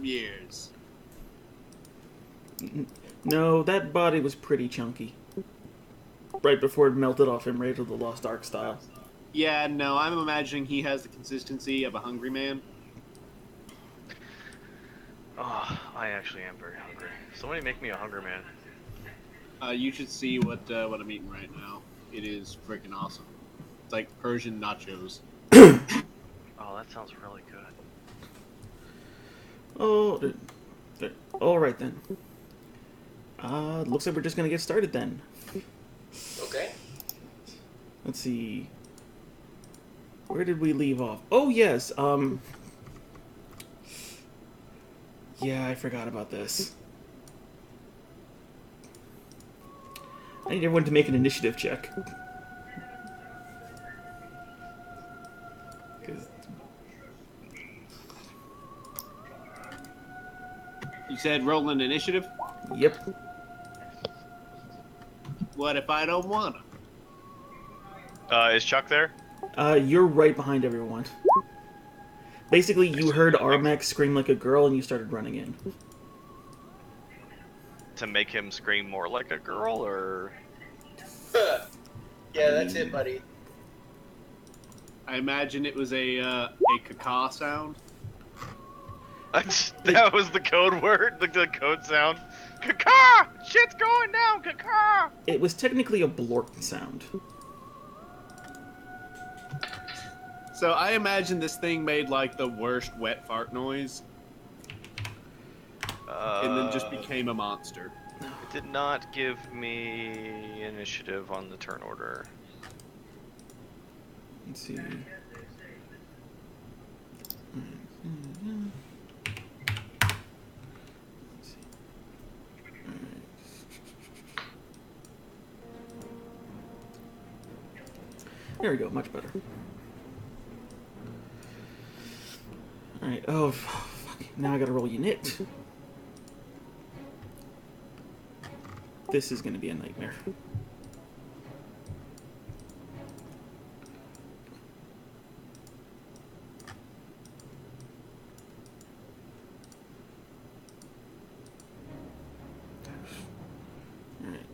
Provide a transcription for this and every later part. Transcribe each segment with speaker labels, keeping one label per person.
Speaker 1: years.
Speaker 2: No, that body was pretty chunky. Right before it melted off in Raid of the Lost Ark style.
Speaker 1: Yeah, no, I'm imagining he has the consistency of a hungry man.
Speaker 3: Oh, I actually am very hungry. Somebody make me a hunger man.
Speaker 1: You should see what I'm eating right now. It is freaking awesome. It's like Persian nachos.
Speaker 3: Oh, that sounds really good.
Speaker 2: Oh, all right then. Looks like we're just gonna get started then.
Speaker 4: Okay.
Speaker 2: Let's see. Where did we leave off? Oh yes. Yeah, I forgot about this. I need everyone to make an initiative check. 'Cause-
Speaker 1: You said roll an initiative?
Speaker 2: Yep.
Speaker 1: What if I don't wanna?
Speaker 3: Is Chuck there?
Speaker 2: You're right behind everyone. Basically, you heard Armax scream like a girl, and you started running in.
Speaker 3: To make him scream more like a girl, or
Speaker 4: Yeah, that's it, buddy.
Speaker 1: I imagine it was a caca sound.
Speaker 3: that was the code word, the code sound. Caca! Shit's going down, caca!
Speaker 2: It was technically a blort sound.
Speaker 1: So I imagine this thing made like the worst wet fart noise, and then just became a monster.
Speaker 3: It did not give me initiative on the turn order.
Speaker 2: Let's see. There we go, much better. Alright, oh, fuck. Now I gotta roll unit. This is gonna be a nightmare. Alright.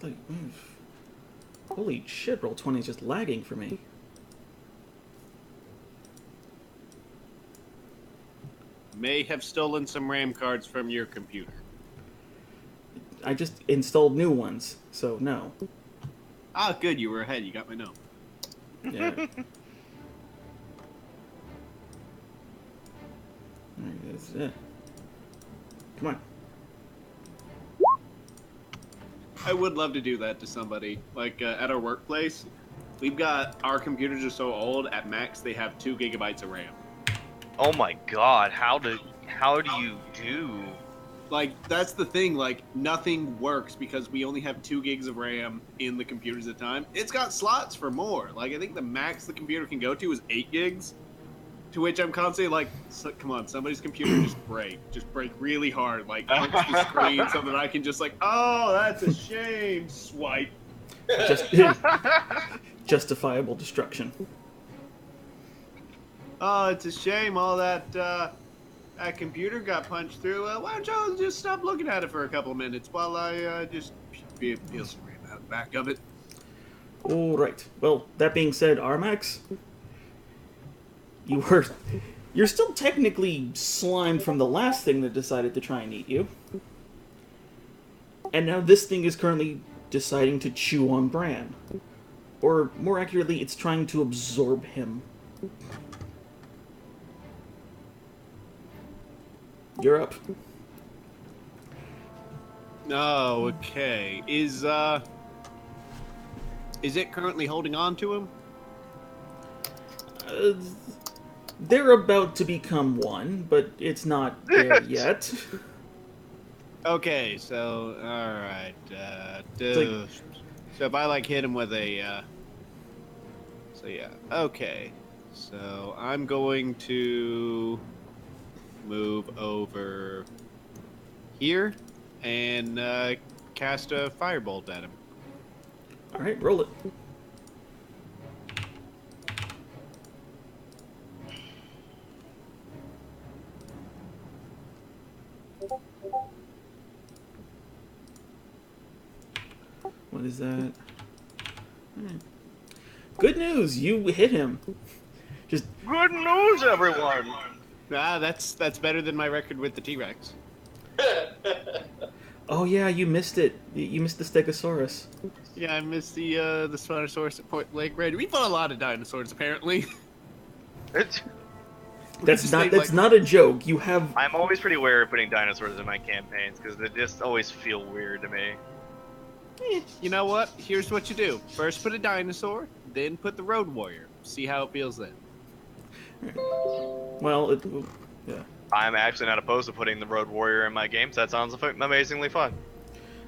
Speaker 2: Like, holy shit, Roll20 is just lagging for me.
Speaker 1: May have stolen some RAM cards from your computer.
Speaker 2: I just installed new ones, so no.
Speaker 1: Ah, good, you were ahead. You got my note.
Speaker 2: Yeah. Alright, that's it. Come on.
Speaker 1: I would love to do that to somebody. Like, at our workplace, we've got, our computers are so old, at max they have 2 gigabytes of RAM.
Speaker 3: Oh my god, how do you do?
Speaker 1: Like, that's the thing, like, nothing works because we only have 2 gigs of RAM in the computers at a time. It's got slots for more. Like, I think the max the computer can go to is 8 gigs. To which I'm constantly like, come on, somebody's computer just break. Just break really hard. Like, punch the screen so that I can just like, oh, that's a shame, swipe.
Speaker 2: Just justifiable destruction.
Speaker 1: Oh, it's a shame all that that computer got punched through. Why don't y'all just stop looking at it for a couple of minutes while I just peel some RAM out the back of it?
Speaker 2: Alright. Well, that being said, Armax, you're still technically slimed from the last thing that decided to try and eat you. And now this thing is currently deciding to chew on Bran. Or, more accurately, it's trying to absorb him. You're up.
Speaker 1: Oh, okay. Is it currently holding on to him?
Speaker 2: They're about to become one, but it's not there yet.
Speaker 1: Okay, so alright.
Speaker 2: Like-
Speaker 1: So if I like hit him with a so yeah. Okay. So I'm going to move over here and cast a firebolt at him.
Speaker 2: Alright, roll it. What is that? Good news, you hit him. Just
Speaker 3: Good news, everyone.
Speaker 1: Ah, that's better than my record with the T-Rex.
Speaker 2: oh yeah, you missed it. You missed the Stegosaurus.
Speaker 1: Yeah, I missed the Spinosaurus at Point Blank Range. We fought a lot of dinosaurs, apparently.
Speaker 3: It's,
Speaker 2: That's not a joke. You have
Speaker 3: I'm always pretty wary of putting dinosaurs in my campaigns because they just always feel weird to me.
Speaker 1: You know what? Here's what you do. First put a dinosaur, then put the road warrior. See how it feels then.
Speaker 2: well, yeah.
Speaker 3: I'm actually not opposed to putting the road warrior in my games. That sounds amazingly fun.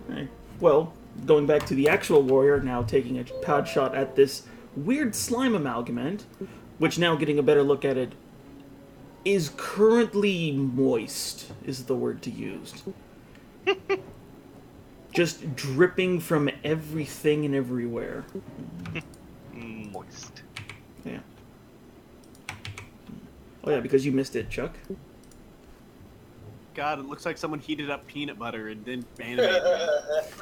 Speaker 2: Right. Well, going back to the actual warrior, now taking a pod shot at this weird slime amalgamant, which now getting a better look at it, is currently moist, is the word to use. Just dripping from everything and everywhere.
Speaker 3: Moist.
Speaker 2: Yeah. Oh yeah, because you missed it, Chuck.
Speaker 1: God, it looks like someone heated up peanut butter and then animated it.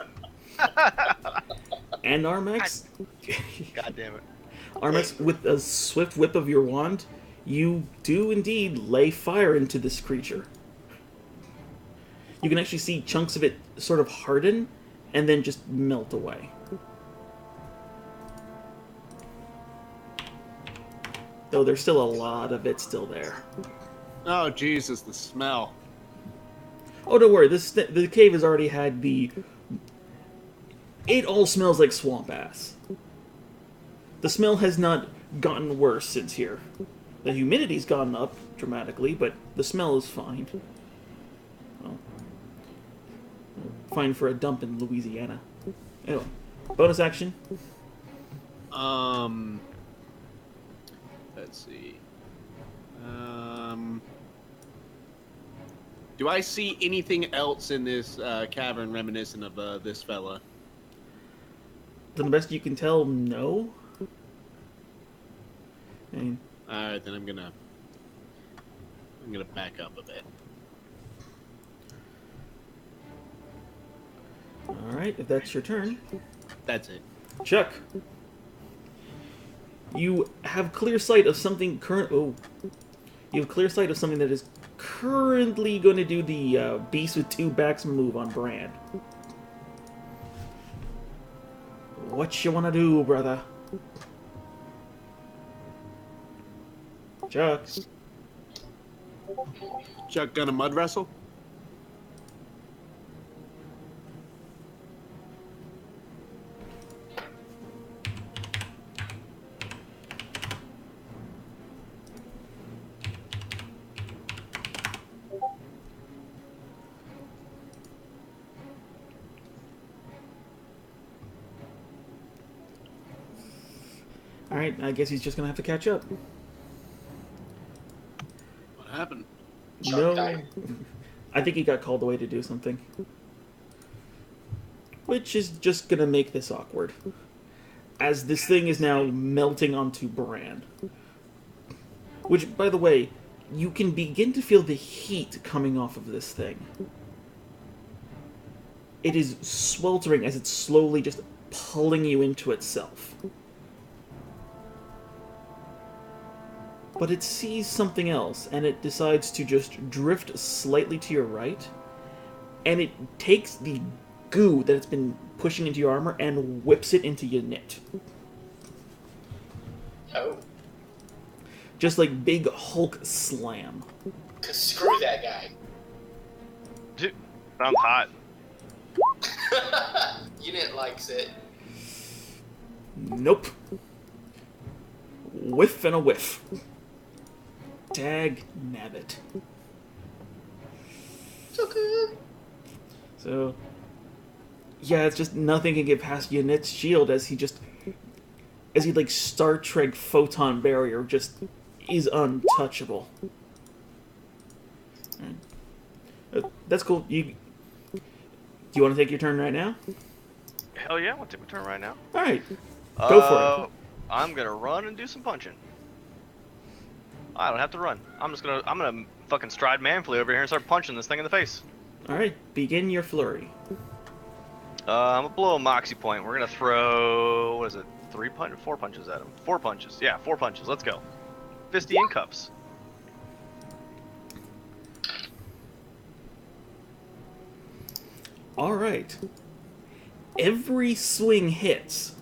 Speaker 2: And Armax,
Speaker 3: God damn it.
Speaker 2: Armax, with a swift whip of your wand, you do indeed lay fire into this creature. You can actually see chunks of it sort of harden and then just melt away. Though there's still a lot of it still there.
Speaker 1: Oh, Jesus, the smell.
Speaker 2: Oh, don't worry. The cave has already had the... It all smells like swamp ass. The smell has not gotten worse since here. The humidity's gone up dramatically, but the smell is fine. Well, fine for a dump in Louisiana. Anyway, bonus action.
Speaker 1: Let's see. Do I see anything else in this cavern reminiscent of this fella?
Speaker 2: To the best you can tell, no. I mean,
Speaker 1: All right, then I'm gonna back up a bit.
Speaker 2: all right, if that's your turn,
Speaker 1: That's it.
Speaker 2: Chuck. You have clear sight of something you have clear sight of something that is currently going to do the beast with two backs move on Brand. What you want to do, brother? Chuck.
Speaker 1: Chuck gonna mud wrestle?
Speaker 2: Alright, I guess he's just gonna have to catch up.
Speaker 1: What happened?
Speaker 4: Chuck
Speaker 2: No.
Speaker 4: died.
Speaker 2: I think he got called away to do something. Which is just gonna make this awkward. As this thing is now melting onto Bran. Which, by the way, you can begin to feel the heat coming off of this thing. It is sweltering as it's slowly just pulling you into itself. But it sees something else, and it decides to just drift slightly to your right, and it takes the goo that it's been pushing into your armor and whips it into your knit.
Speaker 4: Oh.
Speaker 2: Just like big Hulk slam.
Speaker 4: 'Cause screw that guy.
Speaker 3: Sounds hot.
Speaker 4: Unit likes it.
Speaker 2: Nope. Whiff and a whiff. Dag nabbit.
Speaker 4: So good.
Speaker 2: So, yeah, it's just nothing can get past Unit's shield as he like Star Trek photon barrier just is untouchable. Alright. That's cool. Do you want to take your turn right now?
Speaker 3: Hell yeah, I'll take my turn right now.
Speaker 2: All right, go for it.
Speaker 3: I'm gonna run and do some punching. I don't have to run. I'm gonna fucking stride manfully over here and start punching this thing in the face.
Speaker 2: All right, begin your flurry.
Speaker 3: I'm gonna blow a moxie point. We're gonna throw, what is it, 4 punches at him. 4 punches. Yeah, 4 punches. Let's go. Fisty in cuffs.
Speaker 2: All right. Every swing hits,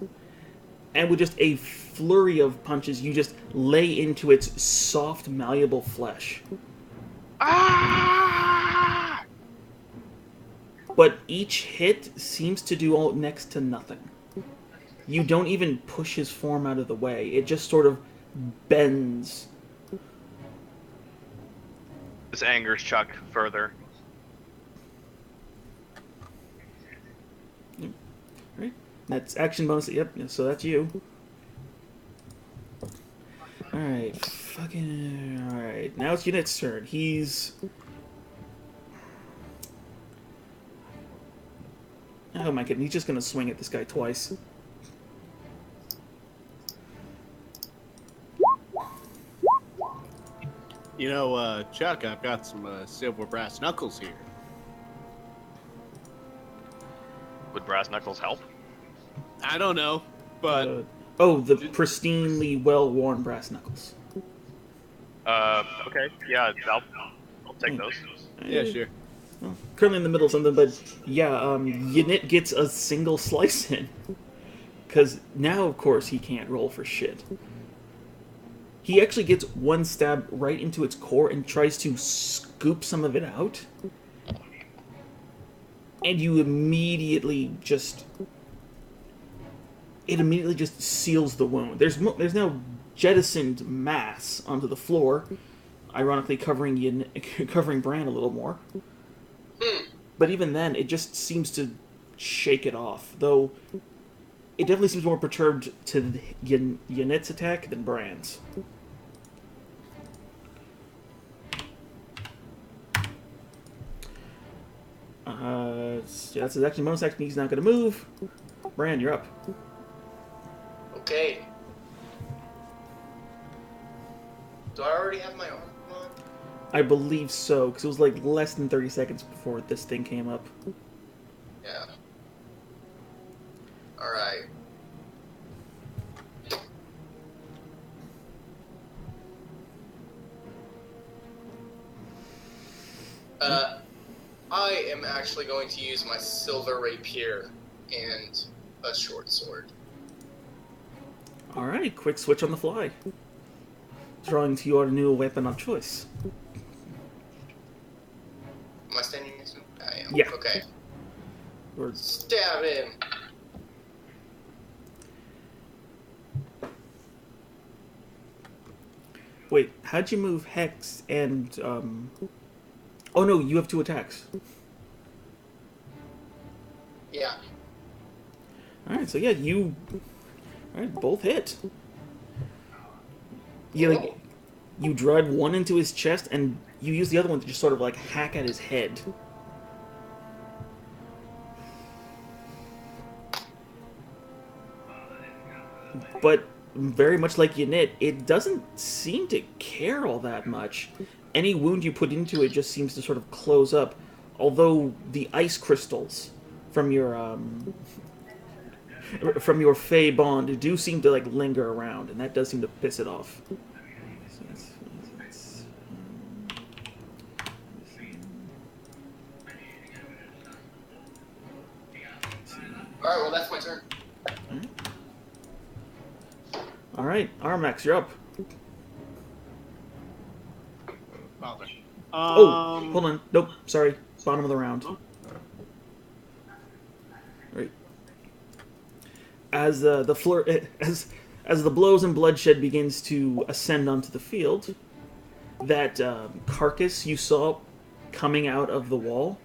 Speaker 2: and with just a flurry of punches, you just lay into its soft, malleable flesh.
Speaker 3: Ah!
Speaker 2: But each hit seems to do all next to nothing. You don't even push his form out of the way. It just sort of bends.
Speaker 3: This angers Chuck further.
Speaker 2: Right? That's action bonus. Yep, so that's you. Alright, fucking... Alright, now it's Unit's turn. He's... Oh my god, he's just gonna swing at this guy twice.
Speaker 1: You know, Chuck, I've got some silver brass knuckles here.
Speaker 3: Would brass knuckles help?
Speaker 1: I don't know, but
Speaker 2: Oh, the pristinely well-worn brass knuckles.
Speaker 3: Okay. Yeah, I'll take those.
Speaker 1: yeah, sure.
Speaker 2: Well, currently in the middle of something, but yeah, Unit gets a single slice in. Because now, of course, he can't roll for shit. He actually gets one stab right into its core and tries to scoop some of it out. And you immediately just... It immediately just seals the wound. There's now jettisoned mass onto the floor, ironically covering Bran a little more. But even then, it just seems to shake it off, though it definitely seems more perturbed to Yanit's attack than Bran's. That's his action. Bonus action, he's not going to move. Bran, you're up.
Speaker 4: Okay. Do I already have my arm on?
Speaker 2: I believe so, because it was like less than 30 seconds before this thing came up.
Speaker 4: Yeah. Alright. I am actually going to use my silver rapier and a short sword.
Speaker 2: Alright, quick switch on the fly. Drawing to your new weapon of choice.
Speaker 4: Am I standing next to him? I am.
Speaker 2: Yeah.
Speaker 4: Okay.
Speaker 2: Or
Speaker 4: Stab him!
Speaker 2: wait, how'd you move Hex and oh no, you have 2 attacks.
Speaker 4: Yeah.
Speaker 2: Alright, so yeah, you alright, both hit. You drive one into his chest and you use the other one to just sort of like hack at his head. But very much like Yanit, it doesn't seem to care all that much. Any wound you put into it just seems to sort of close up, although the ice crystals from your Fey bond do seem to like linger around, and that does seem to piss it off. So that's
Speaker 4: Alright, well that's my turn.
Speaker 2: all right, Armax, you're up.
Speaker 1: Bother.
Speaker 2: Oh, hold on. Nope, sorry. Bottom of the round. Right. As the blows and bloodshed begins to ascend onto the field, that carcass you saw coming out of the wall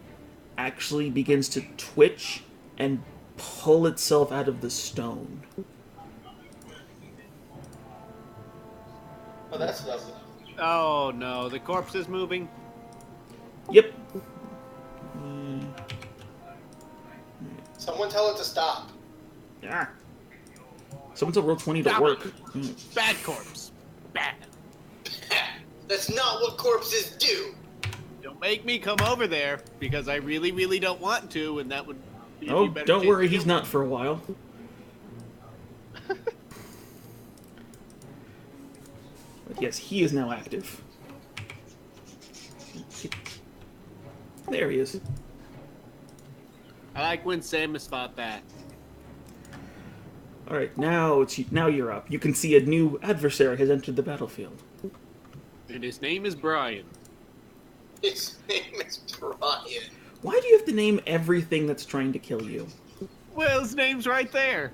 Speaker 2: actually begins to twitch and pull itself out of the stone.
Speaker 4: Oh, that's lovely.
Speaker 1: Oh no, the corpse is moving.
Speaker 2: Yep.
Speaker 4: Someone tell it to stop.
Speaker 2: Ah. Someone told roll 20 to
Speaker 1: Stop
Speaker 2: work.
Speaker 1: it.
Speaker 2: Mm.
Speaker 1: Bad corpse. Bad.
Speaker 4: That's not what corpses do.
Speaker 1: Don't make me come over there because I really, really don't want to, and that would. Give
Speaker 2: Oh,
Speaker 1: you better
Speaker 2: don't
Speaker 1: chance
Speaker 2: worry,
Speaker 1: to
Speaker 2: he's
Speaker 1: kill me.
Speaker 2: not for a while. But yes, he is now active. There he is.
Speaker 1: I like when Samus fought that.
Speaker 2: All right, now you're up. You can see a new adversary has entered the battlefield.
Speaker 1: And his name is Brian.
Speaker 4: His name is Brian.
Speaker 2: Why do you have to name everything that's trying to kill you?
Speaker 1: Well, his name's right there.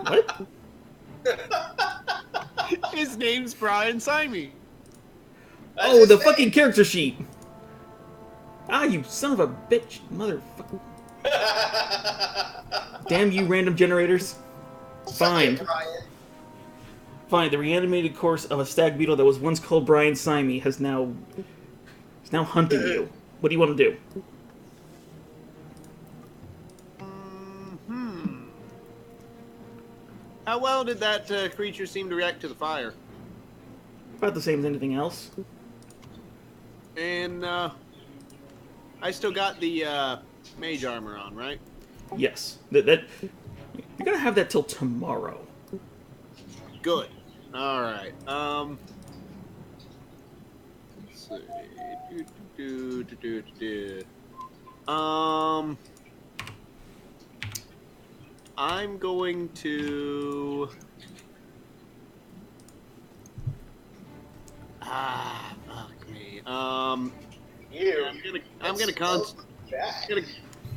Speaker 2: What?
Speaker 1: His name's Brian Simey.
Speaker 2: Oh, the fucking character sheet! Ah, you son of a bitch, motherfucker. Damn you, random generators. Fine.
Speaker 4: Brian.
Speaker 2: Fine, the reanimated corpse of a stag beetle that was once called Brian Simey is now hunting you. What do you want to do?
Speaker 1: How well did that creature seem to react to the fire?
Speaker 2: About the same as anything else.
Speaker 1: And I still got the mage armor on, right?
Speaker 2: Yes. That you're gonna have that till tomorrow.
Speaker 1: Good. All right. Let's see. I'm going to. Fuck me.
Speaker 4: You.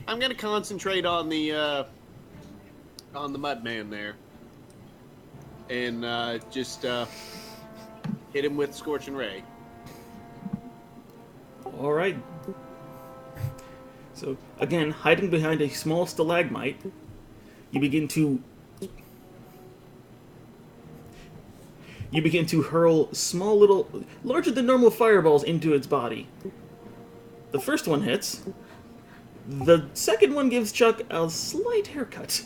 Speaker 1: I'm gonna concentrate on the Mudman there, and just hit him with Scorching Ray.
Speaker 2: All right. So again, hiding behind a small stalagmite, you begin to hurl small little, larger than normal fireballs into its body. The first one hits. The second one gives Chuck a slight haircut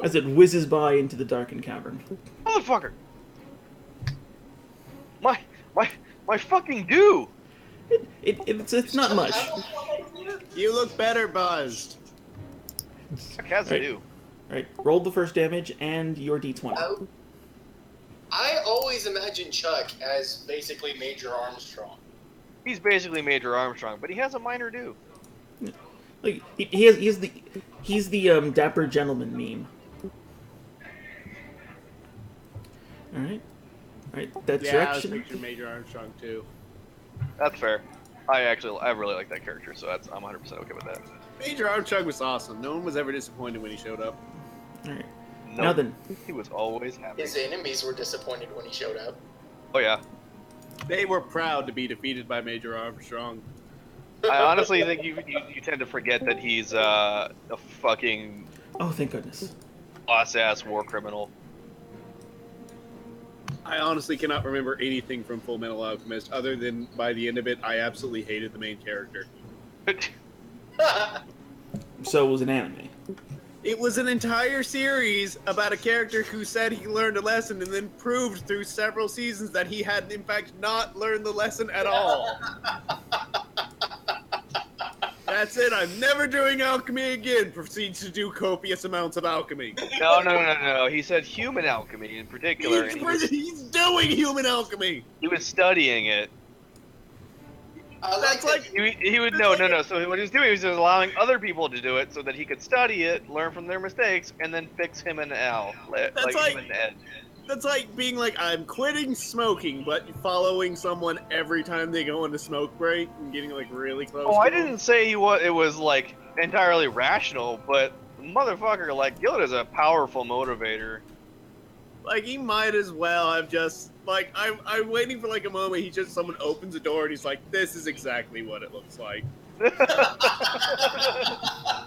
Speaker 2: as it whizzes by into the darkened cavern.
Speaker 3: Motherfucker! My fucking goo!
Speaker 2: It's not much.
Speaker 1: You look better, buzzed.
Speaker 3: Chuck has
Speaker 2: Right.
Speaker 3: a do.
Speaker 2: Alright, roll the first damage and your d20.
Speaker 4: Oh. I always imagine Chuck as basically Major Armstrong.
Speaker 3: He's basically Major Armstrong, but he has a minor do.
Speaker 2: Like he's the dapper gentleman meme. Alright, that's your
Speaker 1: Yeah, I was
Speaker 2: action.
Speaker 1: picturing Major Armstrong too.
Speaker 3: That's fair. I really like that character, so I'm 100% okay with that.
Speaker 1: Major Armstrong was awesome. No one was ever disappointed when he showed up.
Speaker 2: Alright.
Speaker 3: No,
Speaker 2: Now then.
Speaker 3: he was always happy.
Speaker 4: His enemies were disappointed when he showed up.
Speaker 3: Oh yeah.
Speaker 1: They were proud to be defeated by Major Armstrong.
Speaker 3: I honestly think you tend to forget that he's a fucking
Speaker 2: Oh, thank goodness.
Speaker 3: boss-ass war criminal.
Speaker 1: I honestly cannot remember anything from Full Metal Alchemist other than by the end of it, I absolutely hated the main character.
Speaker 2: So it was an anime.
Speaker 1: It was an entire series about a character who said he learned a lesson and then proved through several seasons that he had, in fact, not learned the lesson at all. That's it. I'm never doing alchemy again. Proceeds to do copious amounts of alchemy.
Speaker 3: No. He said human alchemy in particular. And
Speaker 1: He's doing human alchemy.
Speaker 3: he was studying it.
Speaker 1: That's like
Speaker 3: He would no. So what he was doing was just allowing other people to do it so that he could study it, learn from their mistakes, and then fix him an L.
Speaker 1: That's like-
Speaker 3: him an Ed.
Speaker 1: that's like being like, I'm quitting smoking, but following someone every time they go on a smoke break and getting like really close.
Speaker 3: Oh, I
Speaker 1: to them.
Speaker 3: didn't say it was like entirely rational, but motherfucker, like Gillet is a powerful motivator.
Speaker 1: Like, he might as well have just, like, I'm waiting for, like, a moment someone opens a door and he's like, this is exactly what it looks like.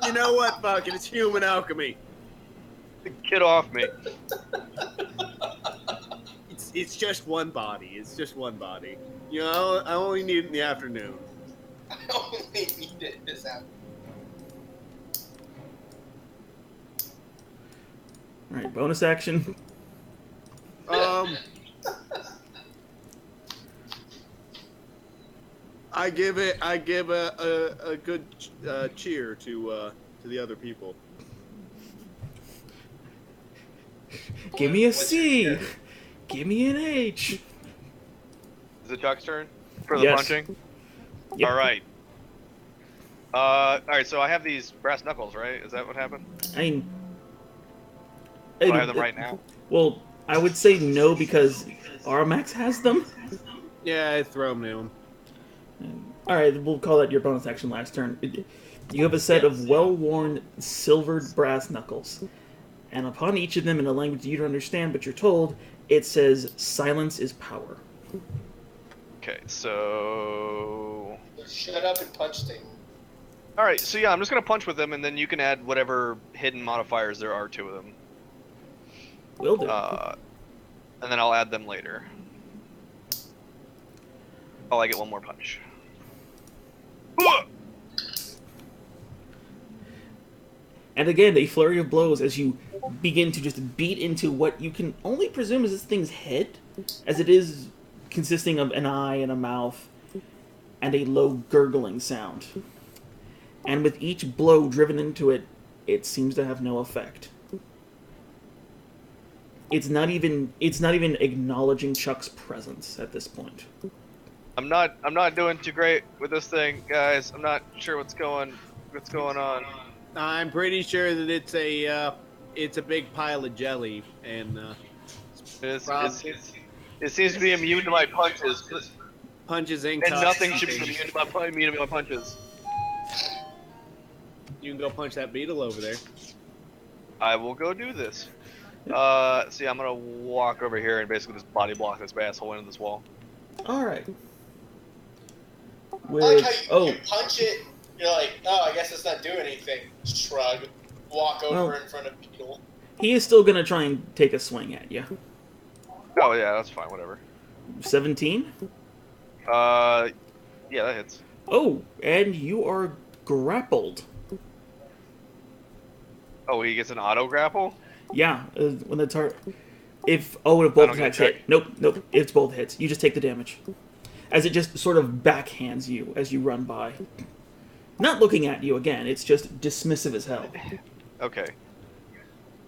Speaker 1: You know what? Fuck it, it's human alchemy.
Speaker 3: Get off me.
Speaker 1: It's just one body. It's just one body. You know, I only need it in the afternoon.
Speaker 4: I only needed this out.
Speaker 2: Alright, bonus action.
Speaker 1: I give a good cheer to the other people.
Speaker 2: Give me a
Speaker 4: What's your
Speaker 2: C.
Speaker 4: cheer?
Speaker 2: Give me an H.
Speaker 3: Is it Chuck's turn for the
Speaker 2: Yes.
Speaker 3: punching?
Speaker 2: Yep.
Speaker 3: All right. All right. So I have these brass knuckles, right? Is that what happened?
Speaker 2: I mean,
Speaker 3: Do I have them right now?
Speaker 2: Well, I would say no because Armax has them.
Speaker 1: Yeah, I throw them to him.
Speaker 2: All right, we'll call that your bonus action last turn. You have a set of well-worn silvered brass knuckles, and upon each of them, in a language you don't understand but you're told, it says "Silence is power."
Speaker 3: Okay. So.
Speaker 4: Shut up and punch thing.
Speaker 3: All right. So yeah, I'm just gonna punch with them, and then you can add whatever hidden modifiers there are to them.
Speaker 2: Will do.
Speaker 3: And then I'll add them later. Oh, I get one more punch.
Speaker 2: And again, a flurry of blows as you begin to just beat into what you can only presume is this thing's head, as it is consisting of an eye and a mouth, and a low gurgling sound. And with each blow driven into it, it seems to have no effect. It's not even acknowledging Chuck's presence at this point.
Speaker 3: I'm not doing too great with this thing, guys. I'm not sure what's going on.
Speaker 1: I'm pretty sure that it's a big pile of jelly, and
Speaker 3: It seems to be immune to my punches,
Speaker 1: punches
Speaker 3: and nothing should be immune to my punches.
Speaker 1: You can go punch that beetle over there.
Speaker 3: I will go do this. See, I'm gonna walk over here and basically just body block this asshole into this wall.
Speaker 2: All right.
Speaker 4: I like
Speaker 2: Which
Speaker 4: how you punch it, you're like, oh, I guess it's not doing anything. Shrug. Walk over in front of Beetle.
Speaker 2: he is still gonna try and take a swing at you.
Speaker 3: Oh yeah, that's fine. Whatever.
Speaker 2: 17.
Speaker 3: Yeah, that hits.
Speaker 2: Oh, and you are grappled.
Speaker 3: Oh, he gets an auto grapple.
Speaker 2: Yeah, when the if if
Speaker 3: I
Speaker 2: both
Speaker 3: don't get a
Speaker 2: attacks
Speaker 3: check?
Speaker 2: hit. Nope, it's both hits. You just take the damage. As it just sort of backhands you as you run by. Not looking at you again, it's just dismissive as hell.
Speaker 3: Okay.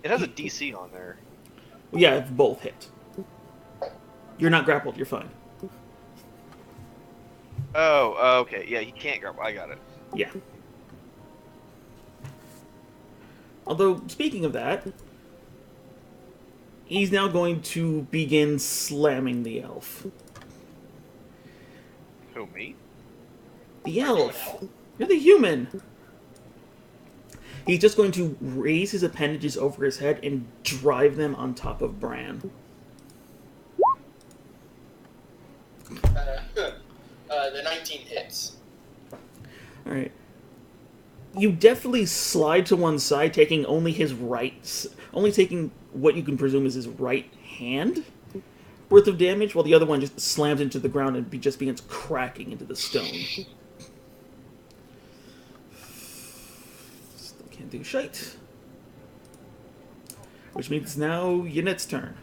Speaker 3: It has a DC on there.
Speaker 2: Well, yeah, if both hit. You're not grappled, you're fine.
Speaker 3: Oh, okay. Yeah, he can't grapple. I got it.
Speaker 2: Yeah. Although, speaking of that, he's now going to begin slamming the elf.
Speaker 3: Who, me?
Speaker 2: The elf! You're the human! He's just going to raise his appendages over his head and drive them on top of Bran.
Speaker 4: The 19 hits.
Speaker 2: Alright. You definitely slide to one side, taking only taking what you can presume is his right hand worth of damage, while the other one just slams into the ground and just begins cracking into the stone. Still can't do shite. Which means it's now Yanet's turn.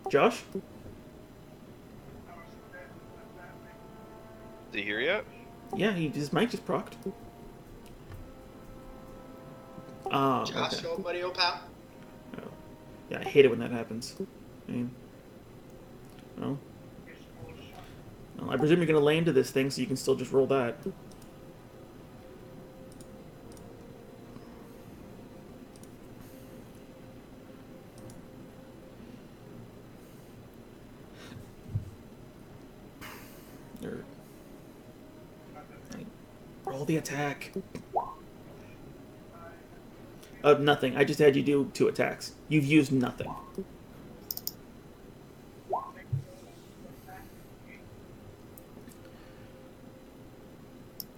Speaker 2: Josh?
Speaker 3: Is he here yet?
Speaker 2: Yeah, his mic just procced. Ah,
Speaker 4: Josh,
Speaker 2: okay.
Speaker 4: old buddy, old pal.
Speaker 2: Oh. Yeah, I hate it when that happens. I mean, well, I presume you're going to lay into this thing, so you can still just roll that. Roll the attack. Nothing. I just had you do 2 attacks. You've used nothing.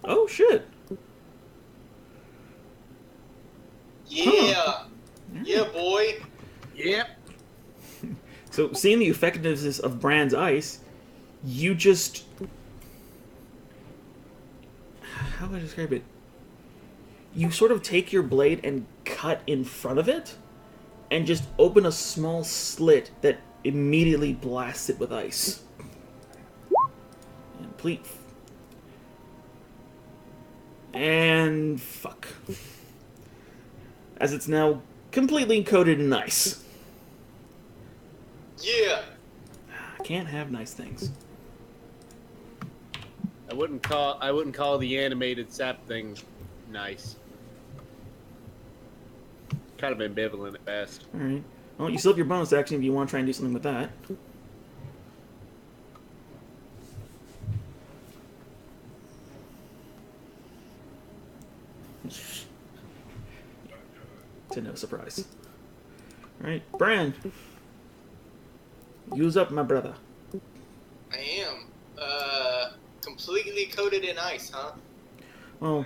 Speaker 2: Oh, shit.
Speaker 4: Yeah. Yeah, boy.
Speaker 1: Yep.
Speaker 2: So, seeing the effectiveness of Brand's ice, you just... How do I describe it? You sort of take your blade and cut in front of it, and just open a small slit that immediately blasts it with ice. And please... And... fuck. As it's now completely coated in ice.
Speaker 4: Yeah.
Speaker 2: I can't have nice things.
Speaker 1: I wouldn't call the animated sap thing nice. Kind of ambivalent at best.
Speaker 2: Alright. Well, you still have your bonus action if you want to try and do something with that. To no surprise. Alright, Bran. Use up, my brother.
Speaker 4: I am. Completely coated in ice, huh?
Speaker 2: Well,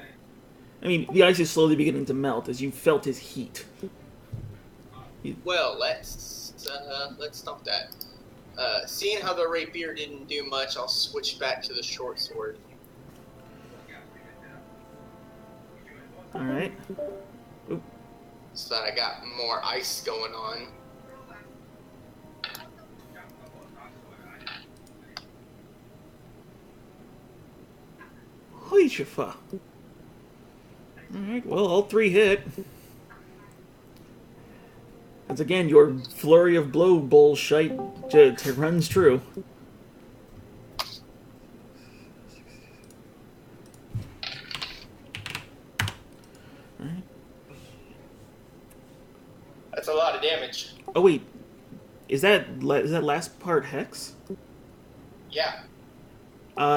Speaker 2: I mean, the ice is slowly beginning to melt as you felt his heat.
Speaker 4: Well, let's stump that. Seeing how the rapier didn't do much, I'll switch back to the short sword.
Speaker 2: Alright.
Speaker 4: So that I got more ice going on.
Speaker 2: Holy shafa. Alright, well, all three hit. Once again, your flurry of blow bullshit runs true. Alright.
Speaker 4: That's a lot of damage.
Speaker 2: Oh wait, is that last part Hex?
Speaker 4: Yeah.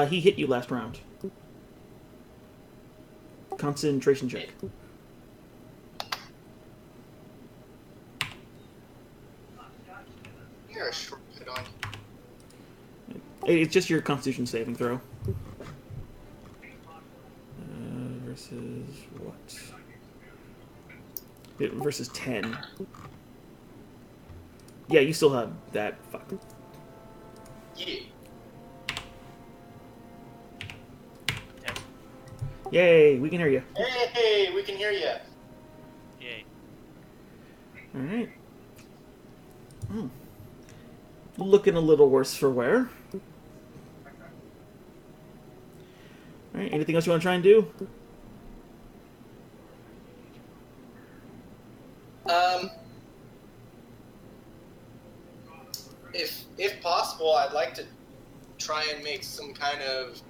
Speaker 2: He hit you last round. Concentration check.
Speaker 4: You're a short hit on.
Speaker 2: It's just your Constitution saving throw. Versus what? Versus 10. Yeah, you still have that. Fuck.
Speaker 4: Yeah.
Speaker 2: Yay, we can hear you.
Speaker 4: Hey, we can hear you.
Speaker 5: Yay.
Speaker 2: Alright. Hmm. Looking a little worse for wear. Alright, anything else you want to try and do?
Speaker 4: If possible, I'd like to try and make some kind of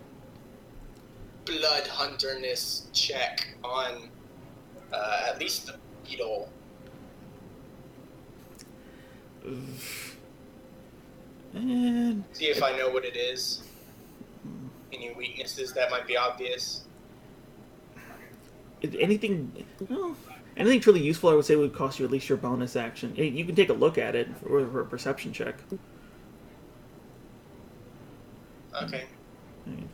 Speaker 4: blood hunterness check on at least the beetle.
Speaker 2: And
Speaker 4: See if I know what it is. Any weaknesses that might be obvious.
Speaker 2: anything, well, anything truly useful, I would say, would cost you at least your bonus action. You can take a look at it for a perception check.
Speaker 4: Okay.
Speaker 2: I mean,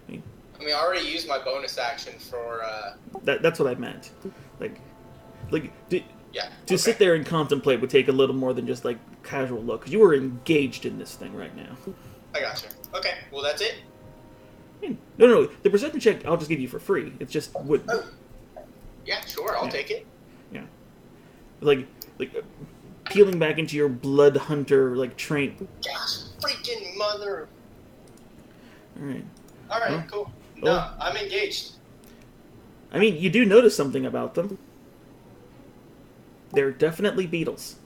Speaker 4: I mean, I already used my bonus action for.
Speaker 2: that's what I meant.
Speaker 4: Yeah.
Speaker 2: To sit there and contemplate would take a little more than just like casual look, because you were engaged in this thing right now.
Speaker 4: I gotcha. Okay. Well, that's it.
Speaker 2: No. The perception check I'll just give you for free. It's just what.
Speaker 4: Oh. Yeah, sure. I'll take it.
Speaker 2: Yeah. Like peeling back into your blood hunter train.
Speaker 4: Gosh, freaking mother.
Speaker 2: All right.
Speaker 4: All right.
Speaker 2: Well,
Speaker 4: Cool. No, I'm engaged.
Speaker 2: I mean, you do notice something about them. They're definitely beetles.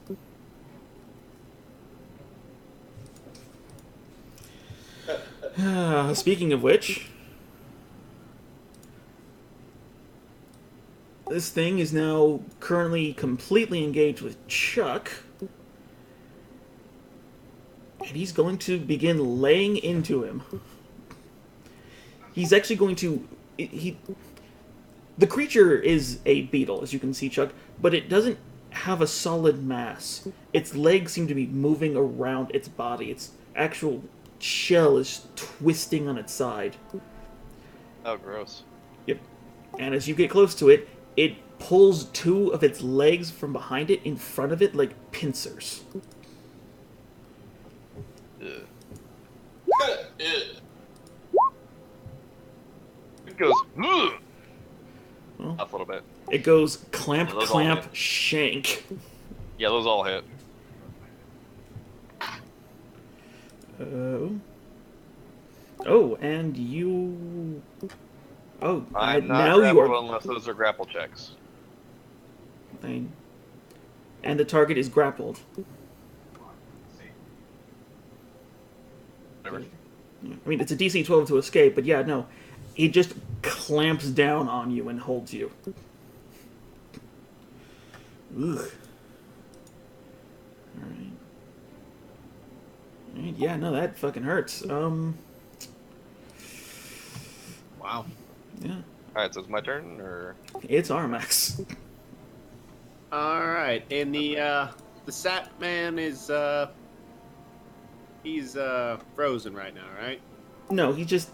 Speaker 2: Speaking of which, this thing is now currently completely engaged with Chuck. And he's going to begin laying into him. He's actually going to... The creature is a beetle, as you can see, Chuck, but it doesn't have a solid mass. Its legs seem to be moving around its body. Its actual shell is twisting on its side.
Speaker 3: Oh, gross.
Speaker 2: Yep. And as you get close to it, it pulls two of its legs from behind it in front of it like pincers.
Speaker 4: Ugh.
Speaker 3: It goes "Ugh,"
Speaker 2: Well,
Speaker 3: up a little bit.
Speaker 2: it goes clamp,
Speaker 3: Those all
Speaker 2: clamp,
Speaker 3: hit.
Speaker 2: shank.
Speaker 3: Yeah, those all hit.
Speaker 2: Oh, and you. Oh,
Speaker 3: I'm not
Speaker 2: now you
Speaker 3: grappled
Speaker 2: are.
Speaker 3: unless those are grapple checks.
Speaker 2: Fine. And the target is grappled.
Speaker 3: Whatever.
Speaker 2: I mean, it's a DC 12 to escape, but yeah, no. He just clamps down on you and holds you. Ugh. Alright. Alright, yeah, no, that fucking hurts.
Speaker 1: Wow.
Speaker 2: Yeah.
Speaker 3: Alright, so it's my turn, or...
Speaker 2: It's Armax.
Speaker 1: All right, and the Sat Man is he's frozen right now, right?
Speaker 2: No, he just...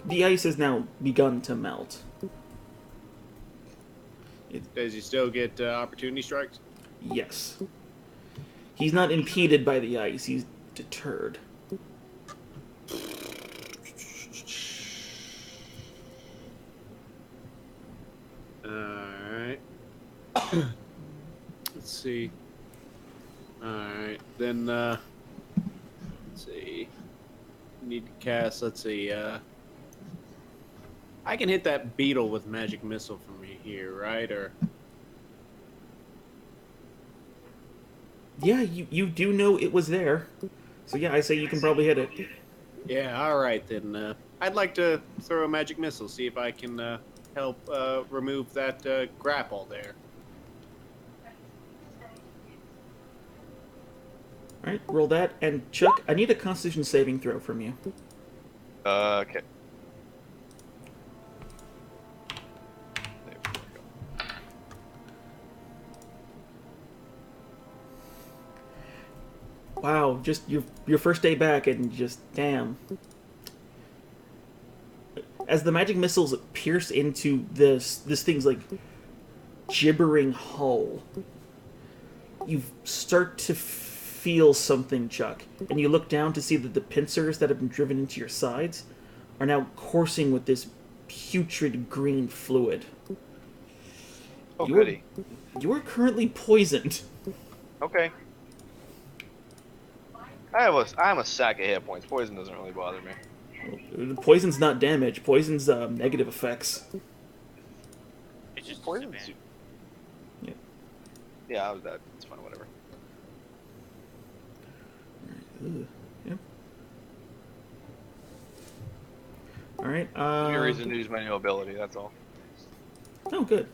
Speaker 2: the ice has now begun to melt.
Speaker 1: Does he still get opportunity strikes?
Speaker 2: Yes. He's not impeded by the ice, he's deterred.
Speaker 1: Alright. Let's see. Alright, then, let's see. Need to cast, let's see, I can hit that beetle with magic missile from here, right? Or
Speaker 2: Yeah, you do know it was there. So yeah, I say you can probably hit it.
Speaker 1: yeah, alright then. I'd like to throw a magic missile, see if I can help remove that grapple there.
Speaker 2: Alright, roll that. And Chuck, I need a Constitution saving throw from you.
Speaker 3: Okay.
Speaker 2: Wow, just your first day back and just damn. As the magic missiles pierce into this thing's like gibbering hull, you start to feel something, Chuck, and you look down to see that the pincers that have been driven into your sides are now coursing with this putrid green fluid.
Speaker 3: Oh,
Speaker 2: You are-
Speaker 3: goody.
Speaker 2: You are currently poisoned.
Speaker 3: Okay. I'm a sack of hit points. Poison doesn't really bother me.
Speaker 2: Poison's not damage. Poison's negative effects.
Speaker 5: It's just
Speaker 3: Poison's...
Speaker 5: disadvantage.
Speaker 3: Yeah, that. It's fine, whatever.
Speaker 2: Ugh. Yep. All right.
Speaker 3: Give me a reason to use my new ability, that's all.
Speaker 2: Oh, good.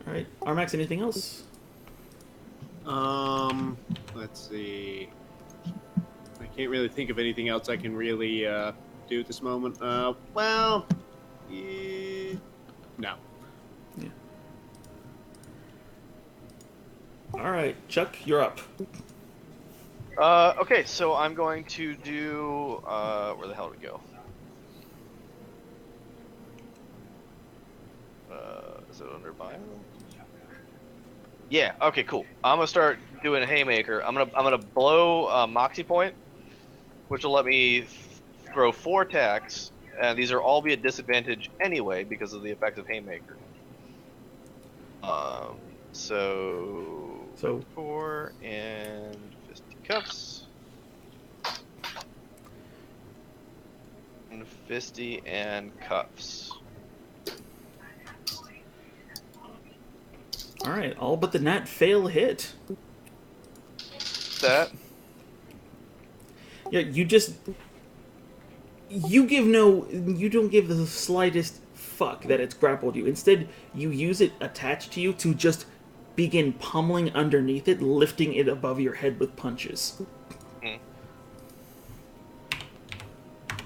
Speaker 2: All right, Armax. Anything else?
Speaker 1: Let's see. I can't really think of anything else I can really do at this moment. Well, yeah, no.
Speaker 2: Yeah. All right, Chuck, you're up.
Speaker 3: Okay, so I'm going to do, where the hell did it go? Is it under bio? Yeah, okay, cool. I'm gonna start doing a haymaker. I'm gonna blow a Moxie point, which will let me throw 4 attacks, and these are all be at disadvantage anyway because of the effect of haymaker. So 4 and fisticuffs. And fisty and cuffs.
Speaker 2: All right, all but the nat fail hit.
Speaker 3: That.
Speaker 2: Yeah, you don't give the slightest fuck that it's grappled you. Instead, you use it attached to you to just begin pummeling underneath it, lifting it above your head with punches.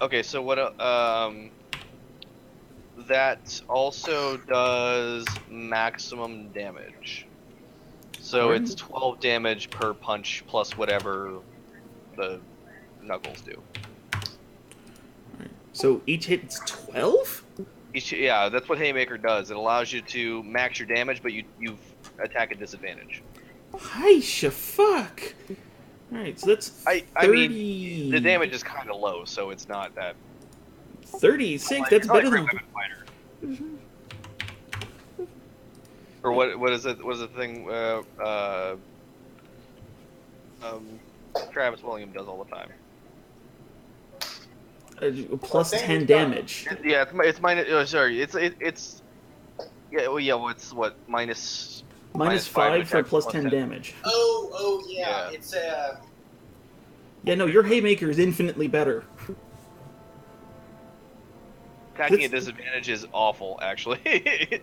Speaker 3: Okay, so what? That also does maximum damage. So
Speaker 2: Pardon?
Speaker 3: it's 12 damage per punch plus whatever the knuckles do.
Speaker 2: So each hit is 12?
Speaker 3: Yeah, that's what Haymaker does. It allows you to max your damage, but you attack at disadvantage.
Speaker 2: Heisha, fuck! All right, so that's 30.
Speaker 3: I mean, the damage is kind of low, so it's not that.
Speaker 2: 36. That's
Speaker 3: It's not
Speaker 2: better
Speaker 3: like
Speaker 2: than.
Speaker 3: Weapon Fighter. Or what is it? What is the thing? Travis William does all the time.
Speaker 2: Plus
Speaker 4: Well,
Speaker 2: 10
Speaker 4: thank
Speaker 2: damage.
Speaker 3: Yeah, it's minus. Oh, sorry, it's. Yeah, well, yeah. What's what minus?
Speaker 2: Minus
Speaker 3: five
Speaker 2: 5 for
Speaker 3: attack,
Speaker 2: plus 10 damage.
Speaker 4: Oh yeah.
Speaker 3: Yeah.
Speaker 4: It's a.
Speaker 2: Yeah, no, your Haymaker is infinitely better.
Speaker 3: Attacking at disadvantage is awful, actually.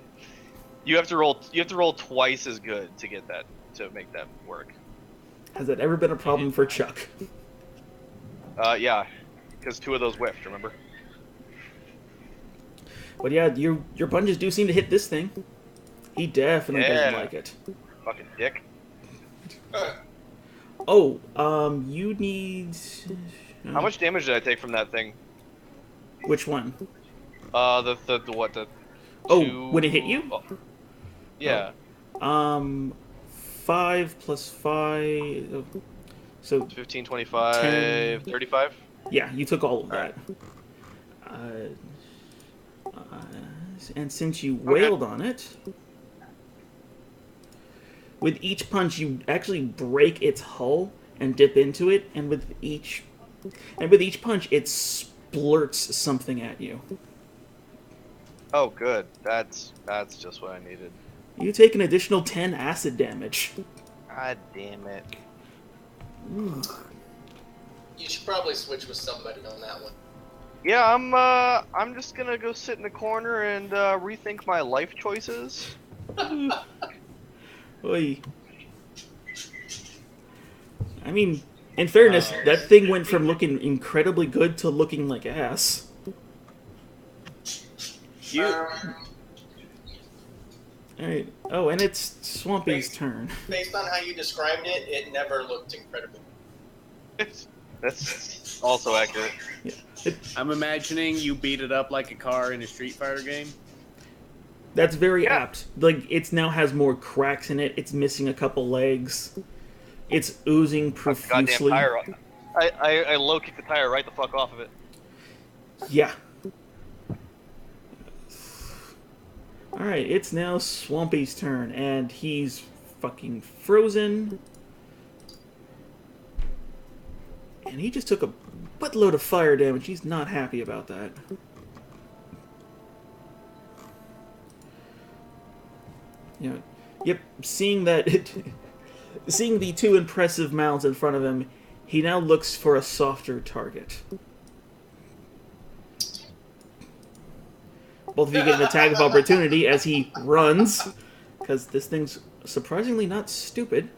Speaker 3: You have to roll. You have to roll twice as good to get that to make that work.
Speaker 2: Has that ever been a problem for Chuck?
Speaker 3: Yeah, because 2 of those whiffed. Remember?
Speaker 2: But yeah, your punches do seem to hit this thing. He definitely doesn't
Speaker 3: Yeah.
Speaker 2: like it.
Speaker 3: Fucking dick.
Speaker 2: Oh, you need.
Speaker 3: How much damage did I take from that thing?
Speaker 2: Which one?
Speaker 3: The what the?
Speaker 2: Oh,
Speaker 3: two-
Speaker 2: when it hit you?
Speaker 3: oh, yeah.
Speaker 2: 5 plus 5. So
Speaker 3: 15, 25,
Speaker 2: 10.
Speaker 3: 35?
Speaker 2: yeah, you took all of that.
Speaker 3: Alright.
Speaker 2: And since you wailed on it, with each punch you actually break its hull and dip into it, and with each punch it splurts something at you.
Speaker 3: Oh, good. That's just what I needed.
Speaker 2: You take an additional 10 acid damage.
Speaker 3: God damn it.
Speaker 4: You should probably switch with somebody on that one.
Speaker 3: Yeah, I'm just gonna go sit in the corner and rethink my life choices.
Speaker 2: Oy. I mean, in fairness, that thing went from looking incredibly good to looking like ass. Alright. Oh, and it's Swampy's turn.
Speaker 4: Based on how you described it, it never looked incredible.
Speaker 3: That's also accurate.
Speaker 1: I'm imagining you beat it up like a car in a Street Fighter game.
Speaker 2: That's very
Speaker 3: Yeah.
Speaker 2: apt. Like, it now has more cracks in it. It's missing a couple legs. It's oozing
Speaker 3: Goddamn
Speaker 2: profusely.
Speaker 3: tire. I low kicked the tire right the fuck off of it.
Speaker 2: Yeah. Alright, it's now Swampy's turn, and he's fucking frozen. And he just took a buttload of fire damage. He's not happy about that. You know, yep, seeing that seeing the 2 impressive mounds in front of him, he now looks for a softer target. Both of you get an attack of opportunity as he runs, because this thing's surprisingly not stupid.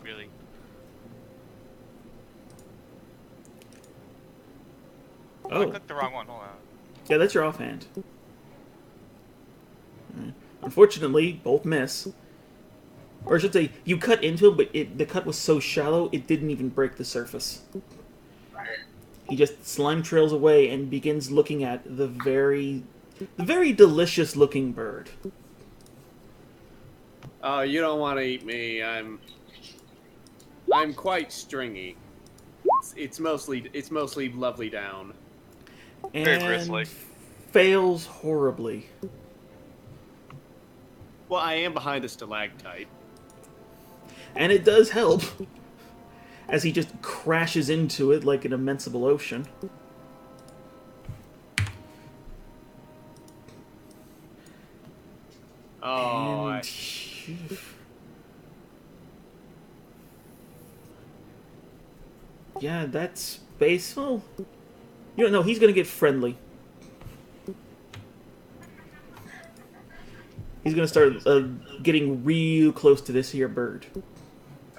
Speaker 5: Really? I
Speaker 2: Oh,
Speaker 5: clicked the wrong one. Hold on.
Speaker 2: yeah, that's your offhand. Alright. Unfortunately, both miss. Or I should say, you cut into it, but the cut was so shallow, it didn't even break the surface. He just slime trails away and begins looking at the very delicious looking bird.
Speaker 1: Oh, you don't want to eat me. I'm quite stringy. It's mostly lovely down.
Speaker 5: Very
Speaker 2: And
Speaker 5: bristly.
Speaker 2: fails horribly.
Speaker 1: Well, I am behind a stalactite.
Speaker 2: And it does help, as he just crashes into it like an immensible ocean.
Speaker 1: Oh,
Speaker 2: And... yeah, that's baseball. You don't know, he's gonna get friendly. He's gonna start getting real close to this here bird.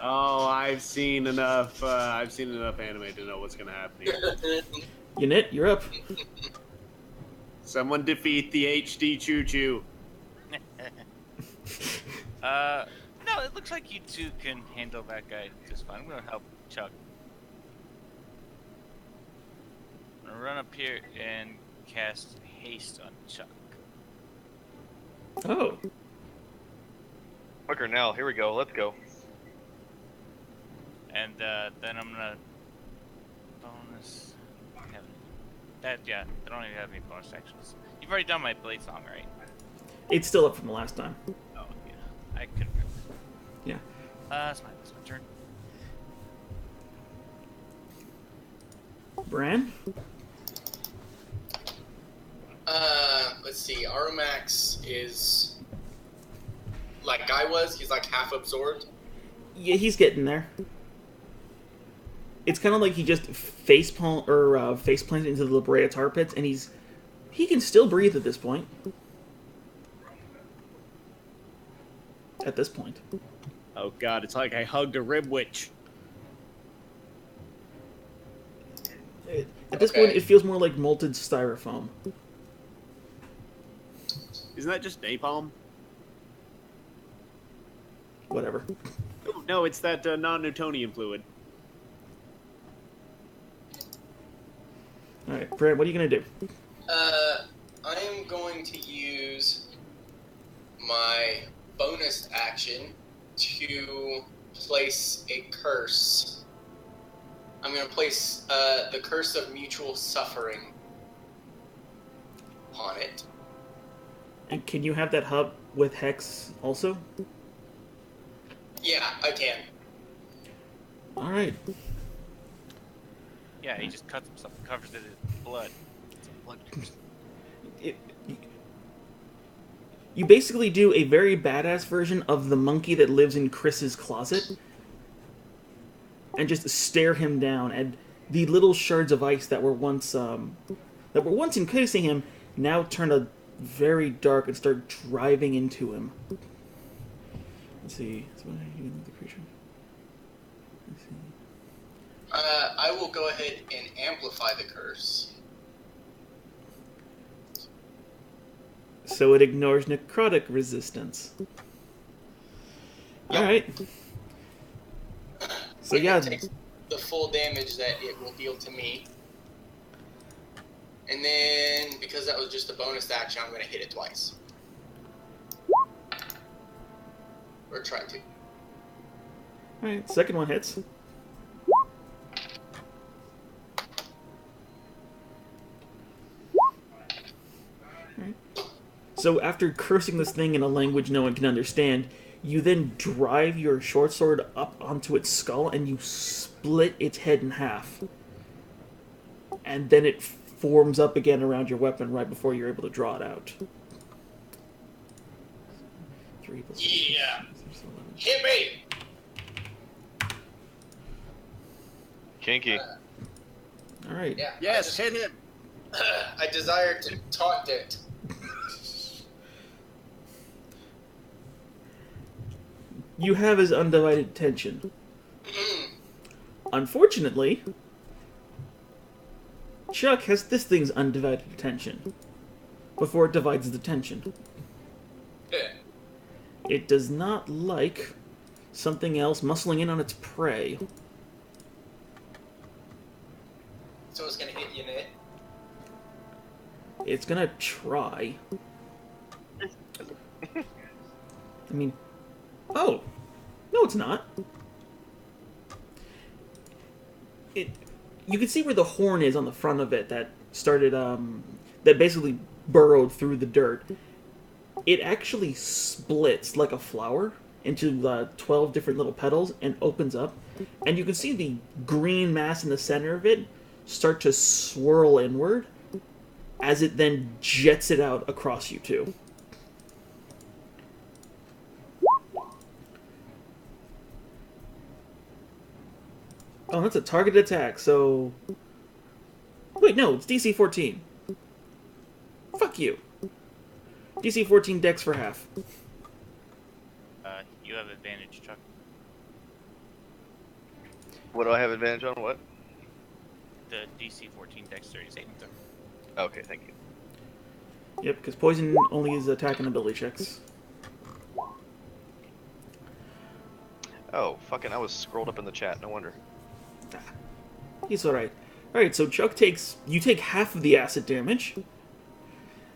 Speaker 1: oh, I've seen enough. I've seen enough anime to know what's gonna happen here.
Speaker 2: Unit, you're up.
Speaker 1: Someone defeat the HD Choo Choo.
Speaker 5: No, it looks like you two can handle that guy just fine. I'm gonna help Chuck. I'm gonna run up here and cast haste on Chuck.
Speaker 2: Oh.
Speaker 3: quicker now. Here we go. Let's go.
Speaker 5: And then I'm gonna bonus. That yeah, I don't even have any bonus actions. You've already done my blade song, right?
Speaker 2: It's still up from the last time.
Speaker 5: Oh yeah, I couldn't remember.
Speaker 2: Yeah.
Speaker 5: It's my turn.
Speaker 2: Bran?
Speaker 4: Let's see. Aromax is like I was. He's like half absorbed.
Speaker 2: Yeah, he's getting there. It's kind of like he just face planted into the La Brea tar pits, and he can still breathe at this point. At this point.
Speaker 6: Oh god, it's like I hugged a rib witch.
Speaker 2: At this point, it feels more like molted styrofoam.
Speaker 6: Isn't that just napalm?
Speaker 2: Whatever.
Speaker 6: Oh, no, it's that non-Newtonian fluid.
Speaker 2: Alright, Brad, what are you going to do?
Speaker 4: I am going to use my bonus action to place a curse. I'm going to place the Curse of Mutual Suffering on it.
Speaker 2: And can you have that hub with Hex also?
Speaker 4: Yeah, I can.
Speaker 2: Alright.
Speaker 5: Yeah, he just cuts himself and covers it in blood. It's a blood curse.
Speaker 2: You basically do a very badass version of the monkey that lives in Chris's closet and just stare him down, and the little shards of ice that were once encasing him now turn a very dark and start driving into him. Let's see. So what are you doing with the creature? Let's see.
Speaker 4: I will go ahead and amplify the curse.
Speaker 2: So it ignores necrotic resistance.
Speaker 4: Yep.
Speaker 2: Alright. So
Speaker 4: And
Speaker 2: yeah,
Speaker 4: it takes the full damage that it will deal to me. And then, because that was just a bonus action, I'm going to hit it twice. Or try to.
Speaker 2: alright, second one hits. Alright. So after cursing this thing in a language no one can understand, you then drive your short sword up onto its skull and you split its head in half. And then it forms up again around your weapon right before you're able to draw it out. 3 plus
Speaker 4: Yeah.
Speaker 2: 6, 11.
Speaker 4: Hit me!
Speaker 3: Kinky.
Speaker 2: Alright.
Speaker 4: Yeah.
Speaker 6: Yes, hit him!
Speaker 4: I desire to taunt it.
Speaker 2: You have his undivided attention. Unfortunately, Chuck has this thing's undivided attention before it divides the attention. It does not like something else muscling in on its prey.
Speaker 4: So it's going to hit you in it.
Speaker 2: It's gonna try. I mean, oh, no, it's not. You can see where the horn is on the front of it that started, that basically burrowed through the dirt. It actually splits like a flower into 12 different little petals and opens up. And you can see the green mass in the center of it start to swirl inward as it then jets it out across you two. Oh, that's a targeted attack, so... Wait, no, it's DC 14. Fuck you. DC 14 dex for half.
Speaker 5: You have advantage, Chuck.
Speaker 3: What do I have advantage on? What?
Speaker 5: The DC 14 dexterity saving throw.
Speaker 3: Okay, thank you.
Speaker 2: Yep, because poison only is attack and ability checks.
Speaker 3: Oh, fucking, I was scrolled up in the chat. No wonder.
Speaker 2: He's alright. Alright, so Chuck takes... You take half of the acid damage.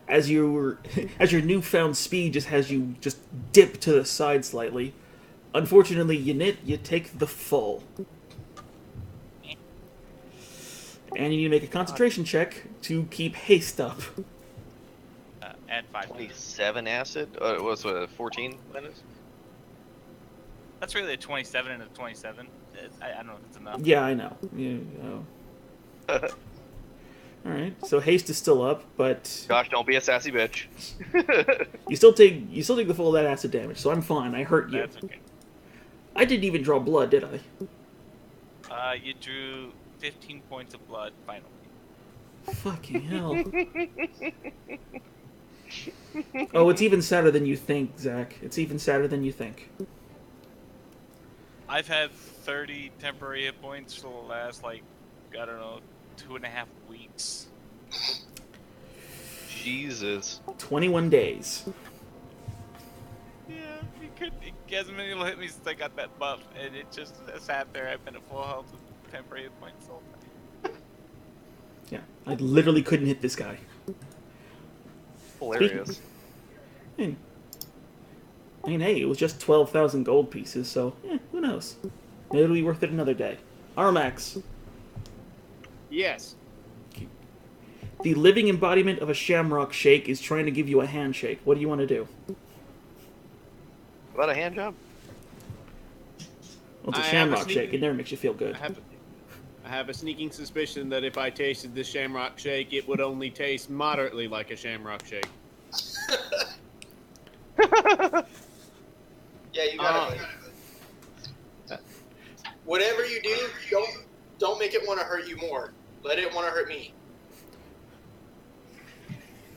Speaker 2: as your as your newfound speed just has you just dip to the side slightly. Unfortunately, you take the full. And you need to make a concentration check to keep haste up.
Speaker 5: Add 5 minutes.
Speaker 3: 27 acid? What's it, 14 minutes?
Speaker 5: That's really a 27 and a 27. I don't know if it's enough.
Speaker 2: Yeah, I know. Yeah, Alright, so haste is still up, but
Speaker 3: Gosh, don't be a sassy bitch.
Speaker 2: you still take the full of that acid damage, so I'm fine. I hurt you.
Speaker 5: That's okay.
Speaker 2: I didn't even draw blood, did I?
Speaker 5: You drew 15 points of blood finally.
Speaker 2: Fucking hell. Oh, it's even sadder than you think, Zach. It's even sadder than you think.
Speaker 5: I've had 30 temporary hit points for the last, like, I don't know, 2.5 weeks.
Speaker 3: Jesus.
Speaker 2: 21 days.
Speaker 5: Yeah, it hasn't been able to hit me since I got that buff, and it just sat there. I've been at full health with temporary hit points the whole time.
Speaker 2: Yeah, I literally couldn't hit this guy.
Speaker 3: Hilarious.
Speaker 2: I mean, hey, it was just 12,000 gold pieces, so, who knows? Maybe it'll be worth it another day. Armax,
Speaker 6: Yes.
Speaker 2: the living embodiment of a shamrock shake is trying to give you a handshake. What do you want to do?
Speaker 3: What, a hand job?
Speaker 2: Well, it's a
Speaker 6: I have a
Speaker 2: shamrock
Speaker 6: sneak-
Speaker 2: shake. It never makes you feel good.
Speaker 6: I have a sneaking suspicion that if I tasted this shamrock shake, it would only taste moderately like a shamrock shake.
Speaker 4: Yeah, you got it. Whatever you do, don't make it want to hurt you more. Let it want to hurt me.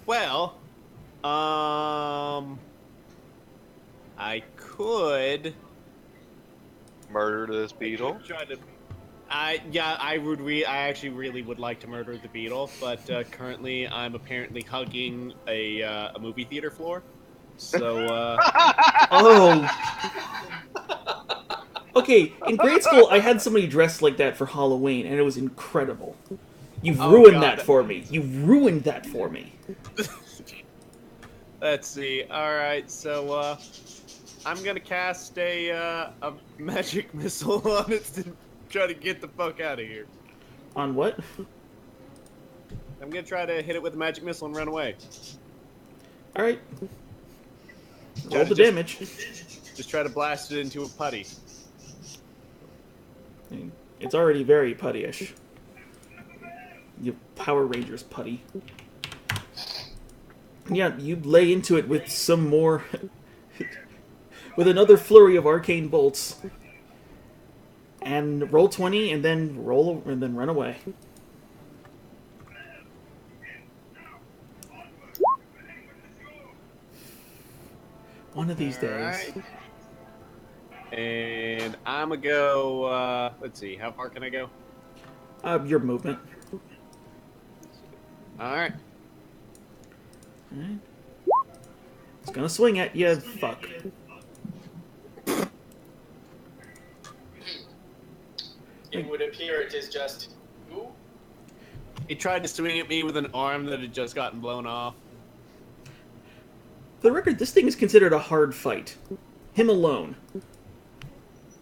Speaker 6: Well, I could
Speaker 3: Murder this beetle?
Speaker 6: try to. I actually really would like to murder the beetle, but currently I'm apparently hugging a movie theater floor. So
Speaker 2: Oh! Okay, in grade school, I had somebody dressed like that for Halloween, and it was incredible. You've
Speaker 6: Oh,
Speaker 2: ruined
Speaker 6: God.
Speaker 2: that for me. You've ruined that for me.
Speaker 6: let's see. All right, so I'm gonna cast a magic missile on it to try to get the fuck out of here.
Speaker 2: On what?
Speaker 6: I'm gonna try to hit it with a magic missile and run away.
Speaker 2: Alright.
Speaker 6: Try
Speaker 2: Roll
Speaker 6: to
Speaker 2: the
Speaker 6: just-
Speaker 2: damage.
Speaker 6: Just try to blast it into a putty.
Speaker 2: I mean, it's already very puttyish. You Power Rangers putty. Yeah, you lay into it with some more... with another flurry of arcane bolts. And roll 20, and then run away. One of these days.
Speaker 6: Alright. And I'm gonna go, let's see, how far can I go?
Speaker 2: Your movement.
Speaker 6: Alright.
Speaker 2: Alright. It's gonna swing at you, fuck.
Speaker 4: It would appear it is just. Ooh.
Speaker 6: He tried to swing at me with an arm that had just gotten blown off.
Speaker 2: For the record, this thing is considered a hard fight. Him alone.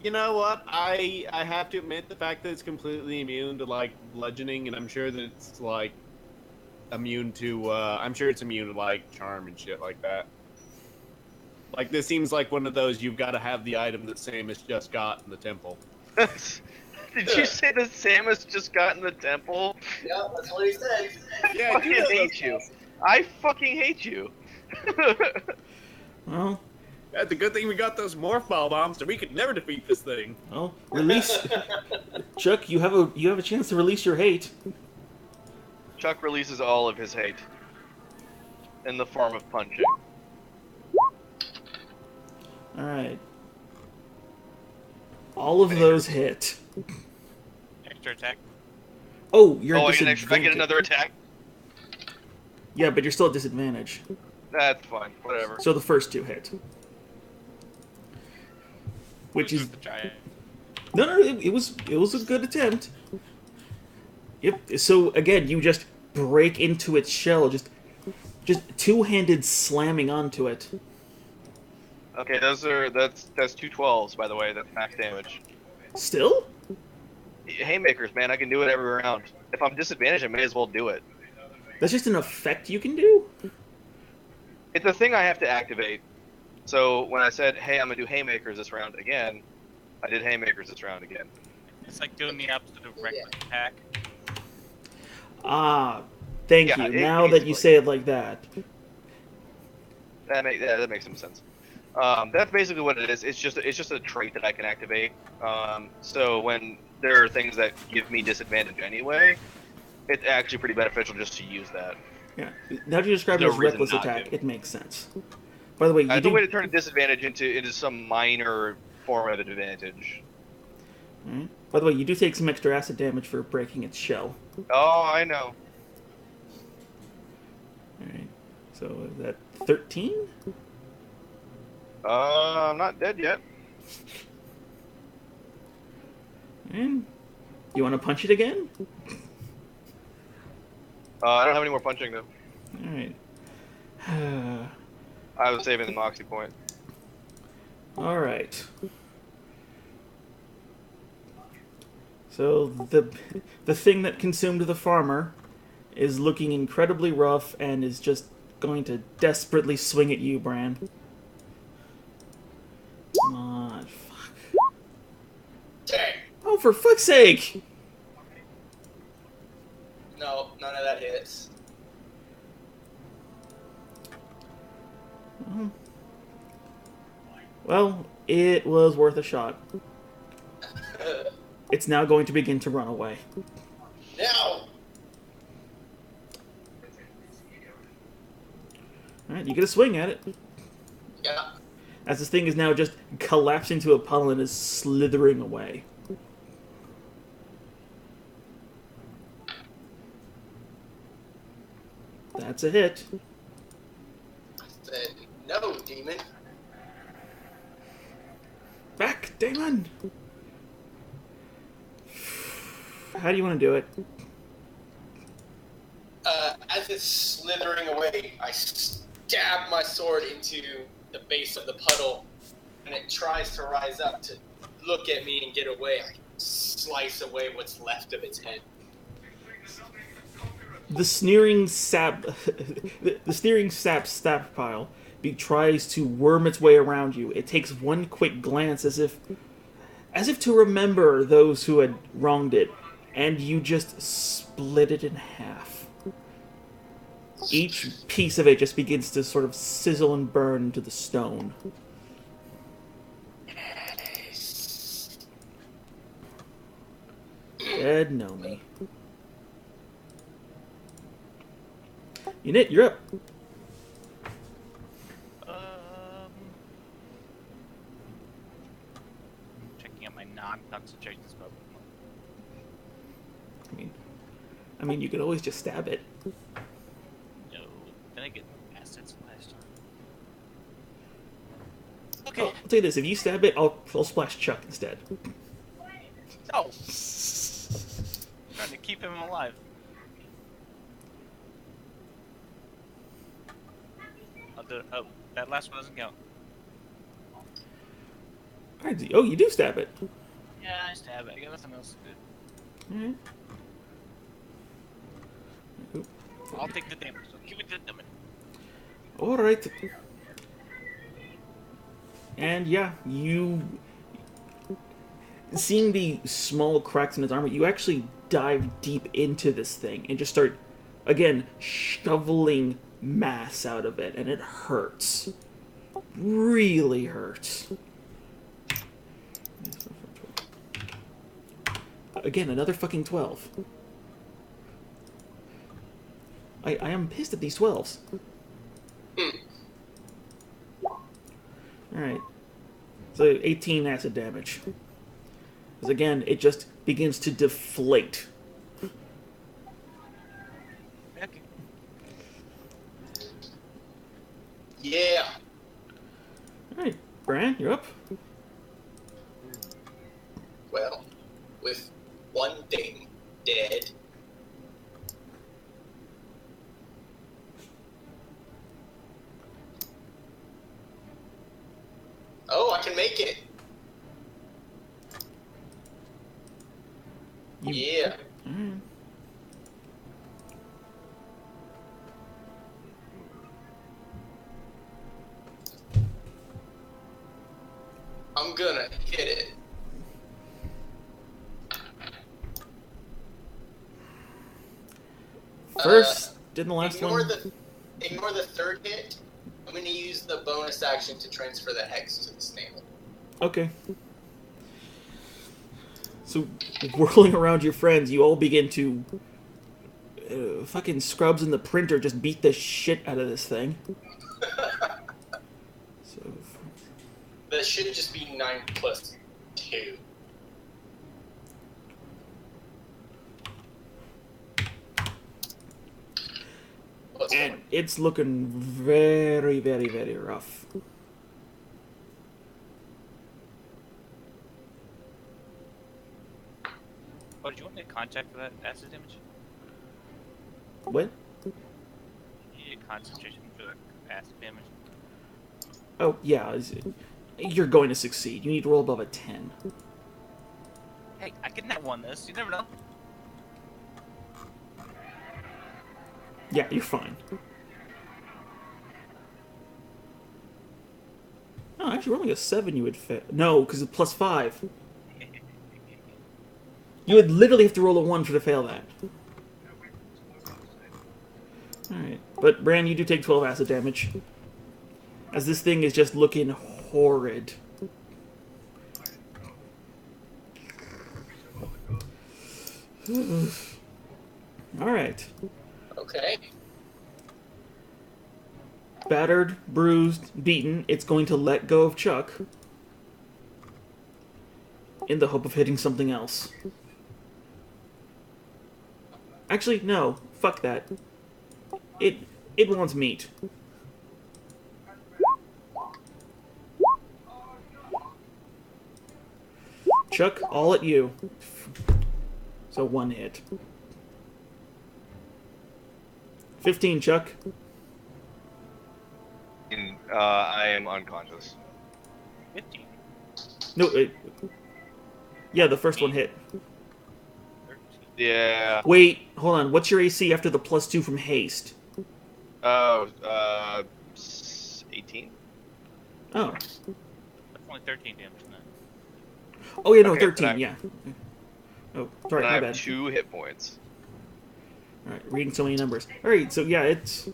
Speaker 6: You know what? I have to admit the fact that it's completely immune to, like, bludgeoning, and I'm sure that it's, like, immune to, I'm sure it's immune to, like, charm and shit like that. Like, this seems like one of those you've got to have the item that Samus just got in the temple.
Speaker 3: Did you say that Samus just got in the temple?
Speaker 4: Yeah, that's what he said.
Speaker 6: Yeah,
Speaker 3: I fucking hate you. I fucking hate you.
Speaker 2: Well,
Speaker 6: That's a good thing we got those morph ball bombs, so we could never defeat this thing.
Speaker 2: well, release... Chuck, you have a chance to release your hate.
Speaker 3: Chuck releases all of his hate in the form of punching.
Speaker 2: Alright. All of those hit.
Speaker 5: Extra attack.
Speaker 2: Oh, you're
Speaker 3: Oh,
Speaker 2: at
Speaker 3: I get
Speaker 2: disadvantage.
Speaker 3: another attack?
Speaker 2: Yeah, but you're still at disadvantage.
Speaker 3: That's fine, whatever.
Speaker 2: So the first two hit. Which is...
Speaker 5: the giant.
Speaker 2: No, it was a good attempt. Yep, so again, you just break into its shell, just just two-handed slamming onto it.
Speaker 3: Okay, that's 2 12s, by the way. That's max damage.
Speaker 2: Still?
Speaker 3: Haymakers, man, I can do it every round. If I'm disadvantaged, I may as well do it.
Speaker 2: That's just an effect you can do?
Speaker 3: It's a thing I have to activate. So when I said, hey, I'm going to do Haymakers this round again, I did Haymakers this round again.
Speaker 5: It's like doing the opposite of reckless attack.
Speaker 2: Ah, thank
Speaker 3: Yeah,
Speaker 2: you. Now that you
Speaker 3: basically.
Speaker 2: say it like that.
Speaker 3: That makes some sense. That's basically what it is. It's just a trait that I can activate. So when there are things that give me disadvantage anyway, it's actually pretty beneficial just to use that.
Speaker 2: Yeah. Now that you describe it
Speaker 3: No
Speaker 2: as
Speaker 3: reason
Speaker 2: reckless
Speaker 3: not
Speaker 2: attack,
Speaker 3: to.
Speaker 2: it makes sense. By the way, you
Speaker 3: It's a
Speaker 2: do...
Speaker 3: way to turn a disadvantage into some minor form of advantage.
Speaker 2: Alright. By the way, you do take some extra acid damage for breaking its shell.
Speaker 3: Oh, I know.
Speaker 2: Alright. So is that 13?
Speaker 3: I'm not dead yet.
Speaker 2: And you want to punch it again?
Speaker 3: I don't have any more punching though.
Speaker 2: Alright.
Speaker 3: I was saving the Moxie point.
Speaker 2: Alright. So the thing that consumed the farmer is looking incredibly rough and is just going to desperately swing at you, Bran. Come on, fuck.
Speaker 4: Dang.
Speaker 2: Oh, for fuck's sake!
Speaker 4: No, none of that hits.
Speaker 2: Well, it was worth a shot. It's now going to begin to run away.
Speaker 4: Now!
Speaker 2: Alright, you get a swing at it.
Speaker 4: Yeah.
Speaker 2: As this thing is now just collapsed into a puddle and is slithering away. That's a hit.
Speaker 4: I said, no, demon.
Speaker 2: Back, Damon! How do you want to do it?
Speaker 4: As it's slithering away, I stab my sword into the base of the puddle, and it tries to rise up to look at me and get away. I slice away what's left of its head.
Speaker 2: The sneering sap, the sneering sap pile tries to worm its way around you. It takes one quick glance as if to remember those who had wronged it, and you just split it in half. Each piece of it just begins to sort of sizzle and burn into the stone. Dead Nomi. Unit, you're up.
Speaker 5: Checking out my non-concentration spell.
Speaker 2: I mean, you could always just stab it.
Speaker 5: No, then I get assets last time.
Speaker 2: Oh,
Speaker 5: Okay.
Speaker 2: I'll tell you this: if you stab it, I'll splash Chuck instead.
Speaker 5: No. Trying to keep him alive. Oh, that last one doesn't count.
Speaker 2: Alright, oh, you do stab it.
Speaker 5: Yeah, I stab it. I got nothing else to do.
Speaker 2: Alright.
Speaker 5: I'll take the damage. So give it to them.
Speaker 2: Alright. And yeah, you... Seeing the small cracks in its armor, you actually dive deep into this thing and just start, again, shoveling mass out of it, and it hurts. Really hurts. Again, another fucking 12. I am pissed at these 12s. Alright. So 18 acid damage. Because again, it just begins to deflate.
Speaker 5: Okay.
Speaker 4: Yeah.
Speaker 2: Alright, Bran, you're up.
Speaker 4: Well, with one thing dead, go. I can make it. Yeah.
Speaker 2: Alright.
Speaker 4: I'm gonna hit it.
Speaker 2: First, didn't the last
Speaker 4: Ignore
Speaker 2: one?
Speaker 4: ignore the third hit. I'm gonna use the bonus action to transfer the hex to the snail.
Speaker 2: Okay. So, whirling around your friends, you all begin to... fucking scrubs in the printer just beat the shit out of this thing. So...
Speaker 4: That should just be 9 plus 2. Plus
Speaker 2: And
Speaker 4: 1.
Speaker 2: it's looking very, very, very rough.
Speaker 5: Oh, did you want me to contact for that acid damage?
Speaker 2: What?
Speaker 5: You need a concentration for the acid damage.
Speaker 2: Oh, yeah. You're going to succeed. You need to roll above a 10.
Speaker 5: Hey, I could not won this. You never know.
Speaker 2: Yeah, you're fine. Oh, actually, rolling a 7 you would fail. No, because it's plus 5. You would literally have to roll a 1 to fail that. Alright. But, Bran, you do take 12 acid damage. As this thing is just looking horrid. Alright.
Speaker 4: Okay.
Speaker 2: Battered, bruised, beaten, it's going to let go of Chuck in the hope of hitting something else. Actually, no. Fuck that. It wants meat. Chuck, all at you. So 1 hit. 15, Chuck.
Speaker 3: I am unconscious.
Speaker 5: 15.
Speaker 2: No, yeah, the first one hit.
Speaker 5: 13.
Speaker 3: Yeah.
Speaker 2: Wait, hold on. What's your AC after the +2 from haste?
Speaker 3: Oh, 18?
Speaker 2: Oh.
Speaker 5: That's only 13 damage, isn't it?
Speaker 2: Oh, yeah, no,
Speaker 3: Okay,
Speaker 2: 13,
Speaker 3: then I-
Speaker 2: yeah. Oh, sorry,
Speaker 3: And I
Speaker 2: my
Speaker 3: have
Speaker 2: bad.
Speaker 3: 2 hit points.
Speaker 2: Alright, reading so many numbers. Alright, so yeah, it's...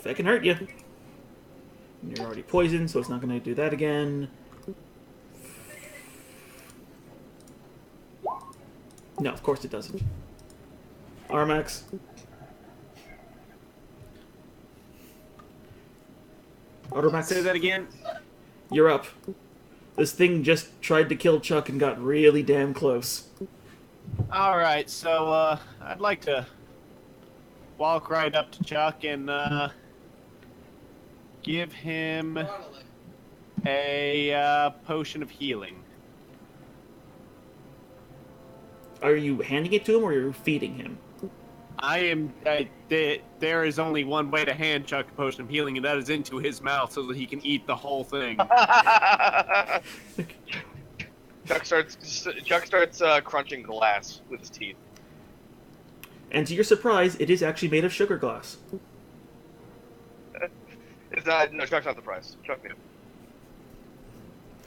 Speaker 2: That can hurt you. And you're already poisoned, so it's not going to do that again. No, of course it doesn't. Armax. Automax,
Speaker 6: Say that again.
Speaker 2: you're up. This thing just tried to kill Chuck and got really damn close.
Speaker 6: All right, so I'd like to walk right up to Chuck and give him a potion of healing.
Speaker 2: Are you handing it to him or are you feeding him?
Speaker 6: There is only one way to hand Chuck a potion of healing, and that is into his mouth so that he can eat the whole thing.
Speaker 3: Chuck starts crunching glass with his teeth.
Speaker 2: And to your surprise, it is actually made of sugar glass.
Speaker 3: It's not. No, Chuck's not the prize. Chuck knew.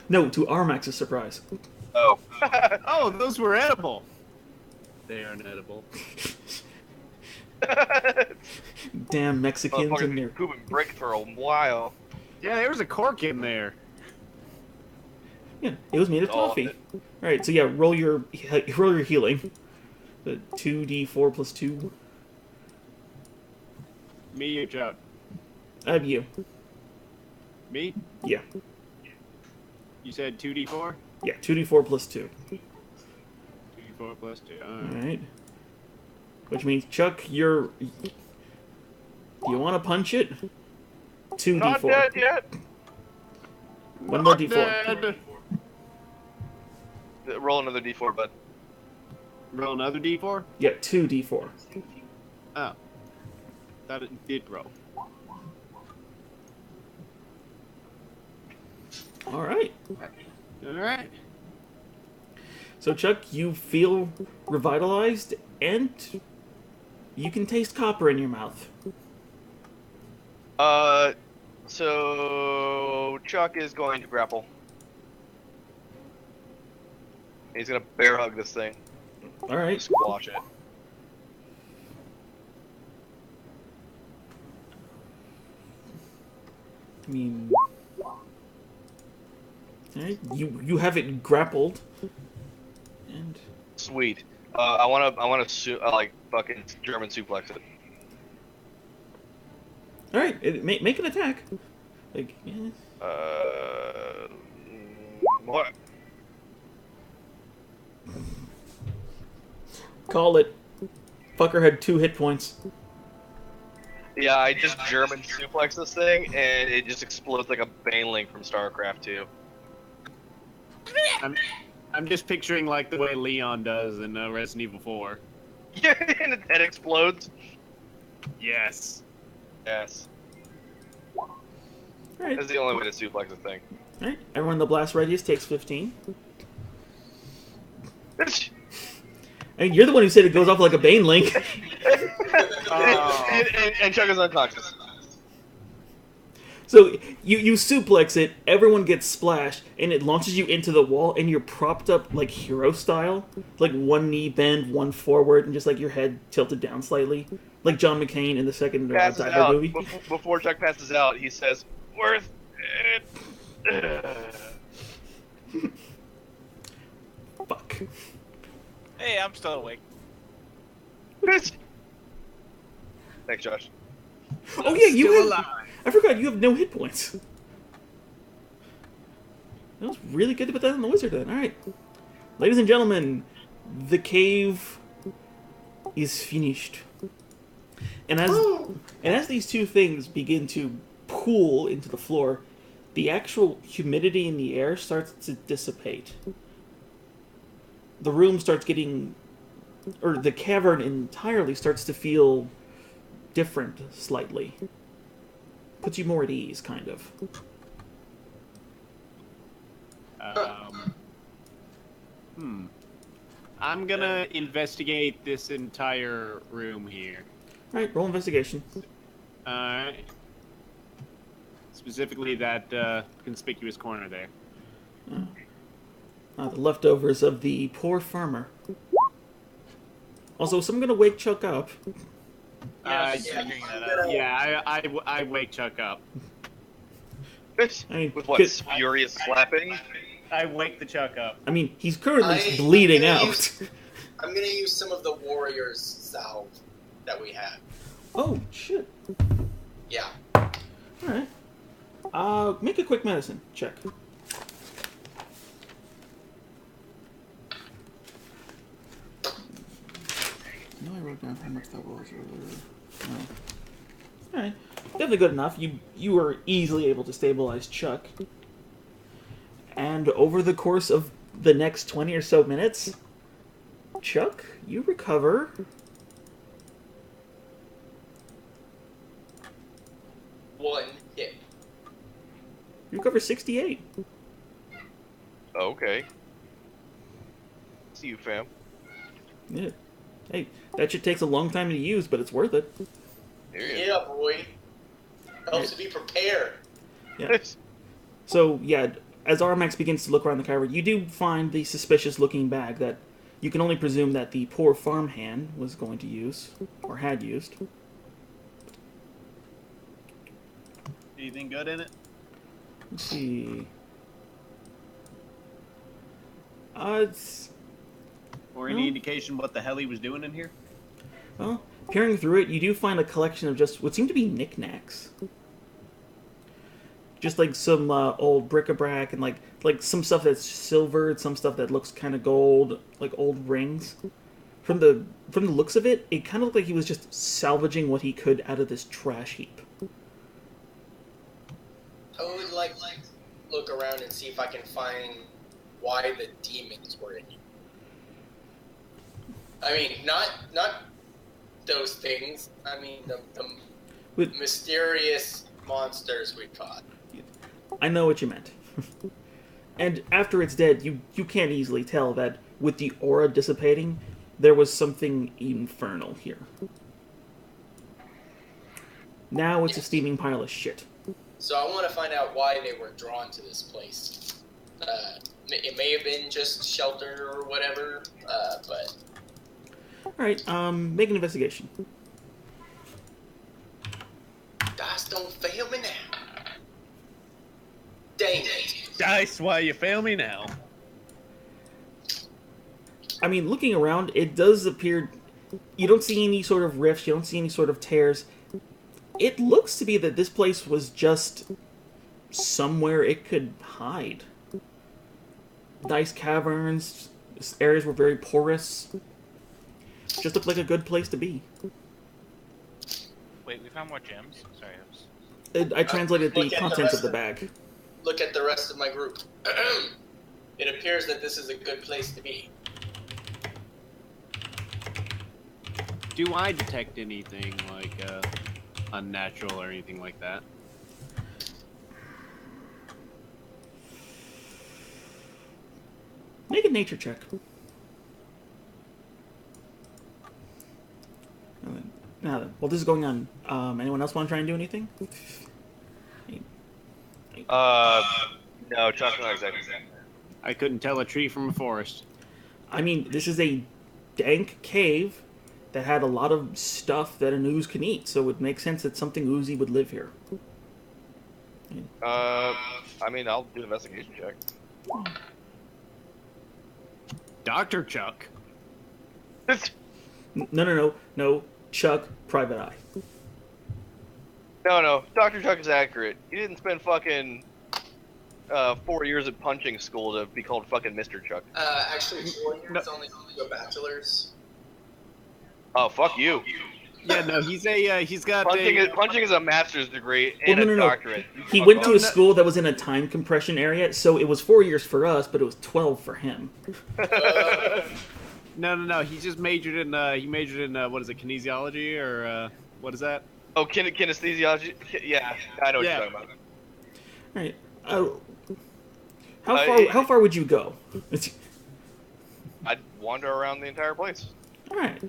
Speaker 2: No, to Armax's surprise.
Speaker 3: Oh.
Speaker 6: Oh, those were edible. They aren't edible.
Speaker 2: Damn Mexicans
Speaker 3: Motherfucker's
Speaker 2: and
Speaker 3: been
Speaker 2: their...
Speaker 3: pooping brick for a while.
Speaker 6: Yeah, there was a cork in there.
Speaker 2: Yeah, it was made of
Speaker 3: All of
Speaker 2: toffee.
Speaker 3: it.
Speaker 2: Alright, so yeah, roll your healing. The 2d4 plus 2.
Speaker 6: Me or Chuck?
Speaker 2: You.
Speaker 6: Me?
Speaker 2: Yeah.
Speaker 6: You said 2d4?
Speaker 2: Yeah, 2d4 plus 2.
Speaker 6: 2d4 plus 2. Alright.
Speaker 2: Alright. Which means, Chuck, you're... Do you want to punch it? 2d4.
Speaker 3: Not dead yet.
Speaker 2: One more
Speaker 6: Not
Speaker 2: d4.
Speaker 6: dead.
Speaker 3: Roll another d4, bud.
Speaker 6: Roll another d4?
Speaker 2: Yeah, 2d4.
Speaker 6: Oh. Thought it did roll.
Speaker 2: All right.
Speaker 6: All right.
Speaker 2: So, Chuck, you feel revitalized, and you can taste copper in your mouth.
Speaker 3: So Chuck is going to grapple. He's gonna bear hug this thing,
Speaker 2: All right.
Speaker 3: squash it.
Speaker 2: I mean, all right. You have it grappled, and
Speaker 3: Sweet. I wanna like fucking German suplex it.
Speaker 2: all right. Make an attack. Like, yeah.
Speaker 3: What?
Speaker 2: Call it. Fucker had 2 hit points.
Speaker 3: Yeah, I just German suplex this thing, and it just explodes like a Baneling from StarCraft 2.
Speaker 6: I'm just picturing like the way Leon does in Resident Evil 4.
Speaker 3: Yeah, and its head explodes.
Speaker 6: Yes.
Speaker 3: Yes.
Speaker 2: All right.
Speaker 3: That's the only way to suplex a thing.
Speaker 2: All right. Everyone in the blast radius takes 15. And you're the one who said it goes off like a Bane link.
Speaker 3: and Chuck is unconscious.
Speaker 2: So you suplex it, everyone gets splashed, and it launches you into the wall, and you're propped up like hero style, like one knee bend, one forward, and just like your head tilted down slightly, like John McCain in the second Die
Speaker 3: Passes
Speaker 2: Hard
Speaker 3: out.
Speaker 2: movie.
Speaker 3: Before Chuck passes out, he says, "Worth it."
Speaker 2: Fuck.
Speaker 5: Hey, I'm still awake.
Speaker 3: Thanks, Josh.
Speaker 2: Oh yeah, you
Speaker 6: Still
Speaker 2: have.
Speaker 6: alive.
Speaker 2: I forgot you have no hit points. That was really good to put that on the wizard then. All right, ladies and gentlemen, the cave is finished. And as these two things begin to pool into the floor, the actual humidity in the air starts to dissipate. The room starts getting, or the cavern entirely starts to feel different slightly. Puts you more at ease, kind of.
Speaker 6: I'm gonna investigate this entire room here.
Speaker 2: Alright, roll investigation.
Speaker 6: Alright. Specifically that conspicuous corner there.
Speaker 2: The leftovers of the poor farmer. Also, so I'm gonna wake Chuck up.
Speaker 5: Yeah, I was just figuring that out.
Speaker 6: Yeah, I wake Chuck up.
Speaker 3: With what? Furious slapping?
Speaker 6: I wake the Chuck up.
Speaker 2: I mean, he's currently
Speaker 4: I'm
Speaker 2: bleeding
Speaker 4: gonna
Speaker 2: out.
Speaker 4: I'm gonna use some of the warrior's salve that we have.
Speaker 2: Oh, shit.
Speaker 4: Yeah.
Speaker 2: Alright. Make a quick medicine check. No, I wrote down how much that was earlier. No. Alright. Definitely good enough. You were easily able to stabilize Chuck. And over the course of the next 20 or so minutes, Chuck, you recover...
Speaker 4: One hit.
Speaker 2: You recover 68.
Speaker 3: Okay. See you, fam.
Speaker 2: Yeah. Hey, that shit takes a long time to use, but it's worth it.
Speaker 3: Here you
Speaker 4: Yeah, boy. Helps to be prepared.
Speaker 2: Yeah. So, yeah, as Armax begins to look around the cavern, you do find the suspicious-looking bag that you can only presume that the poor farmhand was going to use, or had used.
Speaker 6: Anything good in it?
Speaker 2: Let's see. It's...
Speaker 6: Or any indication what the hell he was doing in here?
Speaker 2: Well, peering through it, you do find a collection of just what seem to be knickknacks. Just like some old bric-a-brac and like some stuff that's silvered, some stuff that looks kind of gold, like old rings. From the looks of it, it kind of looked like he was just salvaging what he could out of this trash heap.
Speaker 4: I would like look around and see if I can find why the demons were in here. I mean, not those things. I mean, the
Speaker 2: With-
Speaker 4: mysterious monsters we caught.
Speaker 2: I know what you meant. And after it's dead, you can't easily tell that with the aura dissipating, there was something infernal here. Now it's a steaming pile of shit.
Speaker 4: So I want to find out why they were drawn to this place. It may have been just shelter or whatever, but...
Speaker 2: Alright, make an investigation.
Speaker 4: Dice don't fail me now. Dang it.
Speaker 6: Dice, why you fail me now?
Speaker 2: I mean, looking around, it does appear... You don't see any sort of rifts, you don't see any sort of tears. It looks to be that this place was just somewhere it could hide. Nice caverns, areas were very porous. Just looked like a good place to be.
Speaker 5: Wait, we found more gems? Sorry,
Speaker 2: I translated the
Speaker 4: Look at the
Speaker 2: contents
Speaker 4: rest
Speaker 2: of the
Speaker 4: of-
Speaker 2: bag.
Speaker 4: Look at the rest of my group. It appears that this is a good place to be.
Speaker 6: Do I detect anything like unnatural or anything like that?
Speaker 2: Make a nature check. Now then, while this is going on, anyone else want to try and do anything?
Speaker 3: No, Chuck's not exactly.
Speaker 6: I couldn't tell a tree from a forest.
Speaker 2: I mean, this is a dank cave that had a lot of stuff that an ooze can eat, so it would make sense that something oozy would live here.
Speaker 3: I mean, I'll do an investigation check.
Speaker 6: Dr. Chuck.
Speaker 2: No. Chuck, private eye.
Speaker 3: No, Dr. Chuck is accurate. He didn't spend fucking 4 years at punching school to be called fucking Mr. Chuck.
Speaker 4: Actually, 4 years, only a bachelor's.
Speaker 3: Oh, fuck you.
Speaker 6: Yeah, no, he's got
Speaker 3: Punching is a master's degree and
Speaker 2: Well, no.
Speaker 3: a doctorate.
Speaker 2: He
Speaker 3: Fuck
Speaker 2: went
Speaker 3: off.
Speaker 2: to a school that was in a time compression area, so it was 4 years for us, but it was 12 for him.
Speaker 6: No. He just majored in what is it, kinesiology or what is that?
Speaker 3: Oh, kinesthesiology? Yeah, I know what you're talking about.
Speaker 2: Alright. How far would you go?
Speaker 3: I'd wander around the entire place.
Speaker 2: Alright.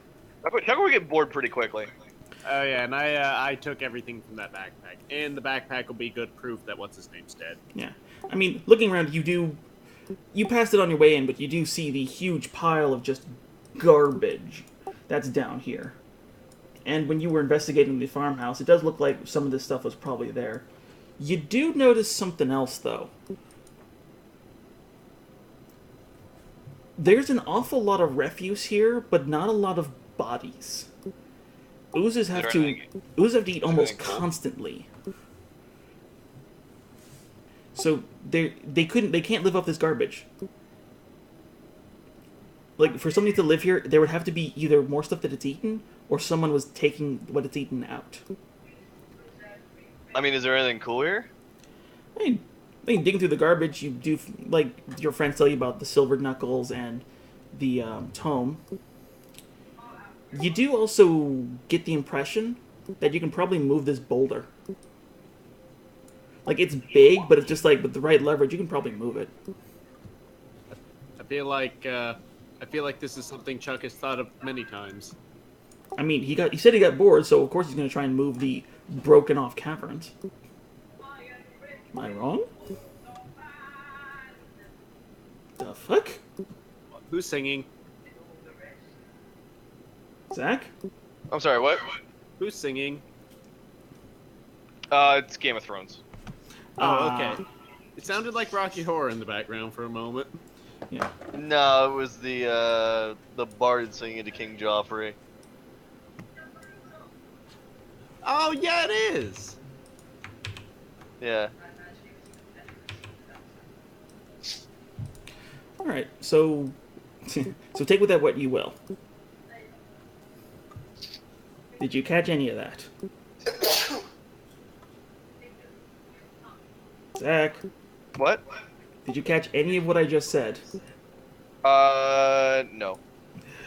Speaker 3: Chuck would get bored pretty quickly.
Speaker 6: Oh yeah, and I took everything from that backpack, and the backpack will be good proof that what's his name's dead.
Speaker 2: Yeah. I mean, looking around, you passed it on your way in, but you do see the huge pile of just garbage that's down here. And when you were investigating the farmhouse, it does look like some of this stuff was probably there. You do notice something else, though. There's an awful lot of refuse here, but not a lot of bodies. Oozes have to eat almost constantly. So they can't live off this garbage. Like, for somebody to live here, there would have to be either more stuff that it's eaten, or someone was taking what it's eaten out.
Speaker 3: I mean, is there anything cool here?
Speaker 2: I mean, digging through the garbage, you do, like, your friends tell you about the silver knuckles and the tome. You do also get the impression that you can probably move this boulder. Like, it's big, but it's just like, with the right leverage, you can probably move it.
Speaker 6: I feel like this is something Chuck has thought of many times.
Speaker 2: I mean, he said he got bored, so of course he's going to try and move the broken off caverns. Am I wrong? The fuck?
Speaker 6: Who's singing?
Speaker 2: Zach?
Speaker 3: I'm sorry, what?
Speaker 6: Who's singing?
Speaker 3: It's Game of Thrones.
Speaker 6: Oh, okay. It sounded like Rocky Horror in the background for a moment.
Speaker 2: Yeah.
Speaker 3: No, it was the bard singing to King Joffrey.
Speaker 6: Oh, yeah, it is!
Speaker 3: Yeah.
Speaker 2: Alright, so... so take with that what you will. Did you catch any of that? Zach,
Speaker 3: What?
Speaker 2: did you catch any of what I just said?
Speaker 3: No.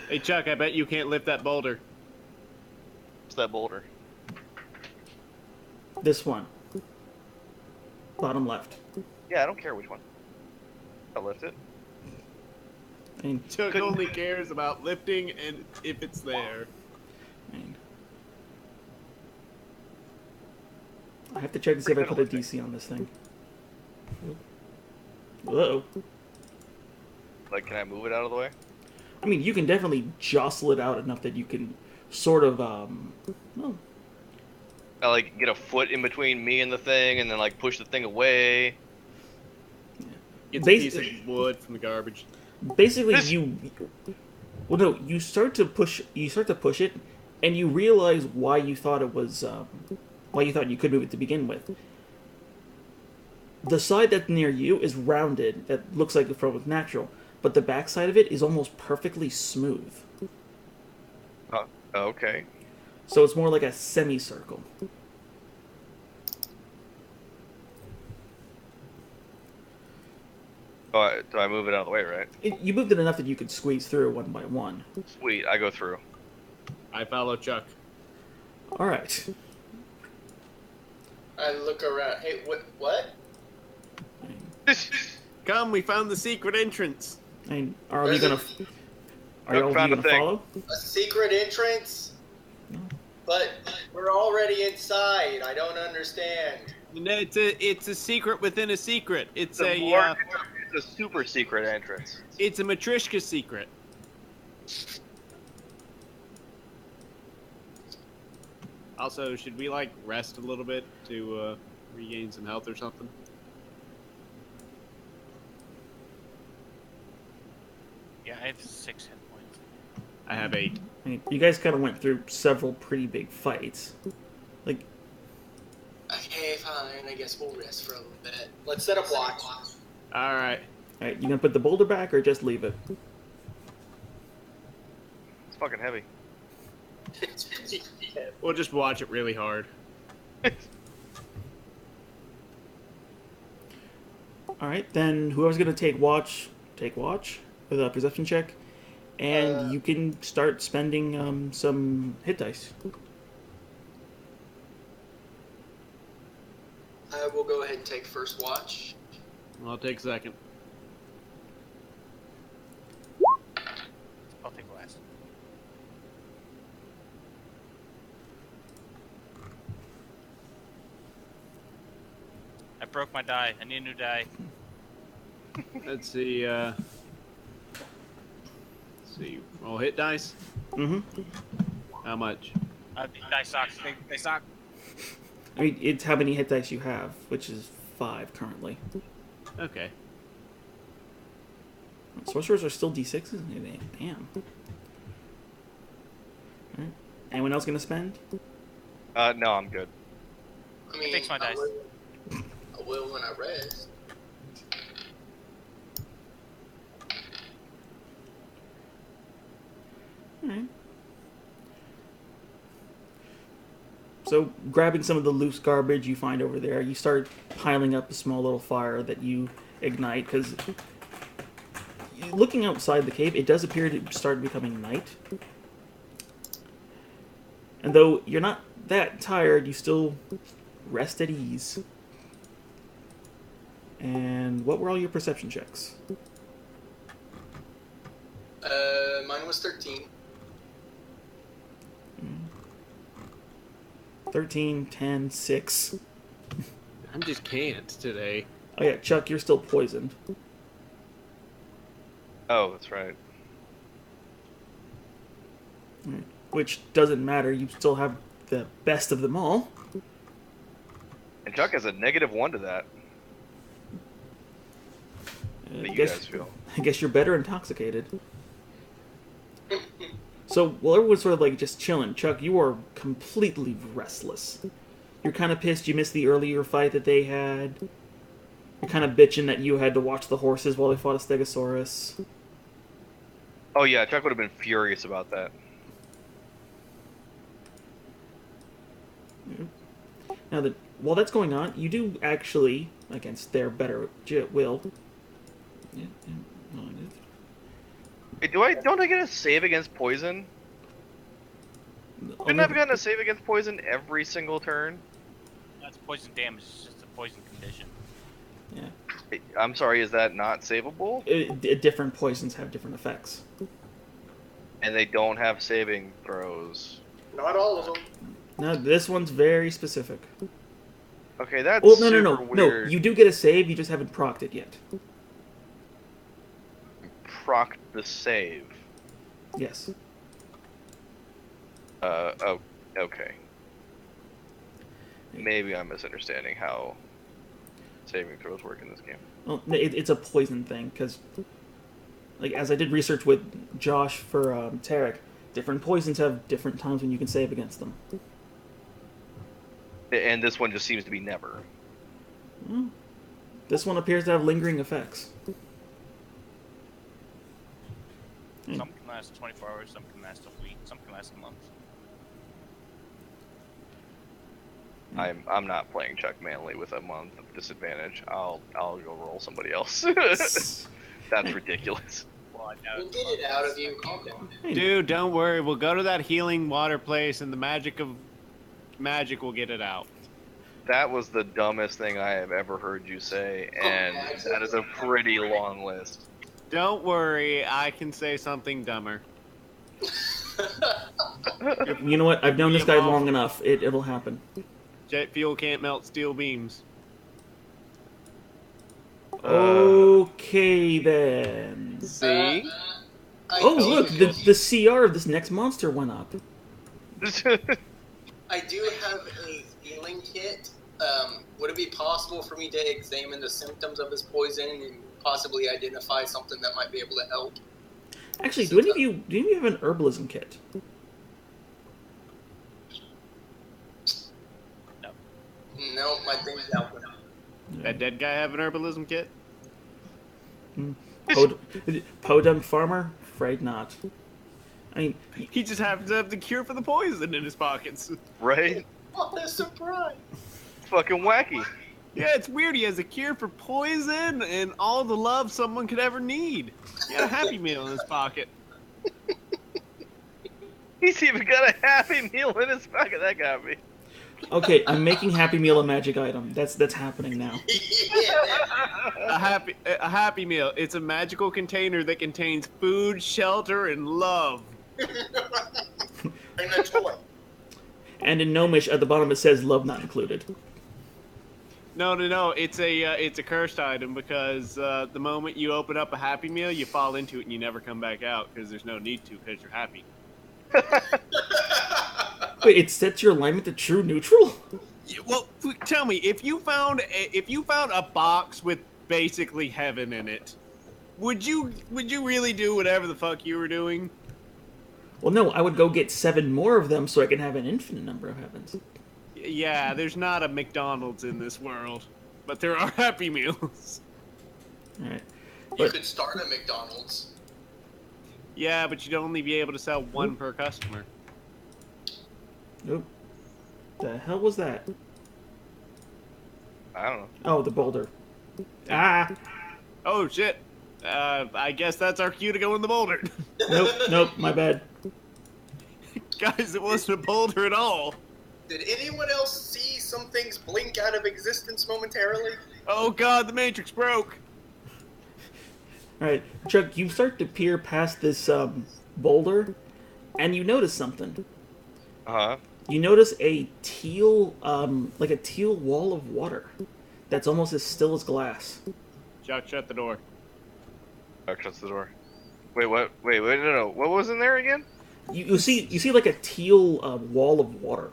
Speaker 6: Hey, Chuck, I bet you can't lift that boulder.
Speaker 3: It's that boulder.
Speaker 2: This one. Bottom left.
Speaker 3: Yeah, I don't care which one. I'll lift it.
Speaker 2: I mean,
Speaker 6: Chuck
Speaker 3: Couldn't-
Speaker 6: only cares about lifting and if it's there.
Speaker 2: I have to check to see if I
Speaker 3: Pretty
Speaker 2: put a
Speaker 3: good
Speaker 2: DC on this thing. Whoa.
Speaker 3: Like, can I move it out of the way?
Speaker 2: I mean, you can definitely jostle it out enough that you can sort of, well,
Speaker 3: I like get a foot in between me and the thing, and then like push the thing away.
Speaker 6: Gets a piece of wood from the garbage.
Speaker 2: basically
Speaker 3: This-
Speaker 2: well, no, you start to push it, and you realize why you thought it was, why you thought you could move it to begin with. The side that's near you is rounded, that looks like the front was natural, but the back side of it is almost perfectly smooth.
Speaker 3: Okay.
Speaker 2: So it's more like a semicircle.
Speaker 3: Do I move it out of the way, right?
Speaker 2: You moved it enough that you could squeeze through one by one.
Speaker 3: Sweet, I go through.
Speaker 6: I follow Chuck.
Speaker 2: All right.
Speaker 4: I look around. Hey, what?
Speaker 6: Come, we found the secret entrance.
Speaker 2: I mean, are you gonna? Are
Speaker 3: Look,
Speaker 2: all of you
Speaker 3: found a
Speaker 2: gonna
Speaker 3: thing.
Speaker 2: follow?
Speaker 4: A secret entrance? But we're already inside. I don't understand.
Speaker 6: No, it's a secret within a secret. It's
Speaker 3: It's
Speaker 6: a
Speaker 3: a super secret entrance.
Speaker 6: it's a Matryoshka secret. Also, should we like rest a little bit to regain some health or something?
Speaker 5: Yeah, I have 6 hit points.
Speaker 6: I have 8.
Speaker 2: I mean, you guys kind of went through several pretty big fights. Like,
Speaker 4: Okay, fine. I guess we'll rest for a little bit. Let's set up watch.
Speaker 6: All right.
Speaker 2: all right, you gonna put the boulder back or just leave it?
Speaker 3: It's fucking heavy.
Speaker 6: We'll just watch it really hard.
Speaker 2: All right, then whoever's gonna take watch with a perception check, and you can start spending some hit dice.
Speaker 4: I will go ahead and take first watch.
Speaker 6: I'll take second.
Speaker 5: I'll take last. I broke my die. I need a new die.
Speaker 6: Let's see. Let's see. Roll hit dice.
Speaker 2: Mm-hmm.
Speaker 6: How much?
Speaker 5: These die sucks. They suck.
Speaker 2: I mean, it's how many hit dice you have, which is 5 currently.
Speaker 6: Okay.
Speaker 2: Sorcerers are still d6s? Damn. Alright. Anyone else gonna spend?
Speaker 3: No, I'm good.
Speaker 4: I mean,
Speaker 5: Fix my dice.
Speaker 4: I will when I rest.
Speaker 2: Alright. So, grabbing some of the loose garbage you find over there, you start piling up a small little fire that you ignite, because looking outside the cave, it does appear to start becoming night. And though you're not that tired, you still rest at ease. And what were all your perception checks?
Speaker 4: Mine was 13.
Speaker 2: 13, 10, 6.
Speaker 6: I just can't today.
Speaker 2: Oh yeah, Chuck, you're still poisoned.
Speaker 3: Oh, that's right.
Speaker 2: Which doesn't matter, you still have the best of them all.
Speaker 3: And Chuck has a -1 to that. How do you guys feel?
Speaker 2: I guess you're better intoxicated. So, while everyone's sort of like just chilling, Chuck, you are completely restless. You're kind of pissed you missed the earlier fight that they had. You're kind of bitching that you had to watch the horses while they fought a Stegosaurus.
Speaker 3: Oh yeah, Chuck would have been furious about that.
Speaker 2: Now, while that's going on, you do actually, against their better will... Yeah, no, it is.
Speaker 3: Hey, don't I get a save against poison? Couldn't I have gotten a save against poison every single turn?
Speaker 5: That's poison damage. It's just a poison condition.
Speaker 2: Yeah.
Speaker 3: I'm sorry, is that not savable?
Speaker 2: Different poisons have different effects.
Speaker 3: And they don't have saving throws.
Speaker 4: Not all of them.
Speaker 2: No, this one's very specific.
Speaker 3: Okay, that's
Speaker 2: Well, no,
Speaker 3: super weird.
Speaker 2: no. You do get a save, you just haven't procced it yet.
Speaker 3: Proc the save.
Speaker 2: Yes.
Speaker 3: Oh, okay. Maybe I'm misunderstanding how saving throws work in this game.
Speaker 2: Well, it's a poison thing, because, like, as I did research with Josh for Tarek, different poisons have different times when you can save against them.
Speaker 3: And this one just seems to be never.
Speaker 2: Well, this one appears to have lingering effects.
Speaker 5: Some can last 24 hours, some can last a week, some can last a month.
Speaker 3: I'm not playing Chuck Manley with a month of disadvantage. I'll go roll somebody else. That's ridiculous.
Speaker 5: Well, I know
Speaker 4: We'll get it out of you. Calm down.
Speaker 6: Dude, don't worry. We'll go to that healing water place, and the magic of magic will get it out.
Speaker 3: That was the dumbest thing I have ever heard you say, and that is a pretty long list.
Speaker 6: Don't worry. I can say something dumber.
Speaker 2: You know what? I've known this guy long enough. It'll happen.
Speaker 6: Jet fuel can't melt steel beams.
Speaker 2: Okay, then.
Speaker 6: See?
Speaker 2: Oh, look! The CR of this next monster went up.
Speaker 4: I do have a healing kit. Would it be possible for me to examine the symptoms of his poison and possibly identify something that might be able to help?
Speaker 2: Actually, do any of you have an herbalism kit?
Speaker 4: No, my thing's out.
Speaker 6: That dead guy have an herbalism kit?
Speaker 2: Podunk farmer? Afraid not. I mean,
Speaker 6: He just happens to have the cure for the poison in his pockets.
Speaker 3: Right?
Speaker 4: What a surprise!
Speaker 3: Fucking wacky.
Speaker 6: Yeah, it's weird. He has a cure for poison and all the love someone could ever need. He had a Happy Meal in his pocket.
Speaker 3: He's even got a Happy Meal in his pocket. That got me.
Speaker 2: okay, I'm making Happy Meal a magic item. That's happening now.
Speaker 6: A happy Meal. It's a magical container that contains food, shelter, and love.
Speaker 4: And a toy.
Speaker 2: And in Gnomish, at the bottom it says "love not included."
Speaker 6: No. It's a cursed item because the moment you open up a Happy Meal, you fall into it and you never come back out because there's no need to because you're happy.
Speaker 2: Wait, it sets your alignment to true neutral?
Speaker 6: Well, tell me, if you found a box with basically heaven in it, would you really do whatever the fuck you were doing?
Speaker 2: Well, no, I would go get 7 more of them so I can have an infinite number of heavens.
Speaker 6: Yeah, there's not a McDonald's in this world, but there are Happy Meals.
Speaker 2: Alright.
Speaker 4: You could start a McDonald's.
Speaker 6: Yeah, but you'd only be able to sell one per customer.
Speaker 2: Nope. The hell was that?
Speaker 3: I don't know.
Speaker 2: Oh, the boulder. Ah!
Speaker 6: Oh shit! I guess that's our cue to go in the boulder.
Speaker 2: Nope, my bad.
Speaker 6: Guys, it wasn't a boulder at all.
Speaker 4: Did anyone else see some things blink out of existence momentarily?
Speaker 6: Oh god, the Matrix broke.
Speaker 2: Alright, Chuck, you start to peer past this boulder, and you notice something.
Speaker 3: Uh-huh.
Speaker 2: You notice a teal, like a teal wall of water that's almost as still as glass.
Speaker 6: Chuck, shut the door.
Speaker 3: Chuck shuts the door. Wait, what? Wait, no. What was in there again?
Speaker 2: You see like a teal wall of water,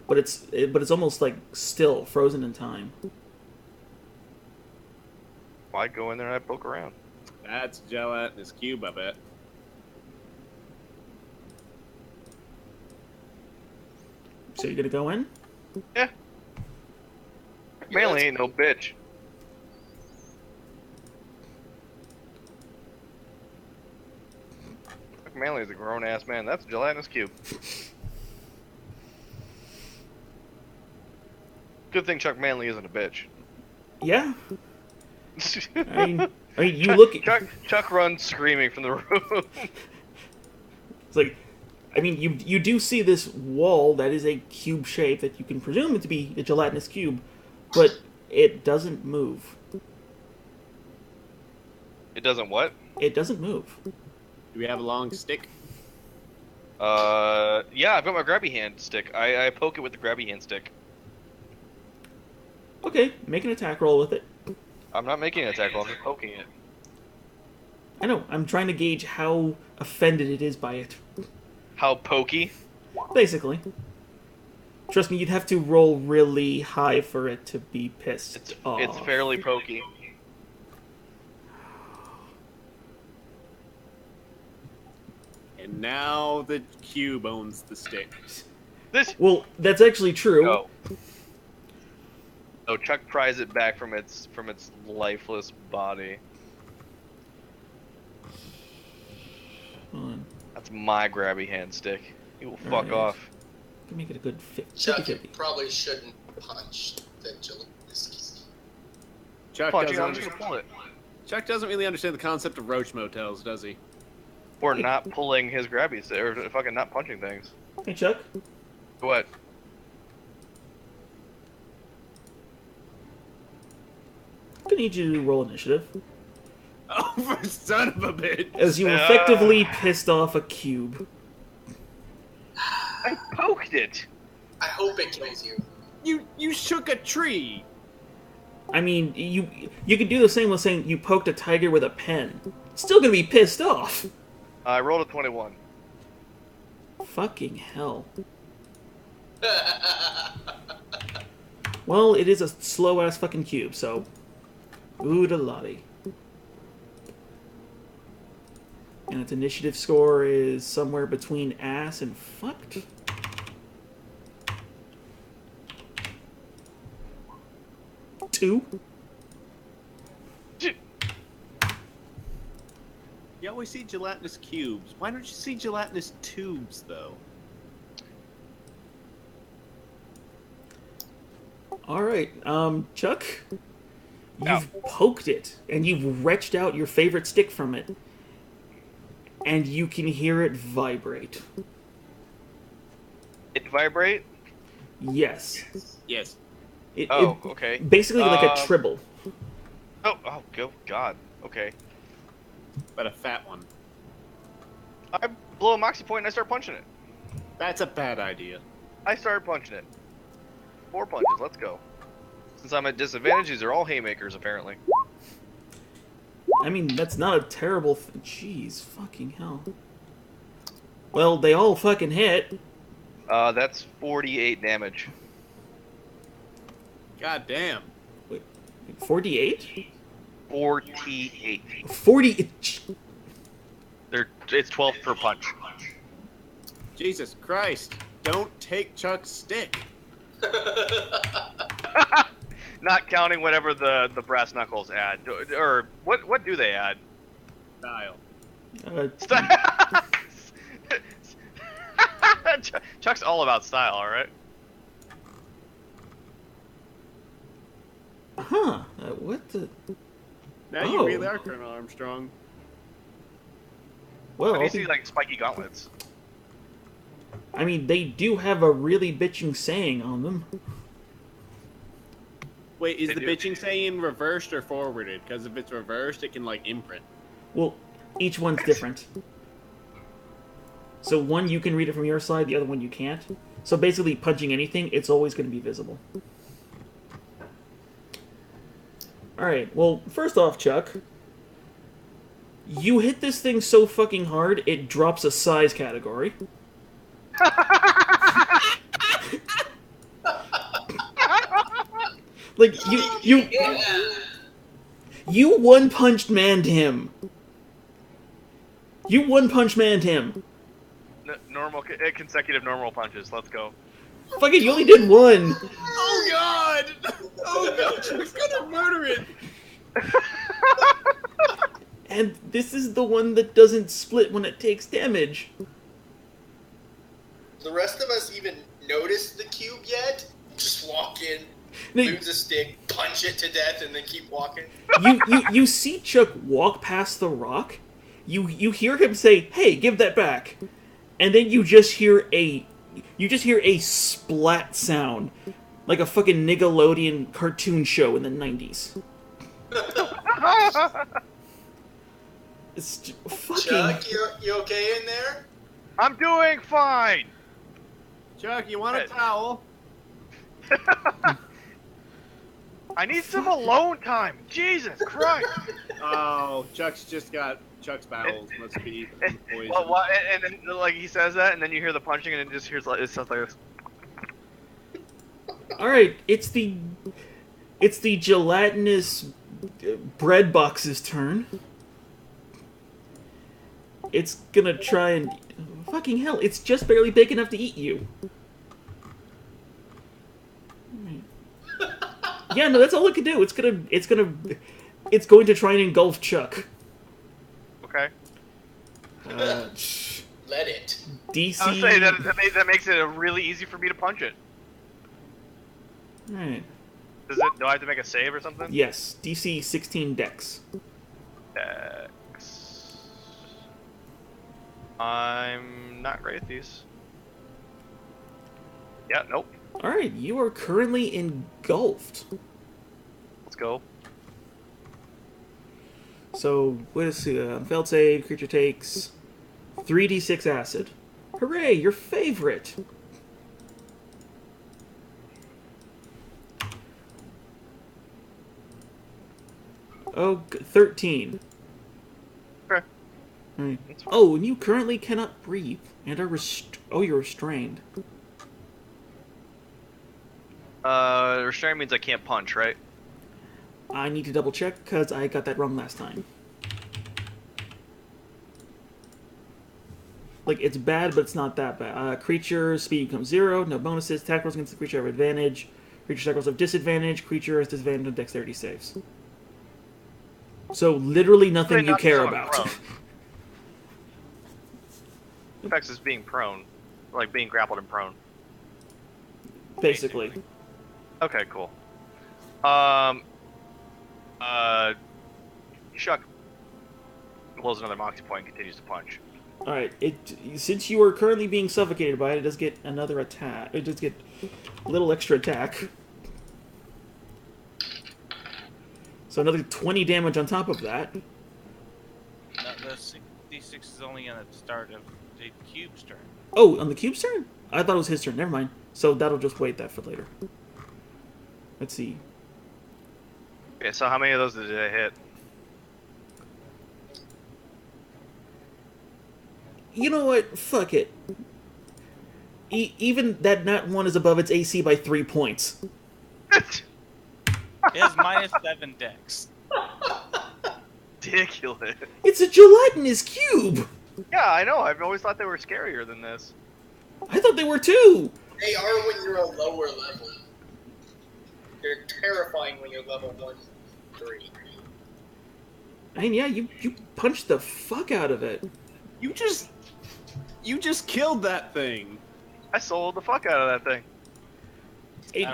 Speaker 2: but it's almost like still frozen in time.
Speaker 3: Why go in there and I poke around?
Speaker 6: That's a gelatinous cube, I bet.
Speaker 2: So you're gonna go in?
Speaker 3: Yeah. Manly ain't no bitch. Manly's a grown ass man. That's a gelatinous cube. Good thing Chuck Manley isn't a bitch.
Speaker 2: Yeah. I mean, you look.
Speaker 3: Chuck runs screaming from the room.
Speaker 2: It's like, I mean, you do see this wall that is a cube shape that you can presume it to be a gelatinous cube, but it doesn't move.
Speaker 3: It doesn't what?
Speaker 2: It doesn't move.
Speaker 6: Do we have a long stick?
Speaker 3: Yeah, I've got my grabby hand stick. I poke it with the grabby hand stick.
Speaker 2: Okay, make an attack roll with it.
Speaker 3: I'm not making an attack roll, I'm just poking it.
Speaker 2: I know, I'm trying to gauge how offended it is by it.
Speaker 3: How pokey?
Speaker 2: Basically. Trust me, you'd have to roll really high for it to be pissed off.
Speaker 3: It's fairly pokey.
Speaker 6: And now the cube owns the stick.
Speaker 3: This.
Speaker 2: Well, that's actually true.
Speaker 3: No. No, Chuck pries it back from its lifeless body.
Speaker 2: Hold on.
Speaker 3: That's my grabby hand stick. You will fuck
Speaker 2: Alright.
Speaker 3: off.
Speaker 2: Can make it a good fit.
Speaker 4: Chuck, you probably shouldn't punch the gelatinous.
Speaker 6: Chuck
Speaker 3: Punch it,
Speaker 6: doesn't,
Speaker 3: I'm just gonna pull it.
Speaker 6: Chuck doesn't really understand the concept of roach motels, does he?
Speaker 3: Or not pulling his grabby stick, or fucking not punching things.
Speaker 2: Hey, Chuck.
Speaker 3: What?
Speaker 2: I'm gonna need you to roll initiative.
Speaker 6: Oh, for son of a bitch!
Speaker 2: As you effectively pissed off a cube.
Speaker 3: I poked it!
Speaker 4: I hope it kills you.
Speaker 6: You shook a tree!
Speaker 2: I mean, you could do the same with saying you poked a tiger with a pen. Still gonna be pissed off.
Speaker 3: I rolled a 21.
Speaker 2: Fucking hell. Well, it is a slow-ass fucking cube, so... Oodalottie. And its initiative score is somewhere between ass and fucked. Two?
Speaker 6: You always see gelatinous cubes. Why don't you see gelatinous tubes, though?
Speaker 2: Alright, Chuck?
Speaker 3: No.
Speaker 2: You've poked it, and you've wrenched out your favorite stick from it. And you can hear it vibrate.
Speaker 3: It vibrate?
Speaker 2: Yes.
Speaker 6: Yes.
Speaker 3: Okay.
Speaker 2: Basically like a tribble.
Speaker 3: Oh, God. Okay.
Speaker 6: But a fat one.
Speaker 3: I blow a moxie point and I start punching it.
Speaker 6: That's a bad idea.
Speaker 3: I started punching it. 4 punches, let's go. Since I'm at disadvantage, these are all haymakers, apparently.
Speaker 2: I mean, that's not a terrible Jeez, fucking hell. Well, they all fucking hit.
Speaker 3: That's 48 damage.
Speaker 6: God damn.
Speaker 2: 48?
Speaker 3: 48.
Speaker 2: 40...
Speaker 3: It's 12 per punch.
Speaker 6: Jesus Christ. Don't take Chuck's stick.
Speaker 3: Not counting whatever the brass knuckles add. Or, what do they add?
Speaker 6: Style.
Speaker 3: Chuck's all about style, alright?
Speaker 2: Huh. What the...
Speaker 6: Now you really are Colonel Armstrong.
Speaker 2: Well,
Speaker 3: I see, like, spiky gauntlets.
Speaker 2: I mean, they do have a really bitching saying on them.
Speaker 6: Wait, is
Speaker 3: They
Speaker 6: the
Speaker 3: do.
Speaker 6: bitching saying reversed or forwarded? Because if it's reversed, it can, like, imprint.
Speaker 2: Well, each one's different. So one you can read it from your side, the other one you can't. So basically, punching anything, it's always going to be visible. Alright, well, first off, Chuck, you hit this thing so fucking hard, it drops a size category. Like, you one-punched manned him. You one-punch manned him.
Speaker 3: Normal, consecutive normal punches. Let's go.
Speaker 2: Fucking, you only did one.
Speaker 6: Oh god! Oh god, Chuck's gonna murder it!
Speaker 2: And this is the one that doesn't split when it takes damage.
Speaker 4: The rest of us even notice the cube yet? Just walk in,
Speaker 2: No,
Speaker 4: lose a stick, punch it to death, and then keep walking.
Speaker 2: you see Chuck walk past the rock. You hear him say, "Hey, give that back," and then you just hear a splat sound, like a fucking Nickelodeon cartoon show in the 90s. Fucking.
Speaker 4: Chuck, you okay in there?
Speaker 3: I'm doing fine.
Speaker 6: Chuck, you want a towel?
Speaker 3: I need some alone time. Jesus Christ.
Speaker 6: Oh, Chuck's bowels must be poisoned.
Speaker 3: Well, and then like he says that, and then you hear the punching, and it just hears like it sounds like this.
Speaker 2: All right, it's the gelatinous bread box's turn. It's gonna try and fucking hell. It's just barely big enough to eat you. Yeah, no, that's all it can do. It's going to try and engulf Chuck.
Speaker 3: Okay.
Speaker 4: Let it.
Speaker 2: DC.
Speaker 3: I would say that makes it really easy for me to punch it.
Speaker 2: Alright.
Speaker 3: Do I have to make a save or something?
Speaker 2: Yes, DC 16 Dex.
Speaker 3: Dex. I'm not great at these. Yeah, nope.
Speaker 2: Alright, you are currently engulfed.
Speaker 3: Let's go.
Speaker 2: So, what is failed save, creature takes 3d6 acid. Hooray, your favorite! Oh, 13.
Speaker 3: Okay.
Speaker 2: Right.
Speaker 3: That's fine.
Speaker 2: Oh, and you currently cannot breathe and are you're restrained.
Speaker 3: Restraint means I can't punch, right?
Speaker 2: I need to double check because I got that wrong last time. Like, it's bad, but it's not that bad. Creature speed becomes 0, no bonuses. Attack rolls against the creature have advantage. Creature attack rolls have disadvantage. Creature has disadvantage on dexterity saves. So, literally nothing you care about.
Speaker 3: Affects is being prone. Like being grappled and prone.
Speaker 2: Basically.
Speaker 3: Okay, cool. Chuck blows another moxie point and continues to punch.
Speaker 2: Alright, since you are currently being suffocated by it, it does get another attack. It does get a little extra attack. So another 20 damage on top of that.
Speaker 5: No, the 66 is only on the start of the cube's turn.
Speaker 2: Oh, on the cube's turn? I thought it was his turn. Never mind. So that'll just wait that for later. Let's see.
Speaker 3: Okay, so how many of those did I hit?
Speaker 2: You know what? Fuck it. Even that nat 1 is above its AC by 3 points.
Speaker 5: It has -7 dex.
Speaker 3: Ridiculous.
Speaker 2: It's a gelatinous cube!
Speaker 3: Yeah, I know. I've always thought they were scarier than this.
Speaker 2: I thought they were too!
Speaker 4: They are when you're a lower level. They're terrifying when you're level 1, 3.
Speaker 2: I mean, yeah, you punched the fuck out of it.
Speaker 6: You just killed that thing.
Speaker 3: I sold the fuck out of that thing.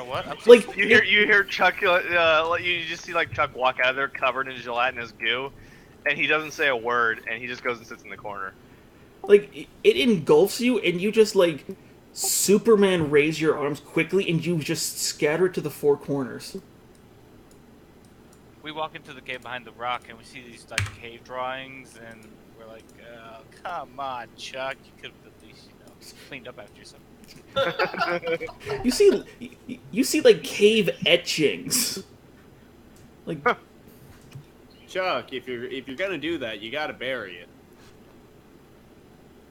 Speaker 5: What?
Speaker 2: Like,
Speaker 3: You hear Chuck. You just see like Chuck walk out of there covered in gelatinous goo, and he doesn't say a word, and he just goes and sits in the corner.
Speaker 2: like, it engulfs you, and you just, like, Superman raise your arms quickly, and you just scatter it to the four corners.
Speaker 5: We walk into the cave behind the rock, and we see these like cave drawings, and we're like, oh, "Come on, Chuck! You could have at least, cleaned up after yourself."
Speaker 2: You see like cave etchings. Like,
Speaker 6: Chuck, if you're gonna do that, you gotta bury it.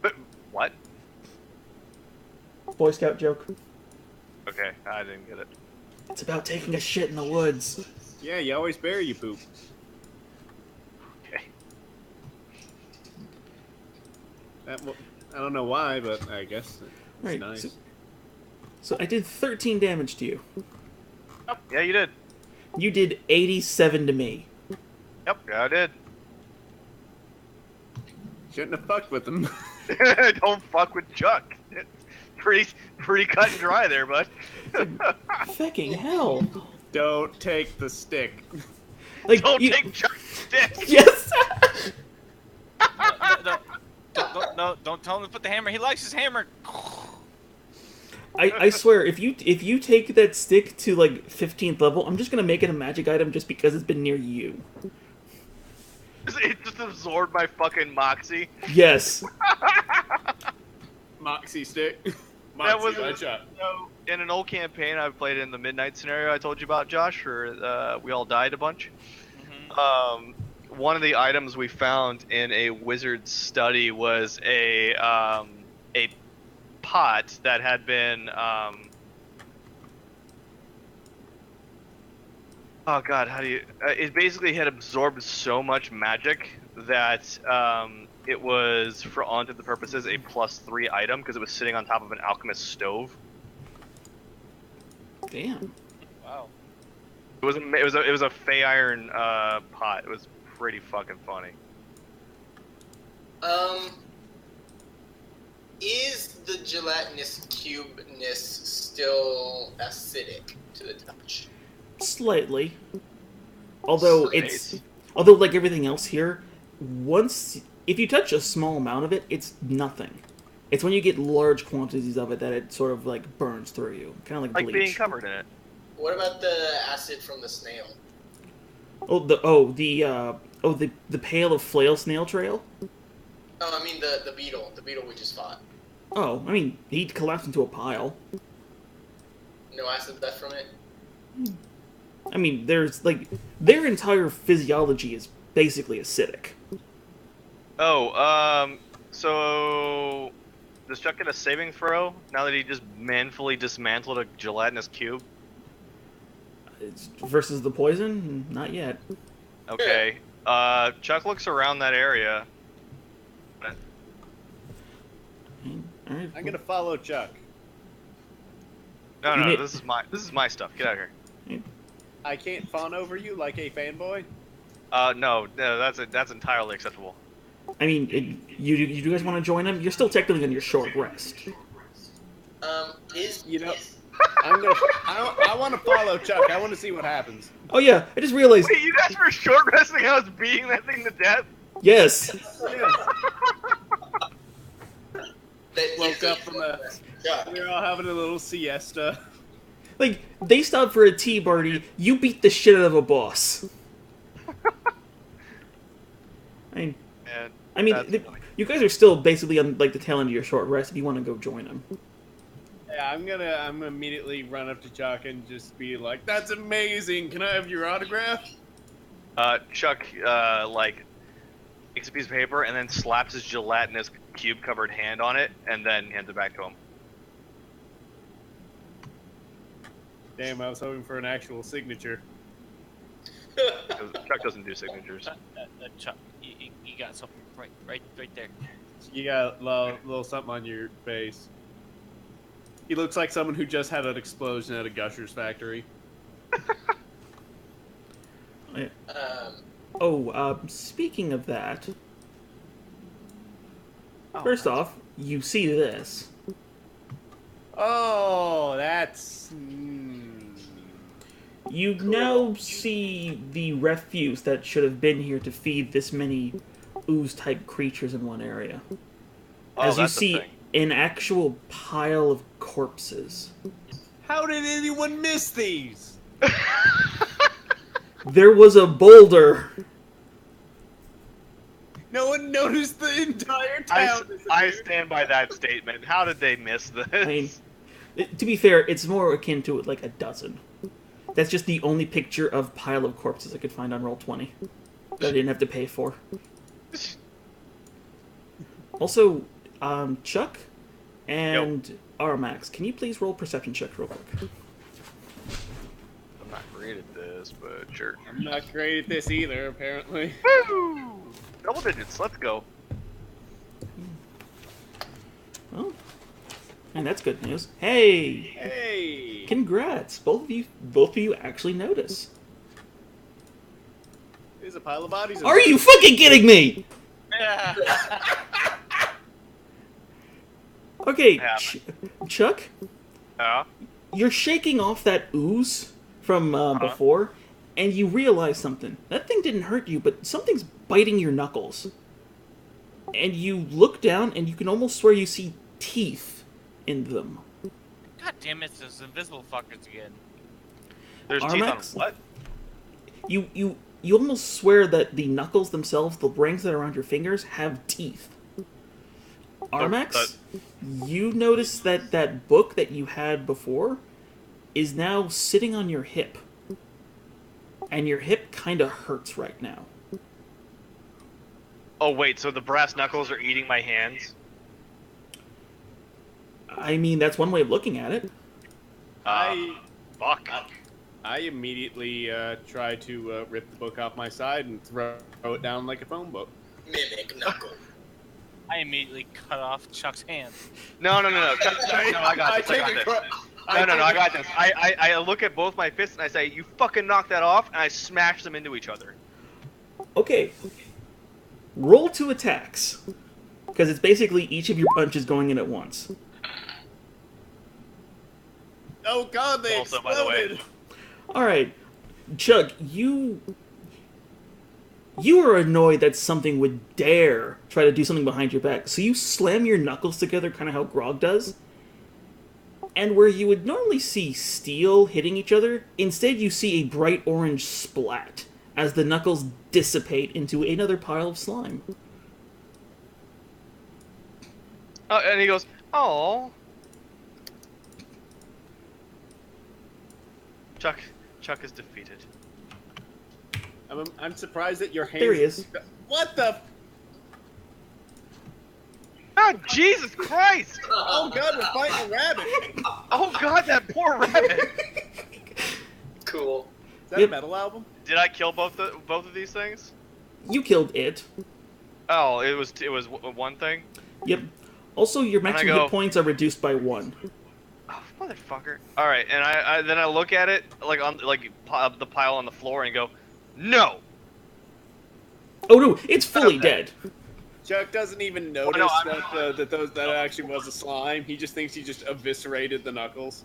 Speaker 3: But what?
Speaker 2: Boy Scout joke.
Speaker 3: Okay, I didn't get it.
Speaker 2: It's about taking a shit in the woods.
Speaker 6: Yeah, you always bury your poop.
Speaker 3: Okay.
Speaker 6: I don't know why, but I guess it's
Speaker 2: Right,
Speaker 6: nice.
Speaker 2: So I did 13 damage to you.
Speaker 3: Yep, yeah, you did.
Speaker 2: You did 87 to me.
Speaker 3: Yep, yeah, I did.
Speaker 6: Shouldn't have fucked with them.
Speaker 3: Don't fuck with Chuck. Pretty cut and dry there, bud.
Speaker 2: Fucking hell.
Speaker 6: Don't take the stick.
Speaker 2: Like,
Speaker 3: Don't take Chuck's stick.
Speaker 2: Yes!
Speaker 5: Don't tell him to put the hammer. He likes his hammer.
Speaker 2: I swear, if you take that stick to like 15th level, I'm just gonna make it a magic item just because it's been near you.
Speaker 3: It just absorbed my fucking moxie.
Speaker 2: Yes.
Speaker 6: Moxie stick.
Speaker 3: That
Speaker 6: Moxie
Speaker 3: was
Speaker 6: shot.
Speaker 3: so, in an old campaign I've played in the Midnight scenario I told you about, Josh, where we all died a bunch.
Speaker 5: Mhm.
Speaker 3: One of the items we found in a wizard's study was a pot that had been oh god, how do you? It basically had absorbed so much magic that it was, for all intents and purposes, a +3 item because it was sitting on top of an alchemist stove.
Speaker 2: Damn.
Speaker 5: Wow.
Speaker 3: It was a fey iron pot. It was pretty fucking funny.
Speaker 4: Is the gelatinous cubeness still acidic to the touch?
Speaker 2: Slightly. Although
Speaker 3: Nice.
Speaker 2: although like everything else here, if you touch a small amount of it, it's nothing. It's when you get large quantities of it that it sort of like burns through you, kind of like
Speaker 3: Like
Speaker 2: bleach.
Speaker 3: being covered in it.
Speaker 4: What about the acid from the snail?
Speaker 2: The pail of flail snail trail.
Speaker 4: Oh, I mean the beetle we just fought.
Speaker 2: Oh, I mean, he'd collapse into a pile.
Speaker 4: No acid left from it.
Speaker 2: I mean, there's like their entire physiology is basically acidic.
Speaker 3: Oh, so does Chuck get a saving throw now that he just manfully dismantled a gelatinous cube?
Speaker 2: It's versus the poison, not yet.
Speaker 3: Okay. Chuck looks around that area.
Speaker 2: All right.
Speaker 6: I'm gonna follow Chuck.
Speaker 3: No,
Speaker 2: You
Speaker 3: no,
Speaker 2: need-
Speaker 3: this is my stuff. Get out of here.
Speaker 6: I can't fawn over you like a fanboy.
Speaker 3: No, that's entirely acceptable.
Speaker 2: I mean, you guys want to join him? You're still technically on your short rest.
Speaker 6: You know, I want to follow Chuck. I want to see what happens.
Speaker 2: Oh yeah, I just realized.
Speaker 3: Wait, you guys were short resting? I was beating that thing to death.
Speaker 2: Yes.
Speaker 6: Woke up from a. We were all having a little siesta.
Speaker 2: Like, they stopped for a tea party, you beat the shit out of a boss.
Speaker 3: And that's
Speaker 2: you guys are still basically on, like, the tail end of your short rest if you want to go join them.
Speaker 6: Yeah, I'm gonna immediately run up to Chuck and just be like, "That's amazing! Can I have your autograph?"
Speaker 3: Chuck like takes a piece of paper and then slaps his gelatinous cube-covered hand on it, and then hands it back to him.
Speaker 6: Damn, I was hoping for an actual signature.
Speaker 3: Chuck doesn't do signatures.
Speaker 5: Chuck, you got something right there.
Speaker 6: You got a little something on your face. He looks like someone who just had an explosion at a Gushers factory.
Speaker 2: Speaking of that, first off, you see this.
Speaker 6: Oh, that's...
Speaker 2: You now see the refuse that should have been here to feed this many ooze-type creatures in one area.
Speaker 3: Oh,
Speaker 2: As you
Speaker 3: that's a
Speaker 2: see
Speaker 3: thing.
Speaker 2: an actual pile of corpses.
Speaker 6: How did anyone miss these?
Speaker 2: There was a boulder.
Speaker 6: No one noticed the entire
Speaker 3: I
Speaker 6: town.
Speaker 3: stand by that statement. How did they miss this?
Speaker 2: I mean, to be fair, it's more akin to like a dozen. That's just the only picture of pile of corpses I could find on Roll20 that I didn't have to pay for. Also, Chuck and Armax, can you please roll perception checks real quick?
Speaker 3: I'm not great at this, but sure.
Speaker 6: I'm not great at this either, apparently.
Speaker 3: Woo! Double digits. Let's go.
Speaker 2: Oh, and that's good news. Hey,
Speaker 6: Hey!
Speaker 2: congrats! Both of you actually notice.
Speaker 6: There's a pile of bodies.
Speaker 2: Are you fucking kidding me? Okay,
Speaker 3: Yeah.
Speaker 2: Chuck,
Speaker 3: Yeah.
Speaker 2: you're shaking off that ooze from before, and you realize something. That thing didn't hurt you, but something's biting your knuckles. And you look down, and you can almost swear you see teeth in them.
Speaker 5: God damn it, those invisible fuckers again.
Speaker 3: There's teeth on
Speaker 2: Armax?
Speaker 3: what?
Speaker 2: You you almost swear that the knuckles themselves, the rings that are around your fingers, have teeth. Armax, you notice that that book that you had before is now sitting on your hip. And your hip kind of hurts right now.
Speaker 3: Oh wait, so the brass knuckles are eating my hands?
Speaker 2: I mean, that's one way of looking at it.
Speaker 3: Fuck.
Speaker 6: I immediately try to rip the book off my side and throw it down like a phone book.
Speaker 4: Mimic knuckle.
Speaker 5: I immediately cut off Chuck's hand.
Speaker 3: No. Chuck, no, I got this. I got this. I look at both my fists and I say, "You fucking knock that off," and I smash them into each other.
Speaker 2: Okay. Roll 2 attacks. Because it's basically each of your punches going in at once.
Speaker 6: Oh god, they
Speaker 3: Also, by the way.
Speaker 6: exploded!
Speaker 2: Alright. Chuck, you are annoyed that something would dare try to do something behind your back. So you slam your knuckles together, kind of how Grog does. And where you would normally see steel hitting each other, instead you see a bright orange splat as the knuckles dissipate into another pile of slime.
Speaker 3: And he goes, "Oh." Chuck is defeated.
Speaker 6: I'm surprised that your hands...
Speaker 2: There he is.
Speaker 6: What the...
Speaker 3: Oh, Jesus Christ!
Speaker 6: Oh god, we're fighting a rabbit!
Speaker 3: Oh god, that poor rabbit!
Speaker 4: Cool.
Speaker 6: Is that
Speaker 2: Yep.
Speaker 6: a metal album?
Speaker 3: Did I kill both of these things?
Speaker 2: You killed it.
Speaker 3: Oh, it was one thing?
Speaker 2: Yep. Also, your
Speaker 3: And I
Speaker 2: maximum
Speaker 3: go-
Speaker 2: hit points are reduced by 1.
Speaker 3: Oh, motherfucker. Alright, and I then I look at it, like, on the pile on the floor, and go, "No!"
Speaker 2: Oh no, it's fully dead.
Speaker 6: Chuck doesn't even notice
Speaker 3: no,
Speaker 6: that actually was a slime. He just thinks he just eviscerated the knuckles.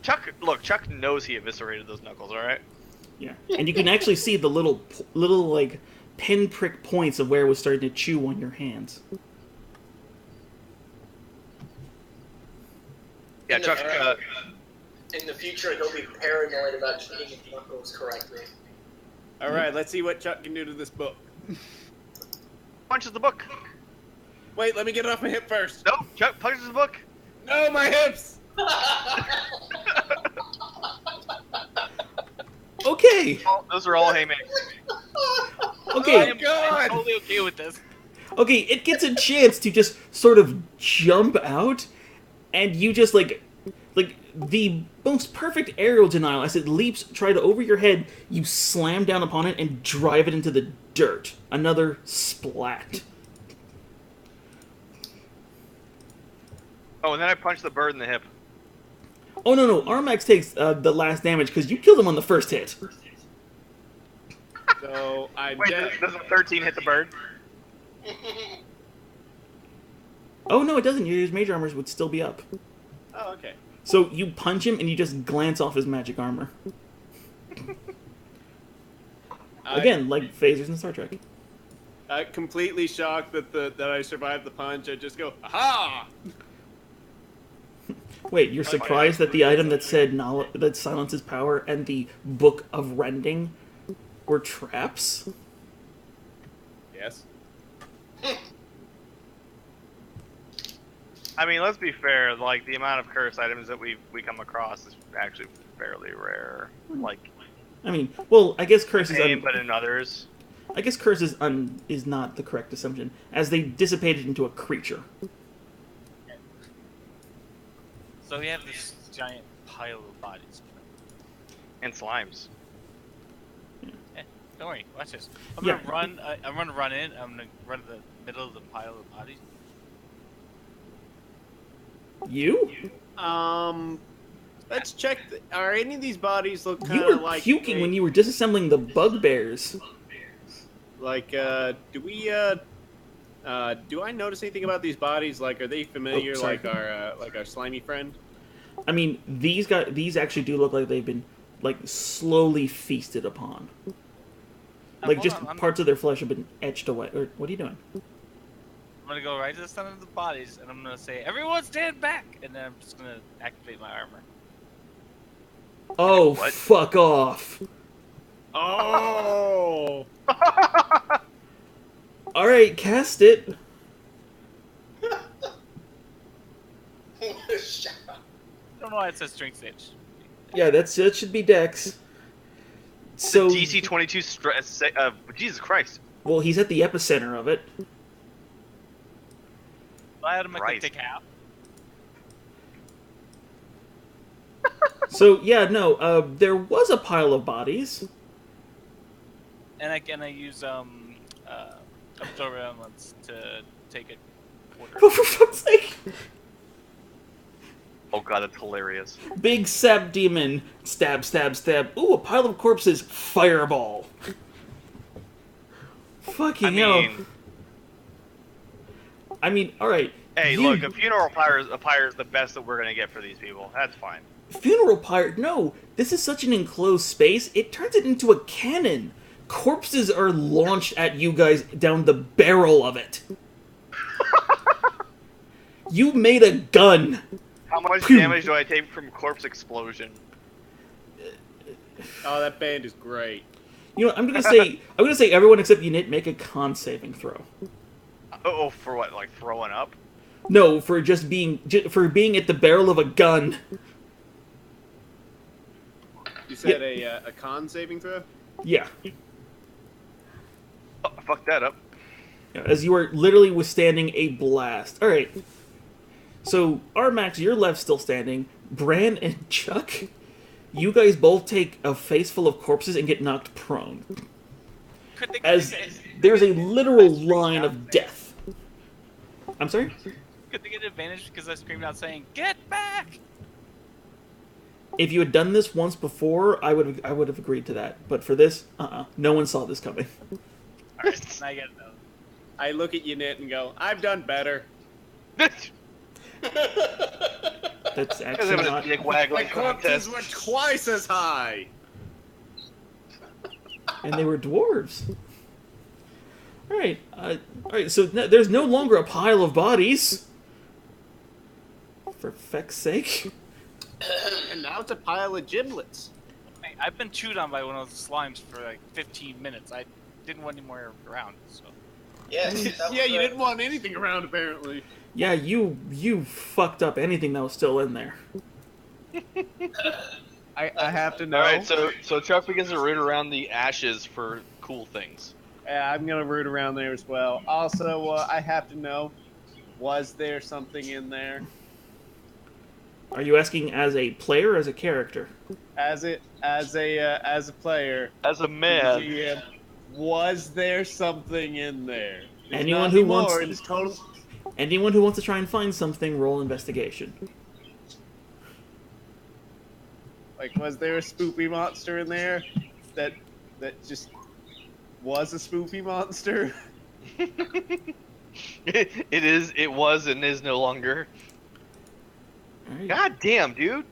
Speaker 3: Chuck knows he eviscerated those knuckles, alright?
Speaker 2: Yeah. And you can actually see the little like pinprick points of where it was starting to chew on your hands.
Speaker 3: Yeah, Chuck,
Speaker 4: In the future, he'll be paranoid about treating his knuckles correctly.
Speaker 6: Alright, let's see what Chuck can do to this book.
Speaker 3: punches the book.
Speaker 6: Wait, let me get it off my hip first.
Speaker 3: No, Chuck punches the book.
Speaker 6: No, my hips!
Speaker 2: Okay.
Speaker 3: Those are all haymakers.
Speaker 2: Okay.
Speaker 6: Oh god!
Speaker 5: I'm totally okay with this.
Speaker 2: Okay, it gets a chance to just sort of jump out, and you just like the most perfect aerial denial as it leaps right over your head. You slam down upon it and drive it into the dirt. Another splat.
Speaker 3: Oh, and then I punch the bird in the hip.
Speaker 2: Oh no, Armax takes the last damage because you killed him on the first hit.
Speaker 6: So, I'm
Speaker 3: Wait,
Speaker 6: dead.
Speaker 3: does a 13 hit the bird?
Speaker 2: Oh no, it doesn't. Your major armors would still be up.
Speaker 6: Oh, okay.
Speaker 2: So you punch him and you just glance off his magic armor. Again, like phasers in Star Trek.
Speaker 6: Completely shocked that I survived the punch. I just go, aha!
Speaker 2: Wait, you're surprised that the item that said that silences power and the Book of Rending were traps?
Speaker 6: Yes.
Speaker 3: I mean, let's be fair. Like, the amount of curse items that we come across is actually fairly rare. Like,
Speaker 2: I mean, well, I guess curse is
Speaker 3: same, but in others.
Speaker 2: I guess curse is not the correct assumption, as they dissipated into a creature.
Speaker 5: So we have this giant pile of bodies.
Speaker 3: And slimes.
Speaker 5: Don't worry, watch this. I'm
Speaker 2: Yeah.
Speaker 5: gonna run. I'm gonna run in. I'm gonna run to the middle of the pile of bodies.
Speaker 2: You?
Speaker 6: Let's check. Are any of these bodies look
Speaker 2: You
Speaker 6: kind
Speaker 2: were
Speaker 6: of like
Speaker 2: puking when you were disassembling the bugbears.
Speaker 6: Like, do I notice anything about these bodies? Like, are they familiar,
Speaker 2: Oh, sorry.
Speaker 6: like our slimy friend?
Speaker 2: I mean, these actually do look like they've been like slowly feasted upon. Like
Speaker 5: hold
Speaker 2: just
Speaker 5: on, I'm-
Speaker 2: parts of their flesh have been etched away. Or what are you doing?
Speaker 5: I'm gonna go right to the center of the bodies, and I'm gonna say, "Everyone, stand back!" And then I'm just gonna activate my armor.
Speaker 2: Oh,
Speaker 3: What?
Speaker 2: fuck off!
Speaker 6: Oh!
Speaker 2: All right, cast it.
Speaker 4: Shut up.
Speaker 5: I don't know why it says strength stage.
Speaker 2: Yeah, that should be Dex. So,
Speaker 3: the DC 22 stress. Jesus Christ.
Speaker 2: well, he's at the epicenter of it.
Speaker 5: I had to make
Speaker 3: Right.
Speaker 5: take half.
Speaker 2: So yeah, no, there was a pile of bodies.
Speaker 5: And I use absorber elements to take it order.
Speaker 2: Oh, for fuck's sake!
Speaker 3: Oh god, that's hilarious.
Speaker 2: Big sap demon, stab, stab, stab. Ooh, a pile of corpses, fireball. Fucking hell. I mean, all right.
Speaker 3: Hey, look, a funeral pyre is the best that we're gonna get for these people. That's fine.
Speaker 2: Funeral pyre? No, this is such an enclosed space. It turns it into a cannon. Corpses are launched at you guys down the barrel of it. You made a gun.
Speaker 3: How much
Speaker 2: Pew.
Speaker 3: damage do I take from corpse explosion?
Speaker 6: Oh, that band is great.
Speaker 2: You know, I'm gonna say everyone except Unit make a con saving throw.
Speaker 3: Oh, for what? Like throwing up?
Speaker 2: No, for just being at the barrel of a gun.
Speaker 6: You said a con saving throw?
Speaker 2: Yeah.
Speaker 3: Oh, I fucked that up.
Speaker 2: As you are literally withstanding a blast. All right. So, Armax, you're left still standing. Bran and Chuck, you guys both take a face full of corpses and get knocked prone.
Speaker 5: Could they,
Speaker 2: As there's a literal line of death. I'm sorry?
Speaker 5: Could they get advantage because I screamed out saying, "Get back!"
Speaker 2: If you had done this once before, I would have agreed to that. But for this, no one saw this coming.
Speaker 5: Alright, now you gotta know.
Speaker 6: I look at Unit and go, I've done better.
Speaker 2: That's
Speaker 3: Because
Speaker 2: actually
Speaker 3: it was a
Speaker 2: not.
Speaker 3: dick
Speaker 6: My
Speaker 3: waggling
Speaker 6: corpses
Speaker 3: contest.
Speaker 6: were twice as high.
Speaker 2: And they were dwarves. All right. So there's no longer a pile of bodies. For feck's sake.
Speaker 6: And now it's a pile of giblets.
Speaker 5: Hey, I've been chewed on by one of those slimes for like 15 minutes. I didn't want any more around, so.
Speaker 4: Yes. that
Speaker 6: Yeah,
Speaker 4: was
Speaker 6: you
Speaker 4: right.
Speaker 6: didn't want anything around, apparently.
Speaker 2: Yeah, you fucked up anything that was still in there.
Speaker 6: I have to know.
Speaker 3: Alright, so Chuck begins to root around the ashes for cool things.
Speaker 6: Yeah, I'm gonna root around there as well. Also, I have to know, was there something in there?
Speaker 2: Are you asking as a player or as a character?
Speaker 6: As a player,
Speaker 3: As a man.
Speaker 6: GM, was there something in there? There's
Speaker 2: Anyone
Speaker 6: not
Speaker 2: who
Speaker 6: anymore,
Speaker 2: wants-
Speaker 6: it's total.
Speaker 2: Anyone who wants to try and find something, roll investigation.
Speaker 6: Like, was there a spoopy monster in there that just was a spoopy monster?
Speaker 3: It was and is no longer.
Speaker 2: All right.
Speaker 3: God damn, dude.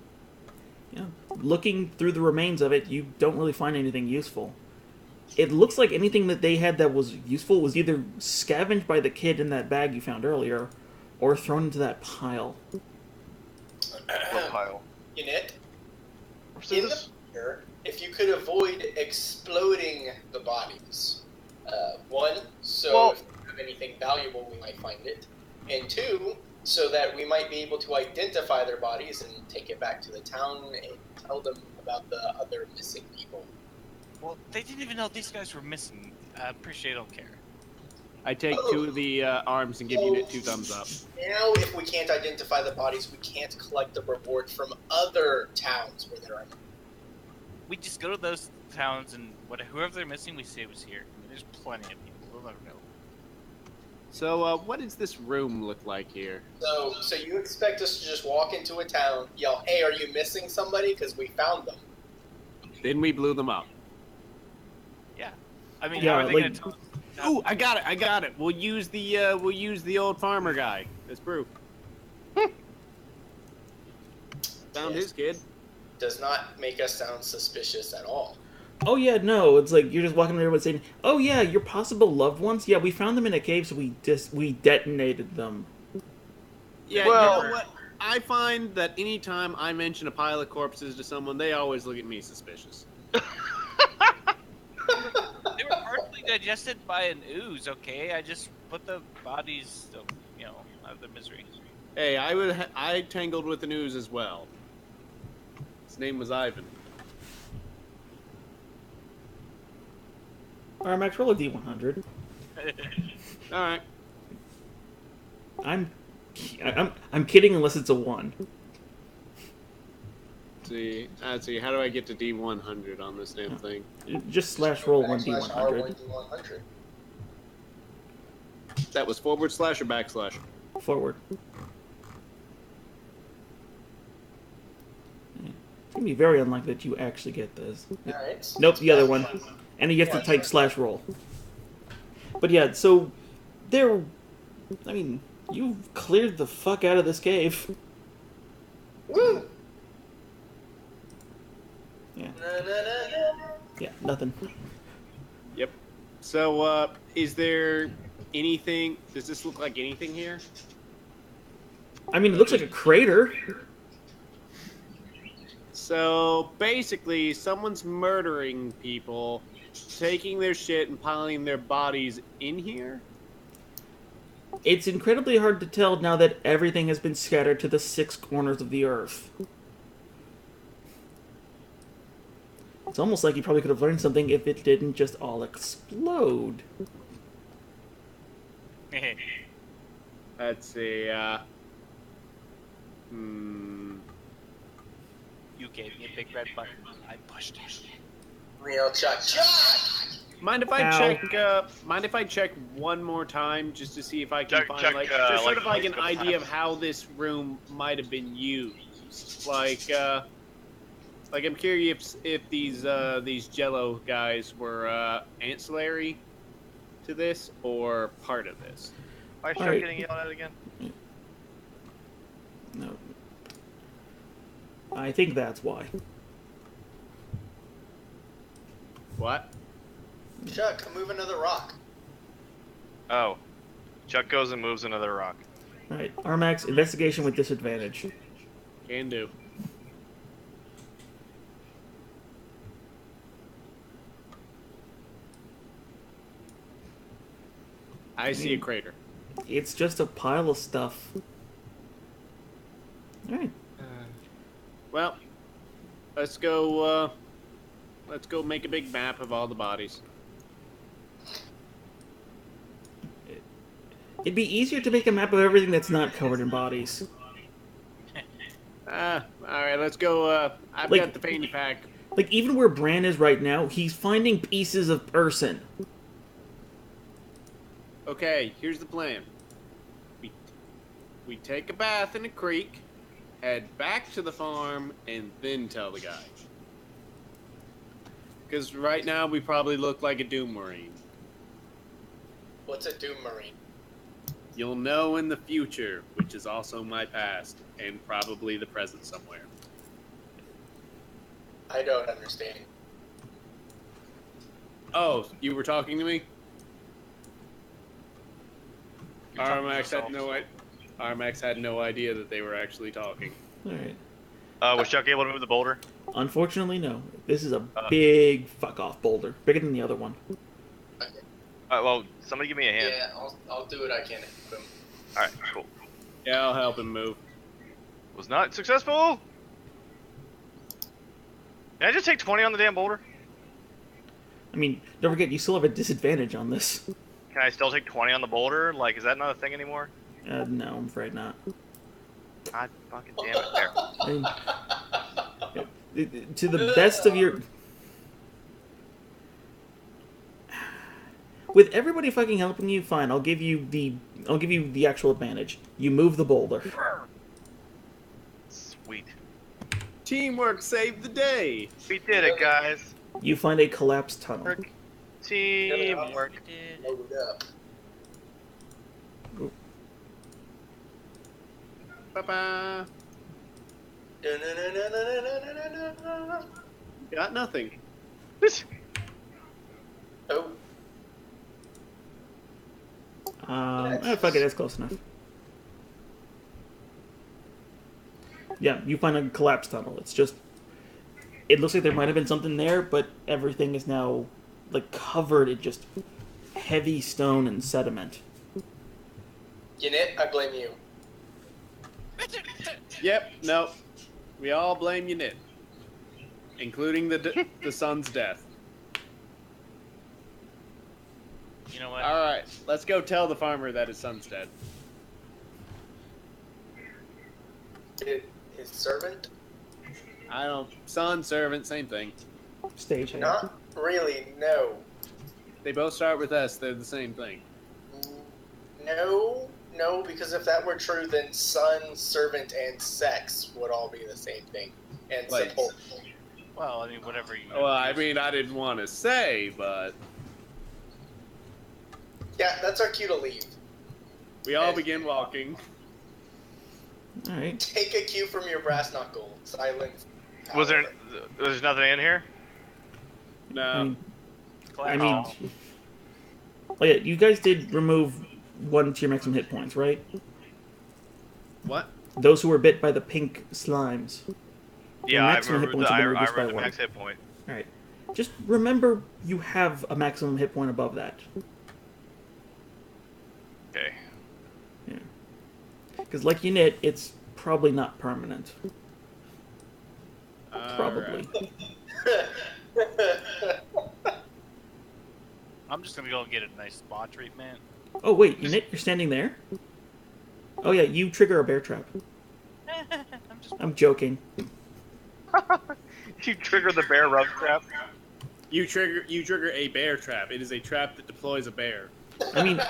Speaker 2: Yeah. Looking through the remains of it, you don't really find anything useful. It looks like anything that they had that was useful was either scavenged by the kid in that bag you found earlier, or thrown into that pile.
Speaker 3: What pile?
Speaker 4: Unit.
Speaker 3: What's
Speaker 4: In the
Speaker 3: this?
Speaker 4: future, if you could avoid exploding the bodies, one, so
Speaker 3: Well-
Speaker 4: if we have anything valuable, we might find it, and two, so that we might be able to identify their bodies and take it back to the town and tell them about the other missing people.
Speaker 5: Well, they didn't even know these guys were missing. I'm pretty sure they don't care.
Speaker 6: I take two of the arms and give Unit 2 thumbs up.
Speaker 4: Now, if we can't identify the bodies, we can't collect the reward from other towns where there are.
Speaker 5: We just go to those towns and whoever they're missing, we say was here. I mean, there's plenty of people. We'll never know.
Speaker 6: So, what does this room look like here?
Speaker 4: So you expect us to just walk into a town, yell, "Hey, are you missing somebody?" Because we found them.
Speaker 6: Then we blew them up.
Speaker 5: Yeah. I mean,
Speaker 2: Yeah,
Speaker 5: how are they
Speaker 2: like-
Speaker 5: gonna tell?
Speaker 6: Ooh, I got it. We'll use the old farmer guy as proof. Found his kid.
Speaker 4: Does not make us sound suspicious at all.
Speaker 2: Oh yeah, no, it's like you're just walking around saying, "Oh yeah, your possible loved ones. Yeah, we found them in a cave, so we detonated them."
Speaker 6: Yeah,
Speaker 3: Well-
Speaker 6: you know what? I find that anytime I mention a pile of corpses to someone, they always look at me suspicious.
Speaker 5: digested by an ooze, okay? I just put the bodies, out of their misery.
Speaker 6: Hey, I tangled with the news as well. His name was Ivan.
Speaker 2: Alright, Max, roll a D100.
Speaker 6: All right.
Speaker 2: I'm kidding unless it's a 1.
Speaker 6: Let's see. How do I get to D100 on this damn thing?
Speaker 2: Just slash roll one
Speaker 4: Backslash
Speaker 2: D100.
Speaker 4: R1D100.
Speaker 6: That was forward slash or backslash?
Speaker 2: Forward. It's gonna be very unlikely that you actually get this.
Speaker 4: Alright.
Speaker 2: Nope, the other one. And you have to type slash roll. But yeah, so I mean, you've cleared the fuck out of this cave.
Speaker 4: Woo!
Speaker 2: Yeah.
Speaker 4: Na, na, na, na.
Speaker 2: Yeah, nothing.
Speaker 6: Yep. So, is there anything? Does this look like anything here?
Speaker 2: I mean, it looks like a crater.
Speaker 6: So basically, someone's murdering people, taking their shit and piling their bodies in here.
Speaker 2: It's incredibly hard to tell now that everything has been scattered to the 6 corners of the earth. It's almost like you probably could have learned something if it didn't just all explode.
Speaker 6: Let's see.
Speaker 5: You gave me a big red button. I pushed it.
Speaker 4: Real Chuck.
Speaker 6: Mind if I
Speaker 2: Ow.
Speaker 6: check? Mind if I check one more time just to see if I can
Speaker 3: Check-
Speaker 6: find
Speaker 3: check,
Speaker 6: like
Speaker 3: uh,
Speaker 6: just sort
Speaker 3: like
Speaker 6: of like an
Speaker 3: the
Speaker 6: idea of
Speaker 3: map.
Speaker 6: how this room might have been used. Like I'm curious if these Jello guys were ancillary to this or part of this.
Speaker 3: Why is Chuck
Speaker 2: Alright.
Speaker 3: getting yelled at again?
Speaker 2: No. I think that's why.
Speaker 6: What?
Speaker 4: Chuck, move another rock.
Speaker 3: Oh. Chuck goes and moves another rock.
Speaker 2: Alright, Armax, investigation with disadvantage.
Speaker 6: Can do. I see a crater.
Speaker 2: It's just a pile of stuff. Alright.
Speaker 6: Well, let's go make a big map of all the bodies.
Speaker 2: It'd be easier to make a map of everything that's not covered in bodies.
Speaker 6: Alright, let's go, I've
Speaker 2: Like-
Speaker 6: got the fanny pack.
Speaker 2: Like, even where Bran is right now, he's finding pieces of person.
Speaker 6: Okay, here's the plan. We take a bath in a creek, head back to the farm, and then tell the guy. Because right now we probably look like a Doom Marine.
Speaker 4: What's a Doom Marine?
Speaker 6: You'll know in the future, which is also my past, and probably the present somewhere.
Speaker 4: I don't understand.
Speaker 6: Oh, you were talking to me?
Speaker 3: You're talking to
Speaker 6: Armax
Speaker 3: yourself.
Speaker 6: had Armax had no idea that they were actually talking.
Speaker 2: Alright.
Speaker 3: Was Chuck able to move the boulder?
Speaker 2: Unfortunately, no. This is a big fuck-off boulder. Bigger than the other one.
Speaker 3: Well, somebody give me a hand.
Speaker 4: Yeah, I'll do what I can. Boom.
Speaker 3: Alright, cool.
Speaker 6: Yeah, I'll help him move.
Speaker 3: Was not successful! Can I just take 20 on the damn boulder?
Speaker 2: I mean, don't forget, you still have a disadvantage on this.
Speaker 3: Can I still take 20 on the boulder? Like, is that not a thing anymore?
Speaker 2: No, I'm afraid not.
Speaker 3: God fucking damn it, there.
Speaker 2: I mean, to the best of your... With everybody fucking helping you, fine, I'll give you the actual advantage. You move the boulder.
Speaker 3: Sweet.
Speaker 6: Teamwork saved the day!
Speaker 3: We did it, guys.
Speaker 2: You find a collapsed tunnel.
Speaker 3: Teamwork.
Speaker 4: Load up.
Speaker 6: Ba-ba.
Speaker 4: Da-na-na-na-na-na-na-na-na-na.
Speaker 6: Got nothing.
Speaker 4: Oh,
Speaker 2: Fuck it, that's close enough. Yeah, you find a collapsed tunnel. It's just... It looks like there might have been something there, but everything is now like covered in just heavy stone and sediment.
Speaker 4: Unit, I blame you.
Speaker 6: Yep, no. We all blame Unit. Including the son's death.
Speaker 5: You know what?
Speaker 6: Alright, let's go tell the farmer that his son's dead.
Speaker 4: His servant?
Speaker 6: I don't... Son, servant, same thing.
Speaker 2: Stagehand.
Speaker 4: Not really, no.
Speaker 6: They both start with S, they're the same thing.
Speaker 4: No, because if that were true, then son, servant, and sex would all be the same thing. And
Speaker 6: Like-
Speaker 4: support.
Speaker 5: Well, I mean, whatever you.
Speaker 6: Well, I mean, I didn't want to say, but...
Speaker 4: Yeah, that's our cue to leave.
Speaker 6: We all begin walking.
Speaker 2: Alright.
Speaker 4: Take a cue from your brass knuckle. Silence.
Speaker 3: Was there's nothing in here?
Speaker 6: No.
Speaker 2: I mean, oh yeah, you guys did remove one to your maximum hit points, right?
Speaker 6: What?
Speaker 2: Those who were bit by the pink slimes.
Speaker 3: Yeah, I
Speaker 2: maximum hit
Speaker 3: remember
Speaker 2: points
Speaker 3: the,
Speaker 2: have
Speaker 3: I
Speaker 2: been reduced by
Speaker 3: remember the
Speaker 2: one.
Speaker 3: max hit point.
Speaker 2: Alright. Just remember you have a maximum hit point above that.
Speaker 3: Okay.
Speaker 2: Yeah. Because like Unit, it's probably not permanent. Probably.
Speaker 5: I'm just gonna go and get a nice spa treatment.
Speaker 2: Oh wait, Unit, you're standing there? Oh yeah, you trigger a bear trap.
Speaker 5: I'm just.
Speaker 2: I'm joking.
Speaker 3: You trigger the bear rug trap.
Speaker 6: You trigger a bear trap. It is a trap that deploys a bear.
Speaker 2: I mean,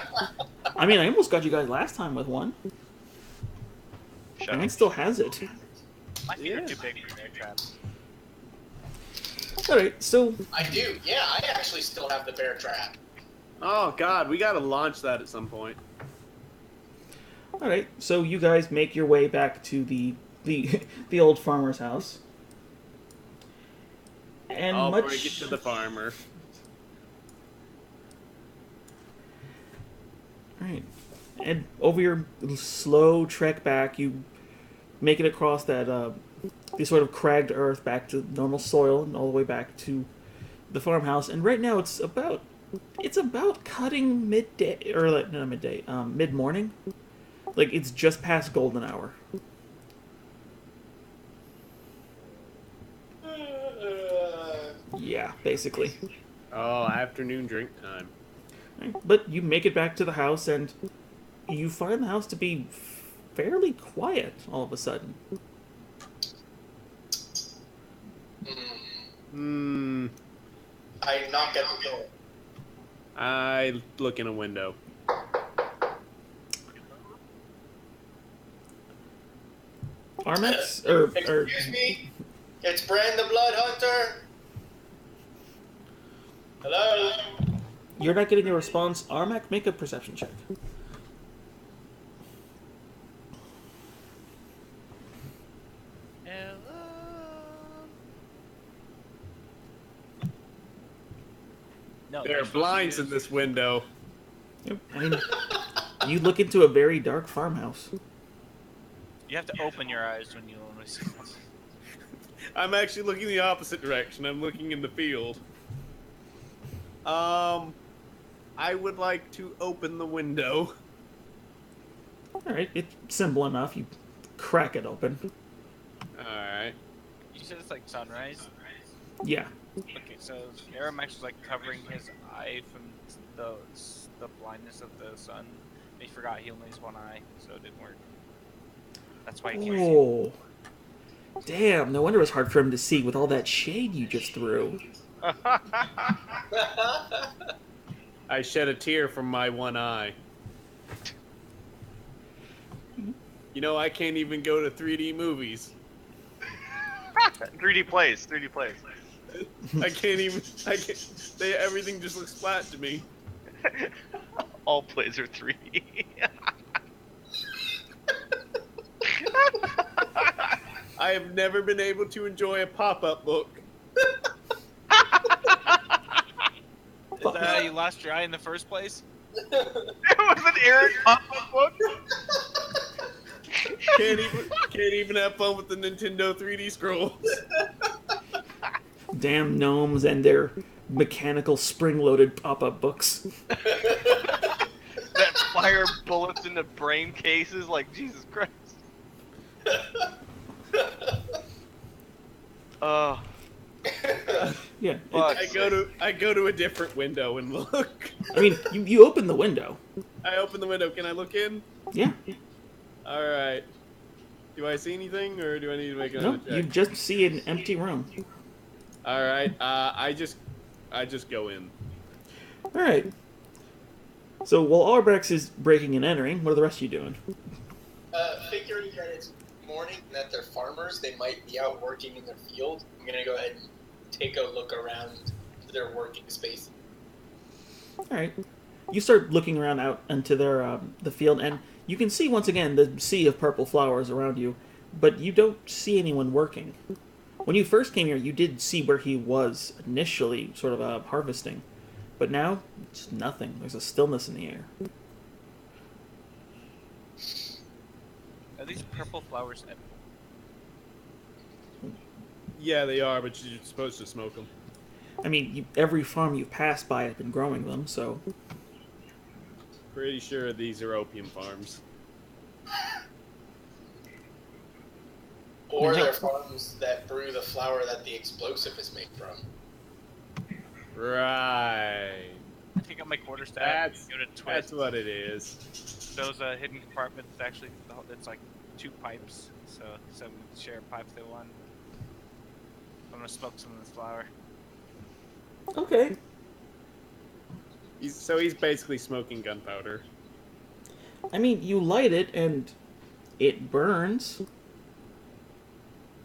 Speaker 2: I almost got you guys last time with one.
Speaker 3: Shut
Speaker 2: And
Speaker 3: up.
Speaker 2: it still has it.
Speaker 5: My feet
Speaker 6: Yeah.
Speaker 5: are too big for bear traps.
Speaker 2: Alright, so
Speaker 4: I do. Yeah, I actually still have the bear trap.
Speaker 6: Oh god, we gotta launch that at some point.
Speaker 2: alright, so you guys make your way back to the the old farmer's house. And
Speaker 6: I'll
Speaker 2: much
Speaker 6: bring it to the farmer.
Speaker 2: Alright. And over your slow trek back, you make it across that the sort of cragged earth back to normal soil and all the way back to the farmhouse. And right now it's about cutting midday or like not midday, mid morning. Like it's just past golden hour. Yeah, basically.
Speaker 6: Oh, afternoon drink time.
Speaker 2: Right. But you make it back to the house and you find the house to be fairly quiet all of a sudden.
Speaker 6: Hmm.
Speaker 4: I knock at the door.
Speaker 6: I look in a window.
Speaker 2: Armax? Or
Speaker 4: Excuse me? It's Bran the Blood Hunter. Hello?
Speaker 2: you're not getting a response. Armac, make a perception check.
Speaker 5: No,
Speaker 6: There are
Speaker 5: you're supposed to
Speaker 6: blinds in
Speaker 5: use-
Speaker 6: this window.
Speaker 2: Yep. I mean, you look into a very dark farmhouse.
Speaker 5: You have to open your eyes when you only see one.
Speaker 6: I'm actually looking the opposite direction. I'm looking in the field. I would like to open the window.
Speaker 2: Alright, it's simple enough. You crack it open.
Speaker 6: Alright.
Speaker 5: You said it's like sunrise.
Speaker 2: Yeah.
Speaker 5: Okay, so Aramax was like covering his eye from the blindness of the sun. He forgot he only has one eye, so it didn't work. That's why he can't see.
Speaker 2: Oh. Damn, no wonder it was hard for him to see with all that shade you just threw.
Speaker 6: I shed a tear from my one eye. You know, I can't even go to 3D movies.
Speaker 3: 3D plays. 3D plays.
Speaker 6: I can't even. Everything just looks flat to me.
Speaker 3: All plays are 3D.
Speaker 6: I have never been able to enjoy a pop-up book.
Speaker 5: Is that how you lost your eye in the first place?
Speaker 3: It was an Eric pop-up book.
Speaker 6: Can't even have fun with the Nintendo 3D scrolls.
Speaker 2: Damn gnomes and their mechanical spring-loaded pop-up books.
Speaker 3: That fire bullets into brain cases, like Jesus Christ. Oh,
Speaker 2: Yeah,
Speaker 3: fuck.
Speaker 6: I go to a different window and look.
Speaker 2: I mean, you open the window.
Speaker 6: I open the window. Can I look in?
Speaker 2: Yeah.
Speaker 6: All right. Do I see anything, or do I need to make another
Speaker 2: No, you
Speaker 6: check?
Speaker 2: just see an empty room.
Speaker 6: All right. I just go in.
Speaker 2: All right. So while Arbrex is breaking and entering, what are the rest of you doing?
Speaker 4: Figuring that it's morning and that they're farmers, they might be out working in their field. I'm gonna go ahead and take a look around to their working space.
Speaker 2: All right. You start looking around out into their the field, and you can see once again the sea of purple flowers around you, but you don't see anyone working. When you first came here, you did see where he was initially, sort of harvesting, but now it's nothing. There's a stillness in the air.
Speaker 5: Are these purple flowers edible?
Speaker 6: Yeah, they are, but you're supposed to smoke them.
Speaker 2: I mean, every farm you've passed by has been growing them, so
Speaker 6: Pretty sure these are opium farms.
Speaker 4: Or they're farms that brew the flour that the explosive is made from.
Speaker 6: Right.
Speaker 5: I take out my quarterstaff.
Speaker 6: That's
Speaker 5: go to twist.
Speaker 6: That's what it is.
Speaker 5: Those hidden compartments. Actually, it's like 2 pipes. So we share a pipe they want. I'm gonna smoke some of this flour.
Speaker 2: okay.
Speaker 6: He's basically smoking gunpowder.
Speaker 2: I mean, you light it and it burns.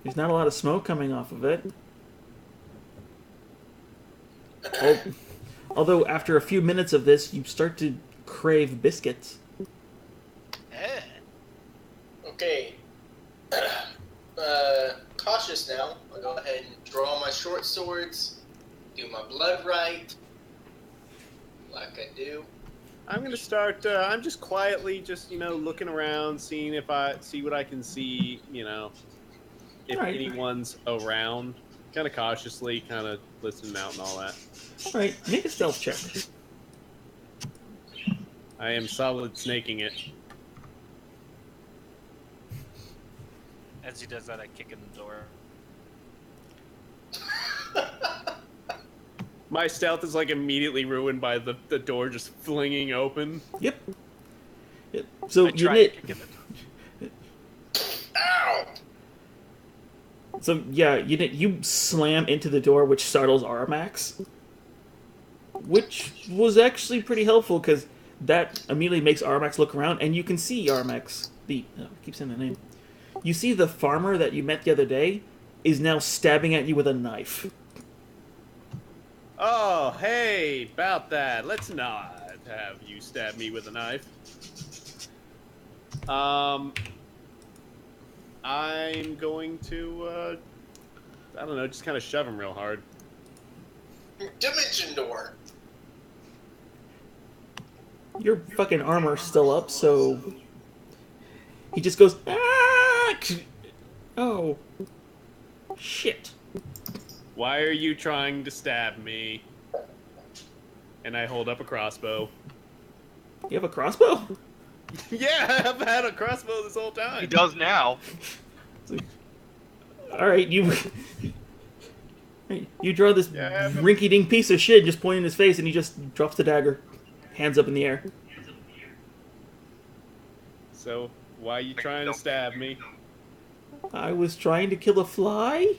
Speaker 2: There's not a lot of smoke coming off of it. Although after a few minutes of this, you start to crave biscuits.
Speaker 4: Okay. Cautious now. I'll go ahead and draw my short swords, do my blood right, like I do.
Speaker 6: I'm gonna start. I'm just quietly, looking around, seeing if I see what I can see. If
Speaker 2: Alright.
Speaker 6: anyone's around. Kind of cautiously, kind of listening out and all that.
Speaker 2: Alright, make a stealth check.
Speaker 6: I am solid snaking it.
Speaker 5: As he does that, I kick in the door.
Speaker 6: My stealth is like immediately ruined by the door just flinging open.
Speaker 2: Yep. So
Speaker 5: I
Speaker 2: you
Speaker 5: try
Speaker 2: knit.
Speaker 5: to kick in
Speaker 4: Ow!
Speaker 2: So yeah, you slam into the door, which startles Armax, which was actually pretty helpful because that immediately makes Armax look around, and you can see Armax. I keep saying the name. You see the farmer that you met the other day is now stabbing at you with a knife.
Speaker 6: Oh, hey, about that. Let's not have you stab me with a knife. I'm going to, I don't know, just kind of shove him real hard.
Speaker 4: Dimension door.
Speaker 2: Your fucking armor's still up, so he just goes, ah! Oh, shit.
Speaker 6: Why are you trying to stab me? And I hold up a crossbow.
Speaker 2: You have a crossbow?
Speaker 6: Yeah, I've had a crossbow this whole
Speaker 3: He
Speaker 6: time.
Speaker 3: does now.
Speaker 2: Alright, you draw this
Speaker 6: Yeah, I have a-
Speaker 2: rinky-dink piece of shit, just pointing in his face, and he just drops the dagger. Hands up in the air.
Speaker 6: So, why are you trying to stab me?
Speaker 2: I was trying to kill a fly?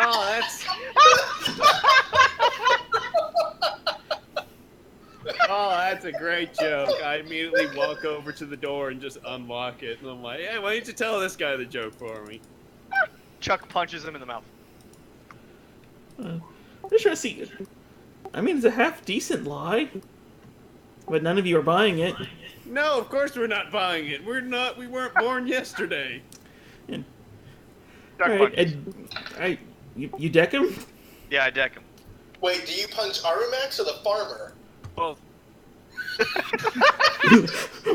Speaker 6: Oh, that's... Oh, that's a great joke. I immediately walk over to the door and just unlock it. And I'm like, hey, why don't you tell this guy the joke for me?
Speaker 3: Chuck punches him in the mouth.
Speaker 2: I'm just trying to see. I mean, it's a half-decent lie. But none of you are buying it.
Speaker 6: No, of course we're not buying it. We weren't born yesterday.
Speaker 2: And,
Speaker 3: Chuck
Speaker 2: alright,
Speaker 3: punches.
Speaker 2: you deck him?
Speaker 3: Yeah, I deck him.
Speaker 4: Wait, do you punch Arumax or the farmer?
Speaker 5: Both.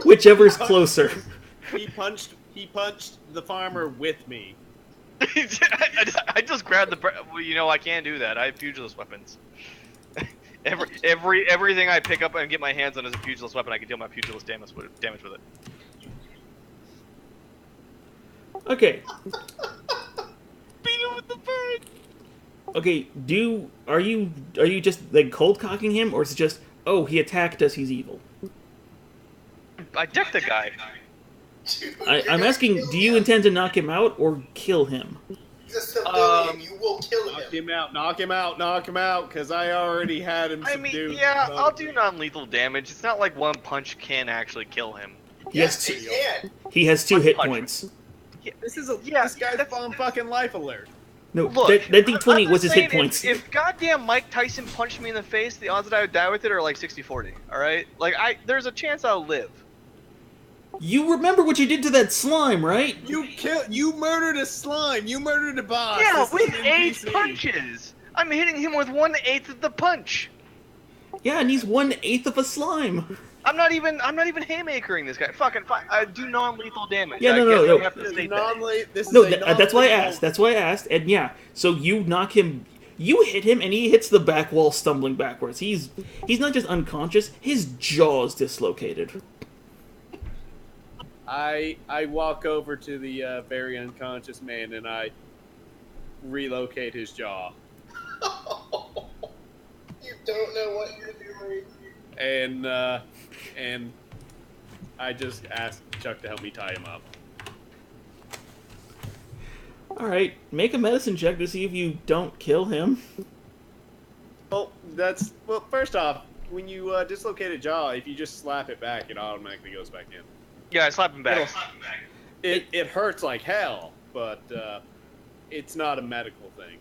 Speaker 2: Whichever's closer.
Speaker 6: He punched the farmer with me.
Speaker 3: I just grabbed the. Well, you know, I can't do that. I have pugilist weapons. Everything I pick up and get my hands on is a pugilist weapon. I can deal my pugilist damage with it.
Speaker 2: Okay.
Speaker 5: Beat him with the bird.
Speaker 2: Okay. Are you just like cold cocking him, or is it just he attacked us, he's evil?
Speaker 3: I decked the guy.
Speaker 4: Dude,
Speaker 2: I'm asking, do you intend to knock him out or kill him?
Speaker 4: He's a civilian. You will kill
Speaker 6: Knock
Speaker 4: him.
Speaker 6: him out, knock him out, knock him out, because I already had him
Speaker 3: I mean,
Speaker 6: subdued.
Speaker 3: yeah, I'll do non-lethal damage. It's not like one punch can actually kill him.
Speaker 4: Yes,
Speaker 2: Yes.
Speaker 4: they can.
Speaker 2: He has 2
Speaker 3: One
Speaker 2: hit
Speaker 3: punch.
Speaker 2: points.
Speaker 6: This guy's
Speaker 3: that's-
Speaker 6: on fucking life alert.
Speaker 2: No,
Speaker 3: Look,
Speaker 2: that D20
Speaker 3: I'm
Speaker 2: was
Speaker 3: just
Speaker 2: his hit
Speaker 3: saying,
Speaker 2: points.
Speaker 3: If goddamn Mike Tyson punched me in the face, the odds that I would die with it are like 60-40. All right, like there's a chance I'll live.
Speaker 2: You remember what you did to that slime, right?
Speaker 6: You murdered a slime. You murdered a boss.
Speaker 3: Yeah,
Speaker 6: This is
Speaker 3: with
Speaker 6: an
Speaker 3: 8
Speaker 6: NPC.
Speaker 3: punches. I'm hitting him with 1/8 of the punch.
Speaker 2: Yeah, and he's 1/8 of a slime.
Speaker 3: I'm not even haymakering this guy. Fucking fine. I do non-lethal damage.
Speaker 2: Yeah,
Speaker 3: I
Speaker 2: no,
Speaker 3: guess
Speaker 2: no,
Speaker 3: I
Speaker 2: no.
Speaker 3: have to
Speaker 6: This is
Speaker 3: state that.
Speaker 2: That's why I asked. That's why I asked. And yeah, so you knock him. You hit him, and he hits the back wall, stumbling backwards. He's not just unconscious; his jaw's dislocated.
Speaker 6: I walk over to the very unconscious man and I relocate his jaw.
Speaker 4: You don't know what you're doing.
Speaker 6: And I just ask Chuck to help me tie him up.
Speaker 2: All right, make a medicine check to see if you don't kill him.
Speaker 6: Well, first off, when you dislocate a jaw, if you just slap it back, it automatically goes back in.
Speaker 3: Yeah, I slap him back.
Speaker 6: It hurts like hell, but it's not a medical thing.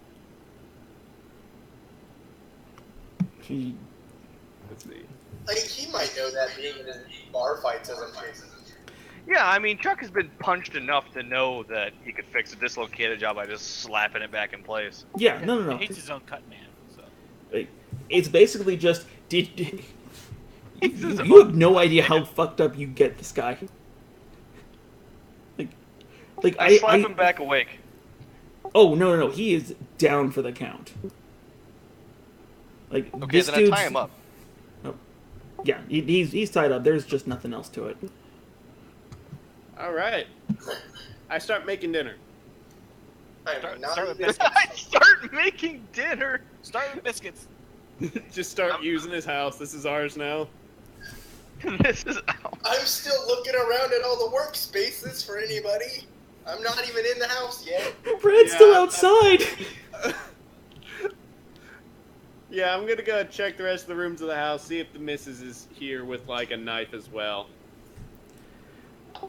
Speaker 6: Let's see.
Speaker 4: Like, he might know that being in his bar fights as I'm chasing.
Speaker 3: Yeah, I mean, Chuck has been punched enough to know that he could fix a dislocated jaw by just slapping it back in place.
Speaker 2: Yeah, no.
Speaker 5: He hates his own cut man. So.
Speaker 2: It's basically just you have no idea how fucked up you get this guy. Like
Speaker 3: I slap him back awake.
Speaker 2: Oh no, he is down for the count. Like
Speaker 3: Okay,
Speaker 2: this
Speaker 3: then I
Speaker 2: dude's,
Speaker 3: tie him up.
Speaker 2: Yeah, he's tied up. There's just nothing else to it.
Speaker 6: All right. I start making dinner.
Speaker 4: I'm not
Speaker 5: Start with
Speaker 4: even-
Speaker 5: biscuits.
Speaker 3: I start making dinner.
Speaker 5: Start with biscuits.
Speaker 6: Just start using his house. This is ours now.
Speaker 3: This is out.
Speaker 4: I'm still looking around at all the workspaces for anybody. I'm not even in the house yet.
Speaker 2: Brad's still outside.
Speaker 6: Yeah, I'm gonna go check the rest of the rooms of the house, see if the missus is here with like a knife as well.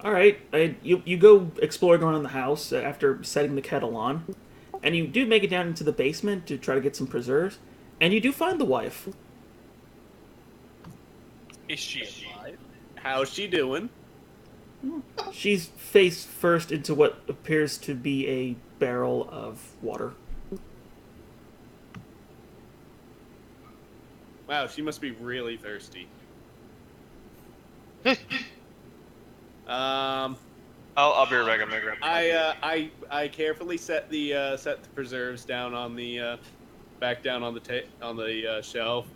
Speaker 2: All right, you go exploring around the house after setting the kettle on, and you do make it down into the basement to try to get some preserves, and you do find the wife.
Speaker 5: Is she alive?
Speaker 6: How's she doing?
Speaker 2: She's face first into what appears to be a barrel of water.
Speaker 6: Wow, she must be really thirsty.
Speaker 3: I'll be right back. I'm gonna grab.
Speaker 6: I carefully set the preserves down on the back down on the shelf.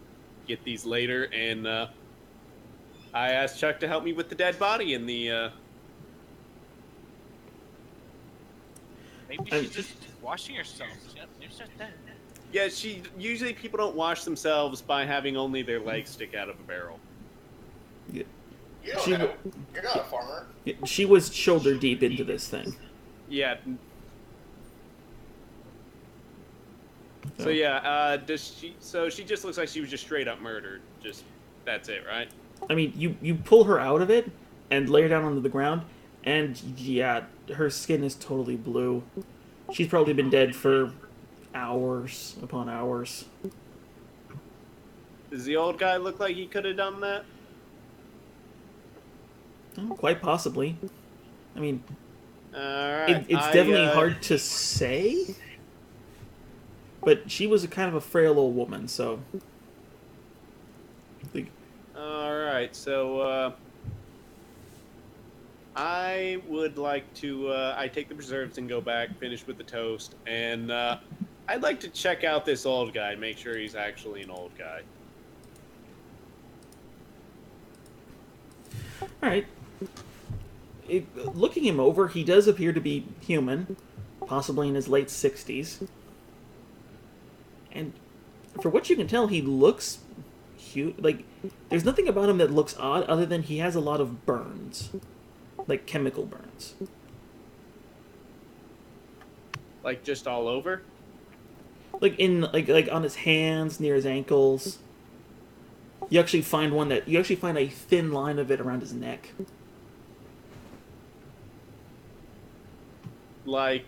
Speaker 6: Get these later, and I asked Chuck to help me with the dead body in the.
Speaker 5: Maybe she's just washing herself. She's just dead.
Speaker 6: Yeah, usually people don't wash themselves by having only their legs stick out of a barrel.
Speaker 4: You don't
Speaker 2: She-
Speaker 4: know. You're not a farmer.
Speaker 2: She was shoulder deep into this thing.
Speaker 6: Yeah. So yeah, does she? So she just looks like she was just straight up murdered. Just that's it, right?
Speaker 2: I mean, you pull her out of it and lay her down onto the ground, and yeah, her skin is totally blue. She's probably been dead for hours upon hours.
Speaker 6: Does the old guy look like he could have done that?
Speaker 2: Quite possibly. I mean,
Speaker 6: All right.
Speaker 2: it's definitely hard to say, but she was a kind of a frail old woman, so.
Speaker 6: All right, so I would like to. I take the preserves and go back, finish with the toast, and I'd like to check out this old guy, make sure he's actually an old guy.
Speaker 2: All right. Looking him over, he does appear to be human, possibly in his late 60s. And for what you can tell, he looks like there's nothing about him that looks odd other than he has a lot of burns, like chemical burns.
Speaker 6: Like just all over.
Speaker 2: Like in like on his hands, near his ankles. You actually find a thin line of it around his neck.
Speaker 6: Like,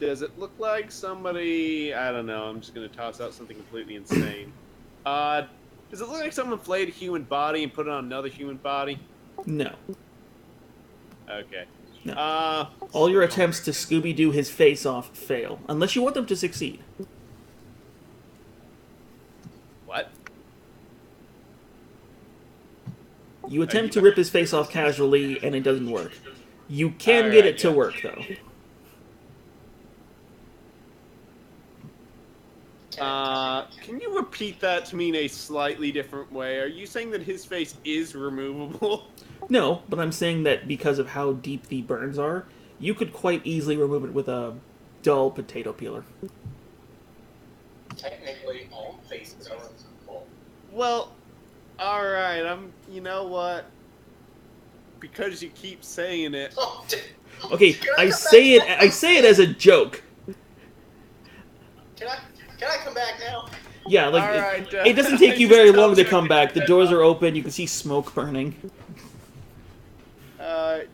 Speaker 6: does it look like somebody? I don't know. I'm just gonna toss out something completely insane. Does it look like someone flayed a human body and put it on another human body?
Speaker 2: No.
Speaker 6: Okay.
Speaker 2: No. All your attempts to Scooby-Doo his face off fail, unless you want them to succeed.
Speaker 6: What?
Speaker 2: You attempt to rip his face off casually, and it doesn't work. You can get it to work, though.
Speaker 6: Can you repeat that to me in a slightly different way? Are you saying that his face is removable?
Speaker 2: No, but I'm saying that because of how deep the burns are, you could quite easily remove it with a dull potato peeler.
Speaker 4: Technically, all faces are removable.
Speaker 6: Well, alright, you know what? Because you keep saying it.
Speaker 4: Oh,
Speaker 2: Okay, I say it as a joke.
Speaker 4: Can I come back now?
Speaker 2: Yeah, like
Speaker 6: Alright,
Speaker 2: it doesn't take you very long to come back. The doors are open. You can see smoke burning.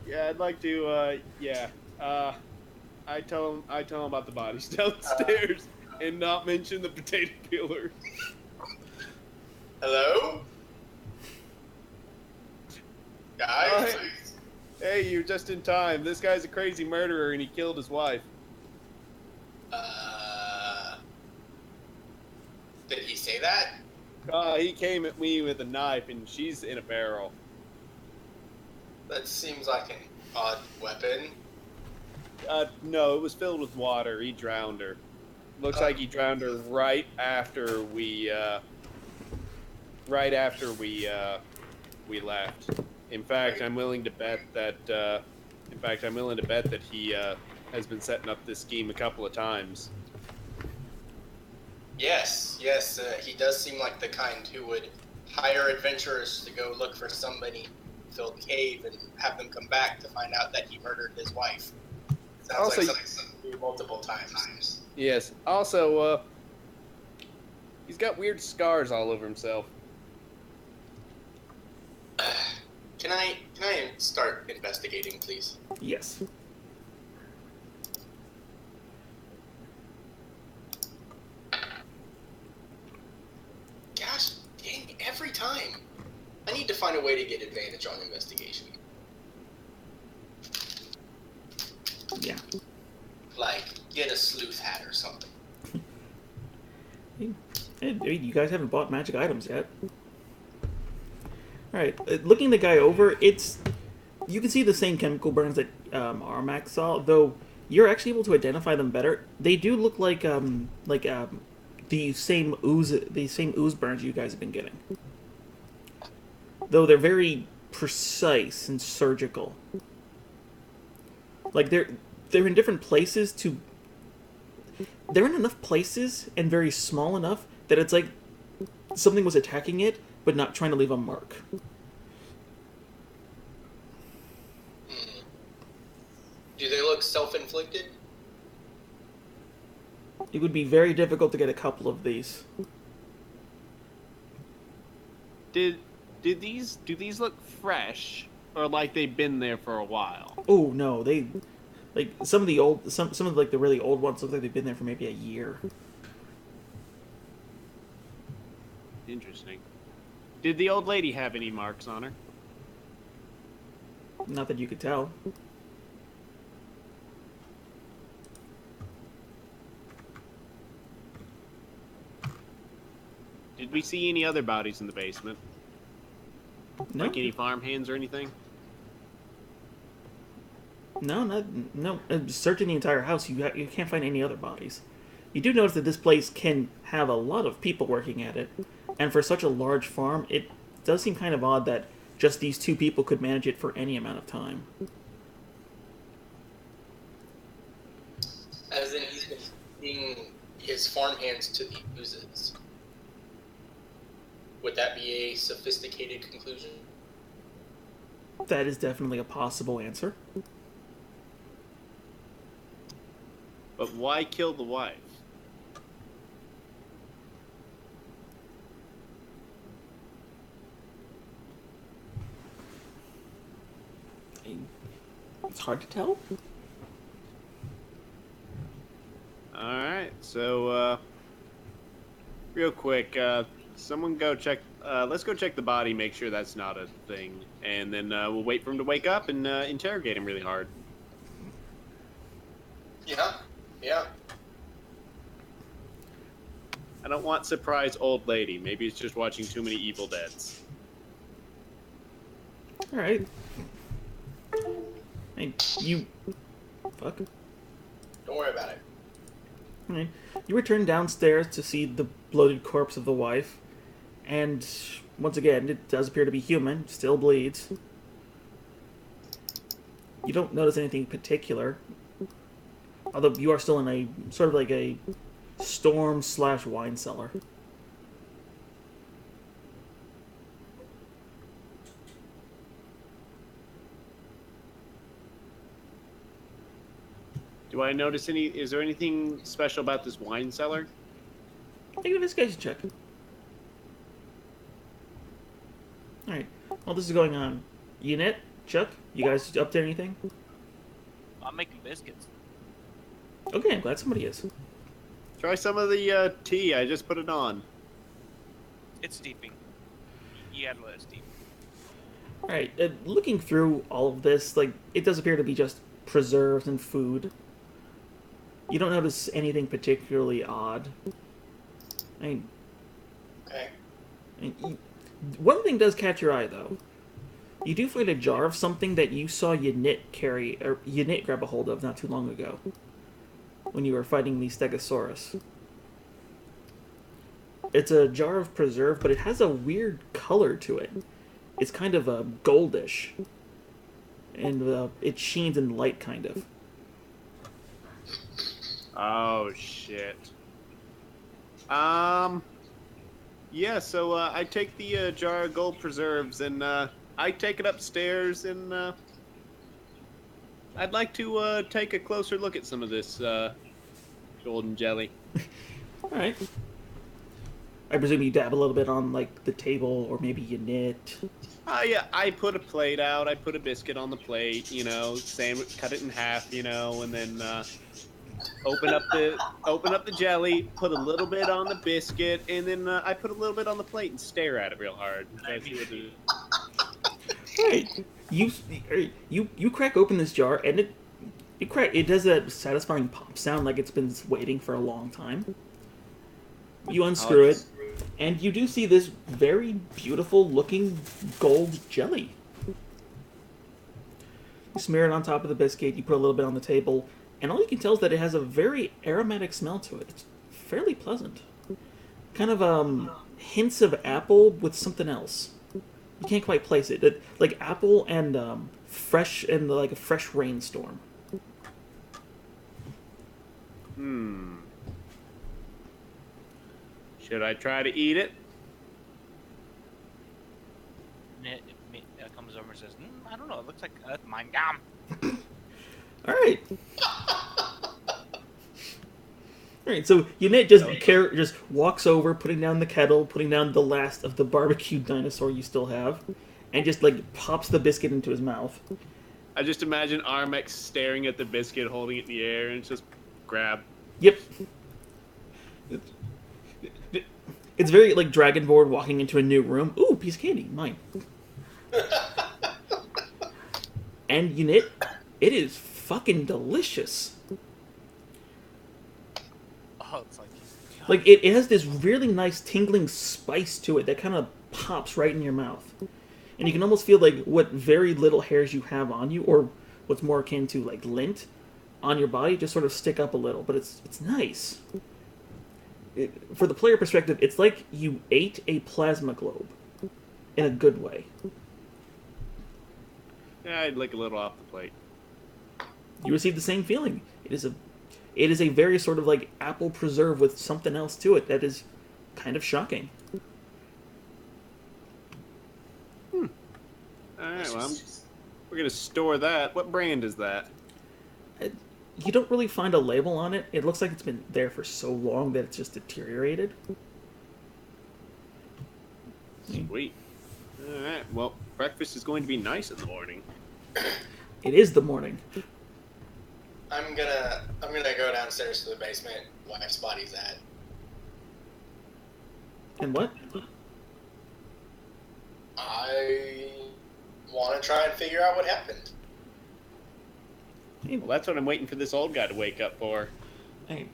Speaker 6: Yeah, I'd like to. I tell him about the bodies downstairs and not mention the potato peeler.
Speaker 4: Hello, guys.
Speaker 6: Hey, you're just in time. This guy's a crazy murderer and he killed his wife.
Speaker 4: Did he say that?
Speaker 6: He came at me with a knife and she's in a barrel.
Speaker 4: That seems like an odd weapon.
Speaker 6: No, it was filled with water. He drowned her. Looks like he drowned her right after we left. In fact, I'm willing to bet that. He has been setting up this scheme a couple of times.
Speaker 4: Yes, he does seem like the kind who would hire adventurers to go look for somebody, fill the cave, and have them come back to find out that he murdered his wife. Sounds
Speaker 6: Also,
Speaker 4: like something multiple times.
Speaker 6: Yes. Also, he's got weird scars all over himself.
Speaker 4: Can I start investigating, please?
Speaker 2: Yes.
Speaker 4: Gosh, dang, every time. I need to find a way to get advantage on investigation.
Speaker 2: Yeah.
Speaker 4: Like, get a sleuth hat or something.
Speaker 2: Hey, you guys haven't bought magic items yet. Alright, looking the guy over, you can see the same chemical burns that Armac saw, though you're actually able to identify them better. They do look like the same ooze burns you guys have been getting. Though they're very precise and surgical. Like they're in different places they're in enough places and very small enough that it's like something was attacking it, but not trying to leave a mark.
Speaker 4: Do they look self-inflicted?
Speaker 2: It would be very difficult to get a couple of these.
Speaker 6: Do these look fresh, or like they've been there for a while?
Speaker 2: Oh no, they like some of the really old ones look like they've been there for maybe a year.
Speaker 6: Interesting. Did the old lady have any marks on her?
Speaker 2: Not that you could tell.
Speaker 6: Did we see any other bodies in the basement?
Speaker 2: No.
Speaker 6: Like any farm hands or anything?
Speaker 2: No, no. Searching the entire house, you can't find any other bodies. You do notice that this place can have a lot of people working at it, and for such a large farm, it does seem kind of odd that just these two people could manage it for any amount of time.
Speaker 4: As in, he's been feeding his farmhands to the oozes. Would that be a sophisticated conclusion?
Speaker 2: That is definitely a possible answer.
Speaker 6: But why kill the wife?
Speaker 2: It's hard to tell.
Speaker 6: Alright, so, real quick, someone go check, let's go check the body, make sure that's not a thing. And then, we'll wait for him to wake up and, interrogate him really hard.
Speaker 4: Yeah.
Speaker 6: I don't want surprise old lady. Maybe it's just watching too many Evil Deads.
Speaker 2: Alright. Hey, you... Fuck.
Speaker 4: Don't worry about it.
Speaker 2: Alright. You return downstairs to see the bloated corpse of the wife. And, once again, it does appear to be human. Still bleeds. You don't notice anything particular. Although you are still in a, sort of like a storm/wine cellar.
Speaker 6: Do I notice is there anything special about this wine cellar?
Speaker 2: Take an investigation check. Alright. While this is going on, Unit, Chuck, you guys up to anything?
Speaker 5: I'm making biscuits.
Speaker 2: Okay, I'm glad somebody is.
Speaker 6: Try some of the, tea. I just put it on.
Speaker 5: It's steeping. You gotta let it steep.
Speaker 2: Alright, looking through all of this, like, it does appear to be just preserves and food. You don't notice anything particularly odd.
Speaker 4: Okay.
Speaker 2: One thing does catch your eye, though. You do find a jar of something that you saw Unit grab a hold of not too long ago, when you were fighting the Stegosaurus. It's a jar of preserve, but it has a weird color to it. It's kind of goldish, and it sheens in light, kind of.
Speaker 6: Oh, shit. Yeah, so, I take the, jar of gold preserves, and, I take it upstairs, and, I'd like to, take a closer look at some of this, golden jelly.
Speaker 2: Alright. I presume you dab a little bit on, like, the table, or maybe you knit.
Speaker 6: Yeah, I put a plate out, I put a biscuit on the plate, you know, cut it in half, you know, and then, open up the jelly, put a little bit on the biscuit, and then I put a little bit on the plate and stare at it real hard.
Speaker 2: Right. You crack open this jar, and it does a satisfying pop sound like it's been waiting for a long time. You unscrew it, and you do see this very beautiful looking gold jelly. You smear it on top of the biscuit, you put a little bit on the table, and all you can tell is that it has a very aromatic smell to it. It's fairly pleasant. Kind of hints of apple with something else. You can't quite place it. Like apple and like a fresh rainstorm.
Speaker 6: Should I try to eat it?
Speaker 5: It comes over and says, I don't know, it looks like mine gum.
Speaker 2: Alright. Alright, so Unit just walks over, putting down the kettle, putting down the last of the barbecued dinosaur you still have, and just, like, pops the biscuit into his mouth.
Speaker 6: I just imagine Armex staring at the biscuit, holding it in the air, and it's just grab.
Speaker 2: Yep. It's very, like, Dragonborn walking into a new room. Ooh, piece of candy, mine. And Unit, it is fucking delicious.
Speaker 5: Oh, it's
Speaker 2: like it has this really nice tingling spice to it that kind of pops right in your mouth, and you can almost feel like what very little hairs you have on you, or what's more akin to like lint on your body just sort of stick up a little, but it's nice. For the player perspective, it's like you ate a plasma globe in a good way.
Speaker 6: Yeah, I'd lick a little off the plate.
Speaker 2: You receive the same feeling. It is a very sort of like apple preserve with something else to it that is kind of shocking.
Speaker 6: All right, well, we're gonna store that. What brand is that?
Speaker 2: You don't really find a label on it. It looks like it's been there for so long that it's just deteriorated.
Speaker 6: Sweet. All right. Well, breakfast is going to be nice in the morning.
Speaker 2: It is the morning.
Speaker 4: I'm gonna go downstairs to the basement. Wife's body's at.
Speaker 2: And what?
Speaker 4: I want to try and figure out what happened.
Speaker 6: Well, that's what I'm waiting for this old guy to wake up for.
Speaker 2: Hey,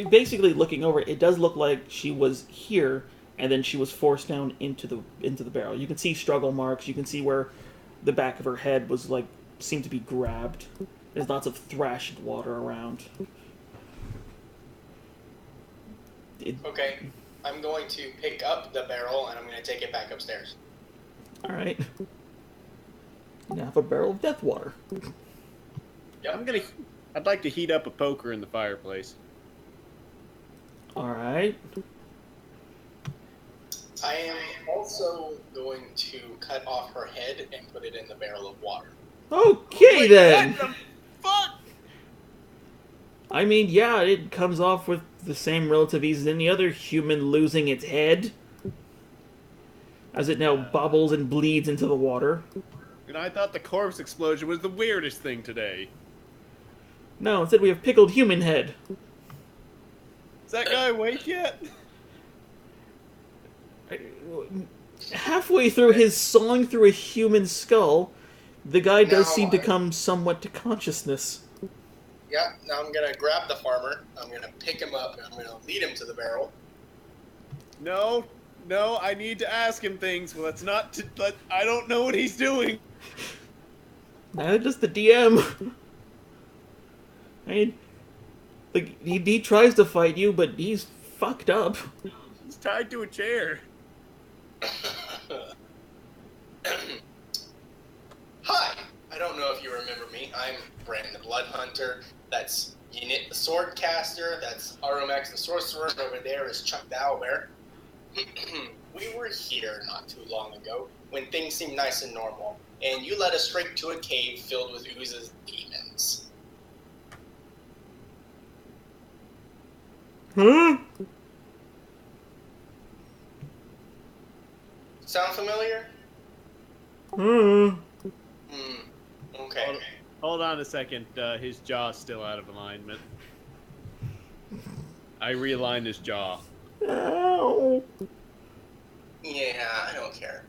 Speaker 2: basically, looking over it does look like she was here, and then she was forced down into the barrel. You can see struggle marks. You can see where the back of her head was like seemed to be grabbed. There's lots of thrashed water around.
Speaker 4: Okay, I'm going to pick up the barrel and I'm going to take it back upstairs.
Speaker 2: All right. You now have a barrel of death water.
Speaker 4: Yep.
Speaker 6: I'd like to heat up a poker in the fireplace.
Speaker 2: All right.
Speaker 4: I am also going to cut off her head and put it in the barrel of water.
Speaker 2: Okay then.
Speaker 6: What the fuck?
Speaker 2: I mean, yeah, it comes off with the same relative ease as any other human losing its head, as it now bobbles and bleeds into the water.
Speaker 6: And I thought the corpse explosion was the weirdest thing today.
Speaker 2: No, instead we have pickled human head.
Speaker 6: Is that guy awake yet?
Speaker 2: Halfway through his sawing through a human skull, the guy does
Speaker 4: No,
Speaker 2: seem to come somewhat to consciousness.
Speaker 4: Yeah, now I'm going to grab the farmer, I'm going to pick him up, and I'm going to lead him to the barrel.
Speaker 6: No, I need to ask him things. Well, I don't know what he's doing.
Speaker 2: Neither does the DM. I mean, like, he tries to fight you, but he's fucked up.
Speaker 6: He's tied to a chair.
Speaker 4: Hi, I don't know if you remember me. I'm Brandon the Blood Hunter. That's Unit the Sword Caster. That's Aromax the Sorcerer. And over there is Chuck the Owlbear. We were here not too long ago when things seemed nice and normal, and you led us straight to a cave filled with oozes and demons.
Speaker 2: Huh?
Speaker 4: Sound familiar?
Speaker 2: Hmm.
Speaker 4: Okay.
Speaker 6: Hold on a second. His jaw's still out of alignment. I realigned his jaw.
Speaker 2: Ow.
Speaker 4: Yeah, I don't care.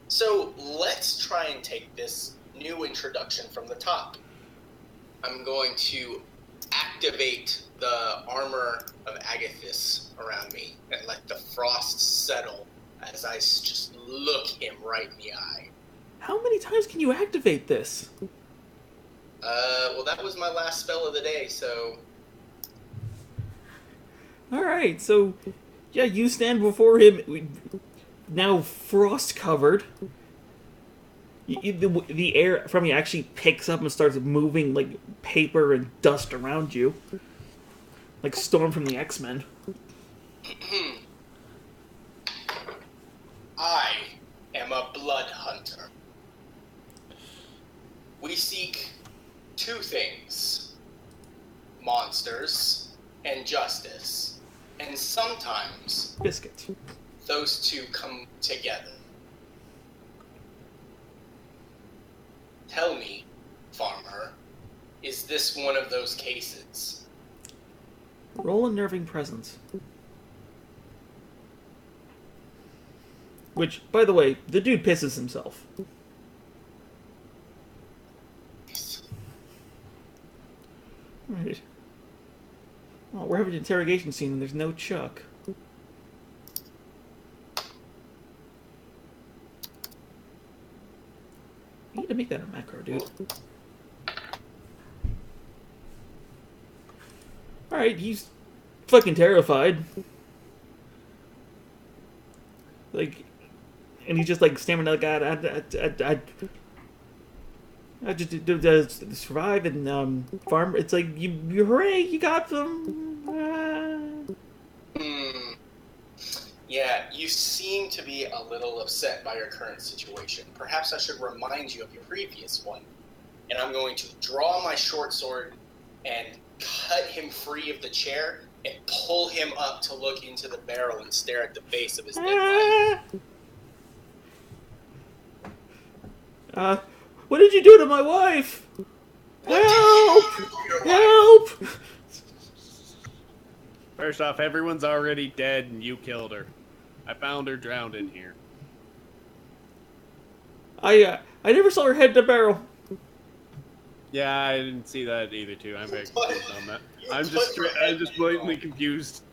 Speaker 4: So let's try and take this new introduction from the top. I'm going to activate the armor of Agathis around me and let the frost settle as I just look him right in the eye.
Speaker 2: How many times can you activate this?
Speaker 4: Well, that was my last spell of the day, so...
Speaker 2: Alright, so, yeah, you stand before him, now frost-covered. The air from you actually picks up and starts moving like paper and dust around you. Like Storm from the X-Men.
Speaker 4: I am a blood hunter. We seek two things: monsters and justice. And sometimes
Speaker 2: Biscuit.
Speaker 4: those two come together. Tell me, farmer, is this one of those cases?
Speaker 2: Roll unnerving presence. Which, by the way, the dude pisses himself. Right. Oh, we're having an interrogation scene and there's no Chuck. You need to make that a macro, dude. Alright, he's fucking terrified. Like, and he's just like stammering like, I just survive and farm. It's like you hooray, you got them.
Speaker 4: Yeah, you seem to be a little upset by your current situation. Perhaps I should remind you of your previous one. And I'm going to draw my short sword and cut him free of the chair and pull him up to look into the barrel and stare at the base of his dead body.
Speaker 2: What did you do to my wife? Help! Help!
Speaker 6: First off, everyone's already dead and you killed her. I found her drowned in here.
Speaker 2: I never saw her head in the barrel.
Speaker 6: Yeah, I didn't see that either, too. I'm very confused on that. I'm just blatantly confused.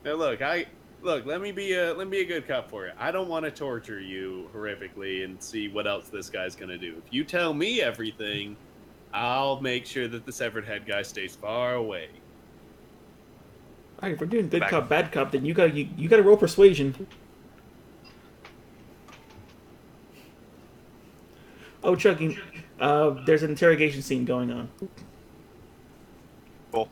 Speaker 6: Now look, let me be a good cop for you. I don't want to torture you horrifically and see what else this guy's gonna do. If you tell me everything, I'll make sure that the severed head guy stays far away.
Speaker 2: Alright, if we're doing good cop, bad cop, then you gotta roll persuasion. Oh, Chucky, there's an interrogation scene going on.
Speaker 3: Cool.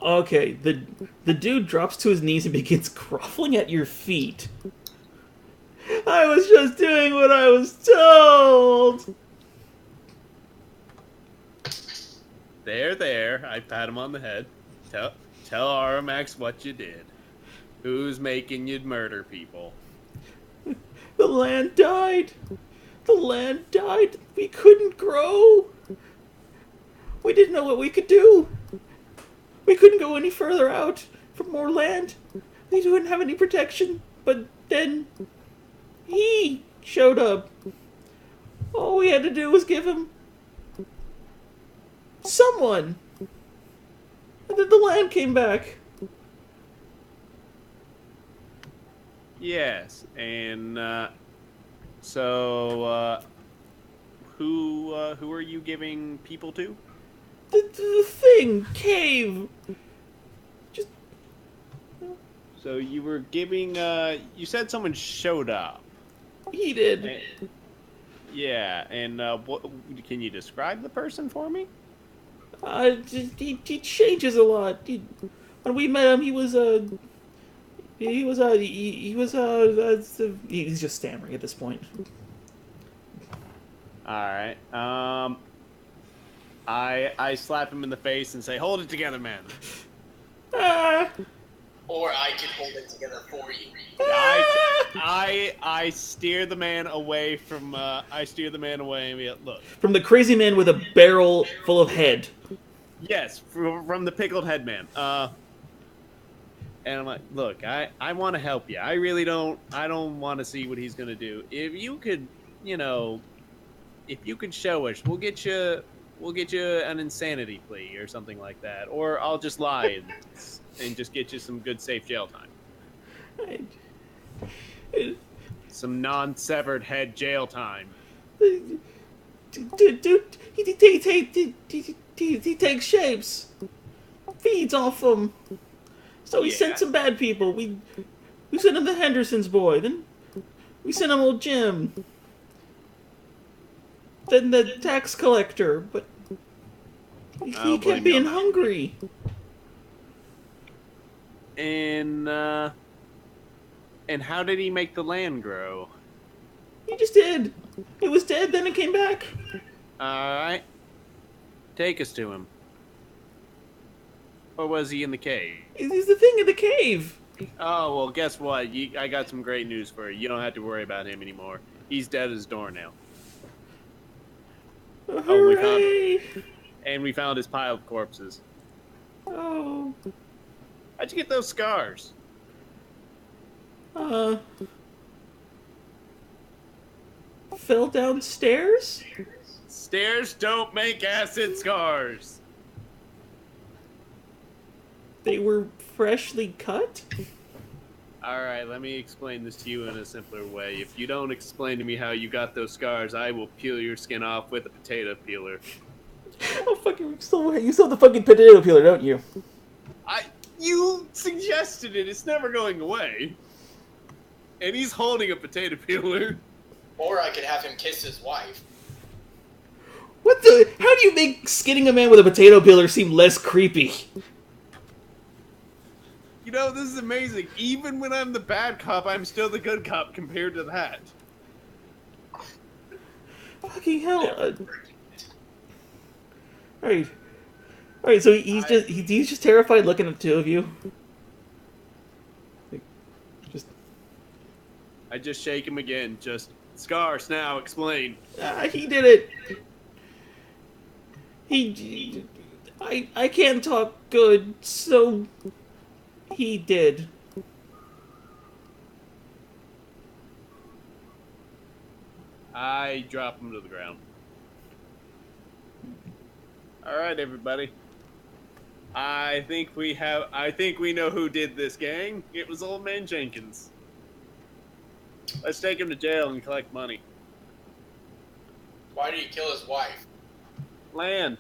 Speaker 2: Okay, the dude drops to his knees and begins groveling at your feet. I was just doing what I was told!
Speaker 6: There, I pat him on the head. Tell Aramax what you did. Who's making you murder people?
Speaker 2: The land died! The land died! We couldn't grow! We didn't know what we could do! We couldn't go any further out for more land. We didn't have any protection. But then he showed up. All we had to do was give him someone. And then the land came back.
Speaker 6: Yes, and so who are you giving people to?
Speaker 2: The thing, cave. Just.
Speaker 6: So you were giving. You said someone showed up.
Speaker 2: He did.
Speaker 6: Yeah, and what? Can you describe the person for me?
Speaker 2: He changes a lot. When we met him, he's just stammering at this point.
Speaker 6: All right. I slap him in the face and say, "Hold it together, man."
Speaker 4: Or I can hold it together for you.
Speaker 6: I steer the man away from. I steer the man away and be like, look.
Speaker 2: From the crazy man with a barrel full of head.
Speaker 6: Yes, from the pickled head man. And I'm like, look, I want to help you. I really don't. I don't want to see what he's gonna do. If you could, if you could show us, we'll get you an insanity plea or something like that, or I'll just lie and just get you some good safe jail time. Some non-severed head jail time.
Speaker 2: Dude, he takes shapes, feeds off them. So we sent some bad people. We sent him the Henderson's boy. Then we sent him old Jim. Then the tax collector. But he kept being hungry.
Speaker 6: And how did he make the land grow?
Speaker 2: He just did. It was dead, then it came back.
Speaker 6: Alright. Take us to him. Or was he in the cave?
Speaker 2: He's the thing in the cave.
Speaker 6: Oh, well, guess what? I got some great news for you. You don't have to worry about him anymore. He's dead as a doornail.
Speaker 2: Hooray!
Speaker 6: We found his pile of corpses.
Speaker 2: Oh.
Speaker 6: How'd you get those scars?
Speaker 2: Fell downstairs?
Speaker 6: Stairs don't make acid scars.
Speaker 2: They were freshly cut?
Speaker 6: All right, let me explain this to you in a simpler way. If you don't explain to me how you got those scars, I will peel your skin off with a potato peeler.
Speaker 2: Oh, fucking, you still have the fucking potato peeler, don't you?
Speaker 6: You suggested it. It's never going away. And he's holding a potato peeler.
Speaker 4: Or I could have him kiss his wife.
Speaker 2: What the? How do you make skinning a man with a potato peeler seem less creepy?
Speaker 6: You know, this is amazing. Even when I'm the bad cop, I'm still the good cop compared to that.
Speaker 2: Fucking hell. Alright. Alright, so he's just terrified looking at the two of you.
Speaker 6: I just shake him again. Just, Scars, now, explain.
Speaker 2: He did it. I can't talk good, so he did.
Speaker 6: I drop him to the ground. All right, everybody. I think we know who did this, gang. It was Old Man Jenkins. Let's take him to jail and collect money.
Speaker 4: Why did he kill his wife?
Speaker 6: Land.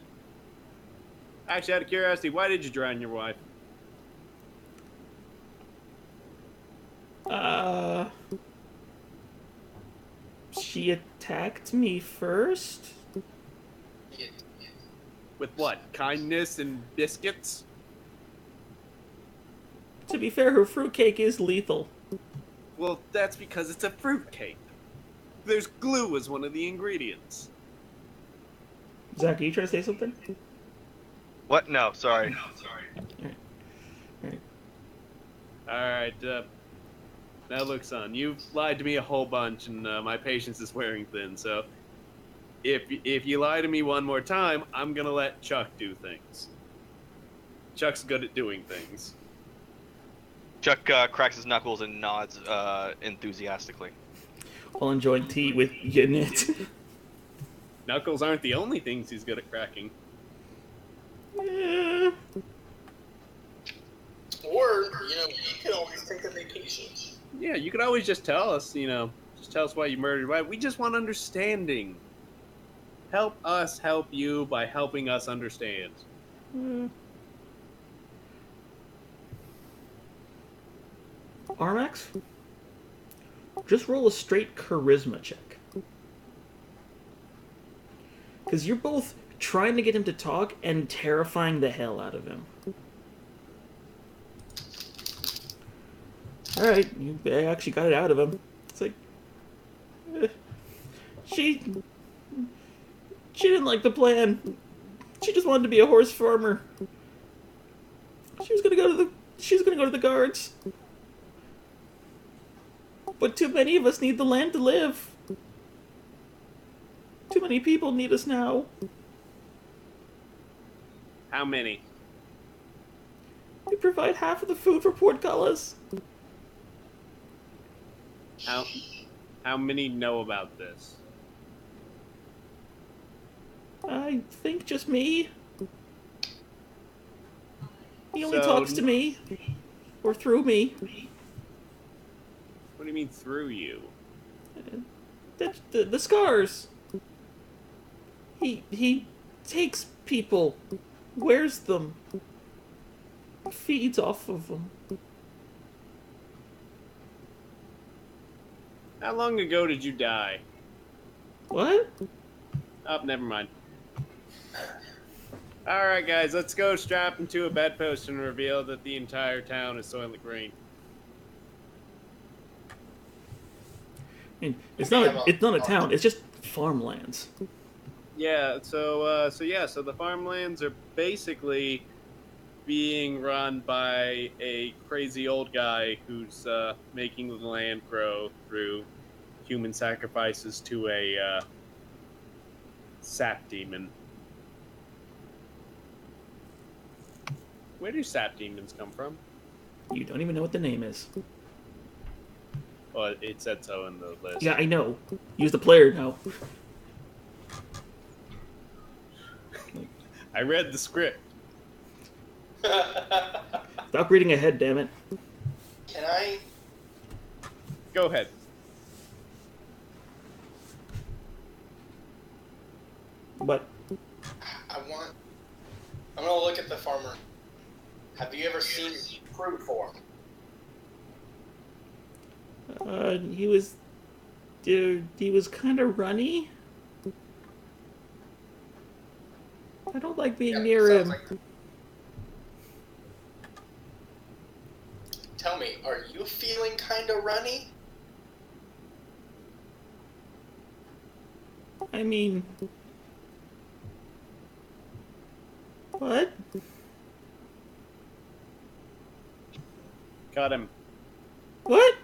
Speaker 6: Actually, out of curiosity, why did you drown your wife?
Speaker 2: She attacked me first?
Speaker 6: With what? Kindness and biscuits?
Speaker 2: To be fair, her fruitcake is lethal.
Speaker 6: Well, that's because it's a fruitcake. There's glue as one of the ingredients.
Speaker 2: Zach, are you trying to say something?
Speaker 3: What? No, sorry.
Speaker 6: Alright, now look, son, you've lied to me a whole bunch, and my patience is wearing thin, so if you lie to me one more time, I'm gonna let Chuck do things. Chuck's good at doing things.
Speaker 3: Chuck cracks his knuckles and nods enthusiastically.
Speaker 2: While enjoying tea with Yanit.
Speaker 6: Knuckles aren't the only things he's good at cracking.
Speaker 2: Yeah.
Speaker 4: Or, you could always take a vacation.
Speaker 6: Yeah, you could always just tell us, just tell us why you murdered your wife. We just want understanding. Help us help you by helping us understand.
Speaker 2: Armax? Just roll a straight charisma check. Because you're both trying to get him to talk and terrifying the hell out of him. Alright, you actually got it out of him. It's like... She didn't like the plan. She just wanted to be a horse farmer. She was gonna go to the guards. But too many of us need the land to live. Too many people need us now.
Speaker 6: How many?
Speaker 2: We provide half of the food for Portcullis.
Speaker 6: How many know about this?
Speaker 2: I think just me. He only
Speaker 6: So-
Speaker 2: talks to me. Or through me.
Speaker 6: What do you mean through you?
Speaker 2: The scars. He takes people, wears them, feeds off of them.
Speaker 6: How long ago did you die?
Speaker 2: What?
Speaker 6: Oh, never mind. Alright, guys, let's go strap into a bedpost and reveal that the entire town is Soylent Green.
Speaker 2: I mean, it's not a town. It's just farmlands.
Speaker 6: Yeah, so the farmlands are basically being run by a crazy old guy who's making the land grow through human sacrifices to a sap demon. Where do sap demons come from?
Speaker 2: You don't even know what the name is.
Speaker 6: Well, it said so in the list.
Speaker 2: Yeah, I know. Use the player now.
Speaker 6: I read the script.
Speaker 2: Stop reading ahead, damn it.
Speaker 4: Can I
Speaker 6: Go ahead.
Speaker 2: But
Speaker 4: I'm gonna look at the farmer. Have you ever seen fruit form?
Speaker 2: he was kind of runny. I don't like being near him.
Speaker 4: Tell me, are you feeling kind of runny?
Speaker 2: I mean, what?
Speaker 6: Got him.
Speaker 2: What?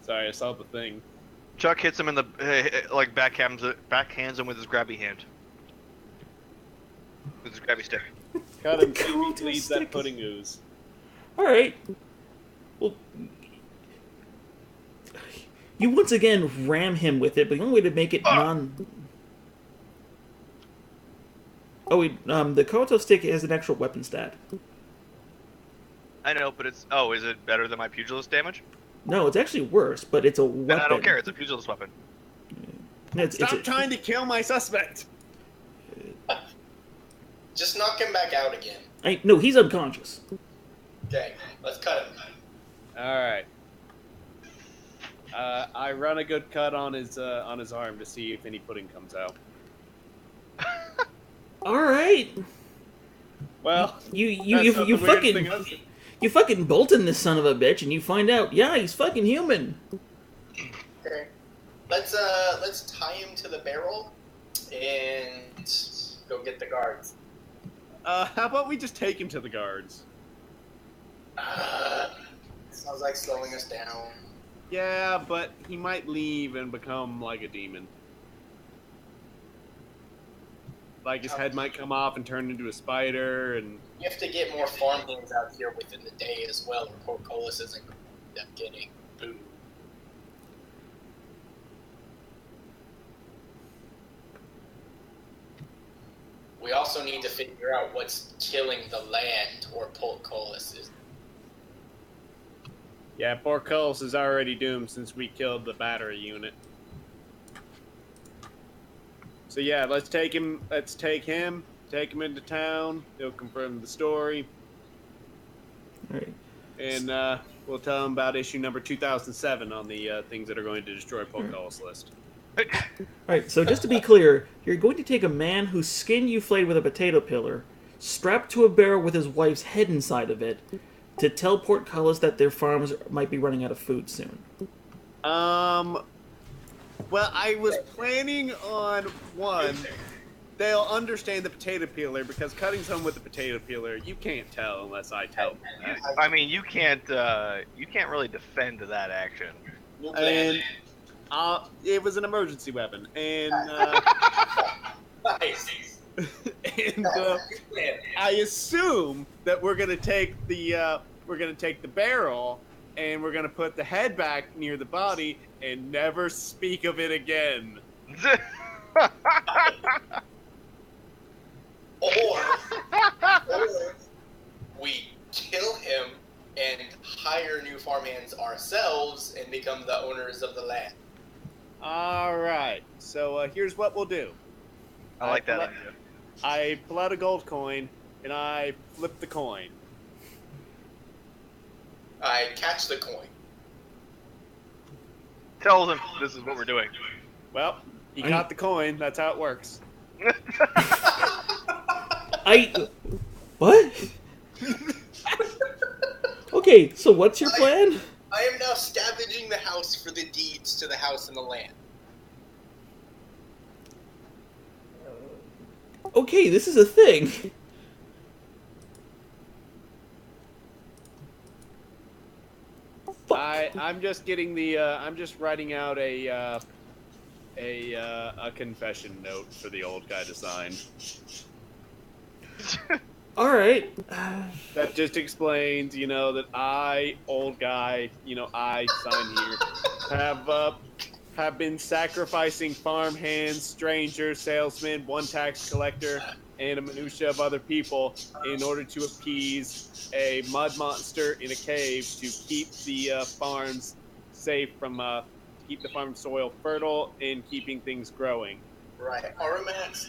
Speaker 6: Sorry, I saw the thing.
Speaker 3: Chuck hits him in the like backhands him with his grabby hand. With his grabby stick.
Speaker 6: Cut him.
Speaker 2: Counter
Speaker 6: He leads
Speaker 2: stick.
Speaker 6: that pudding ooze.
Speaker 2: All right. Well, you once again ram him with it, but the only way to make it non. Oh wait, the Koto stick has an actual weapon stat.
Speaker 3: I know, but it's... Oh, is it better than my pugilist damage?
Speaker 2: No, it's actually worse, but it's a weapon.
Speaker 3: And I don't care, it's a pugilist weapon.
Speaker 6: Stop trying to kill my suspect!
Speaker 4: Just knock him back out again.
Speaker 2: No, he's unconscious.
Speaker 4: Okay, let's cut him.
Speaker 6: Alright. I run a good cut on his arm to see if any pudding comes out.
Speaker 2: All right.
Speaker 6: Well,
Speaker 2: You fucking bolting this son of a bitch, and you find out, yeah, he's fucking human.
Speaker 4: Okay. Let's tie him to the barrel and go get the guards.
Speaker 6: how about we just take him to the guards?
Speaker 4: Sounds like slowing us down.
Speaker 6: Yeah, but he might leave and become like a demon. Like his head might come off and turn into a spider, and
Speaker 4: You have to get more farmhands out here within the day as well, or Portcullis isn't going to end up getting booed. We also need to figure out what's killing the land, or Portcullis is.
Speaker 6: yeah, Portcullis is already doomed since we killed the battery unit. So yeah, let's take him. Take him into town. He'll confirm the story,
Speaker 2: All right.
Speaker 6: and we'll tell him about issue number 2007 on the things that are going to destroy Portcullis list.
Speaker 2: All right, so just to be clear, you're going to take a man whose skin you flayed with a potato peeler, strapped to a barrel with his wife's head inside of it, to tell Portcullis that their farms might be running out of food soon.
Speaker 6: Well, I was planning on one. They'll understand the potato peeler because cutting someone with a potato peeler, you can't tell unless I tell them that.
Speaker 3: I mean, you can't really defend that action.
Speaker 6: And it was an emergency weapon, and
Speaker 4: Nice.
Speaker 6: and I assume that we're gonna take the barrel and we're gonna put the head back near the body and never speak of it again.
Speaker 4: Or we kill him and hire new farmhands ourselves and become the owners of the land.
Speaker 6: All right. So here's what we'll do.
Speaker 3: I like that
Speaker 6: pull out-
Speaker 3: idea.
Speaker 6: I pull out a gold coin and I flip the coin.
Speaker 4: I catch the coin.
Speaker 3: Tell him this is what we're doing.
Speaker 6: Well, he caught the coin. That's how it works.
Speaker 2: What? Okay, so what's your plan?
Speaker 4: I am now scavenging the house for the deeds to the house and the land.
Speaker 2: Okay, this is a thing.
Speaker 6: I'm just getting the. I'm just writing out a confession note for the old guy to sign.
Speaker 2: All right.
Speaker 6: That just explains, that I, old guy, I sign here, have been sacrificing farmhands, strangers, salesmen, one tax collector and a minutia of other people in order to appease a mud monster in a cave to keep the farms safe from keep the farm soil fertile and keeping things growing.
Speaker 4: Right. Aramax,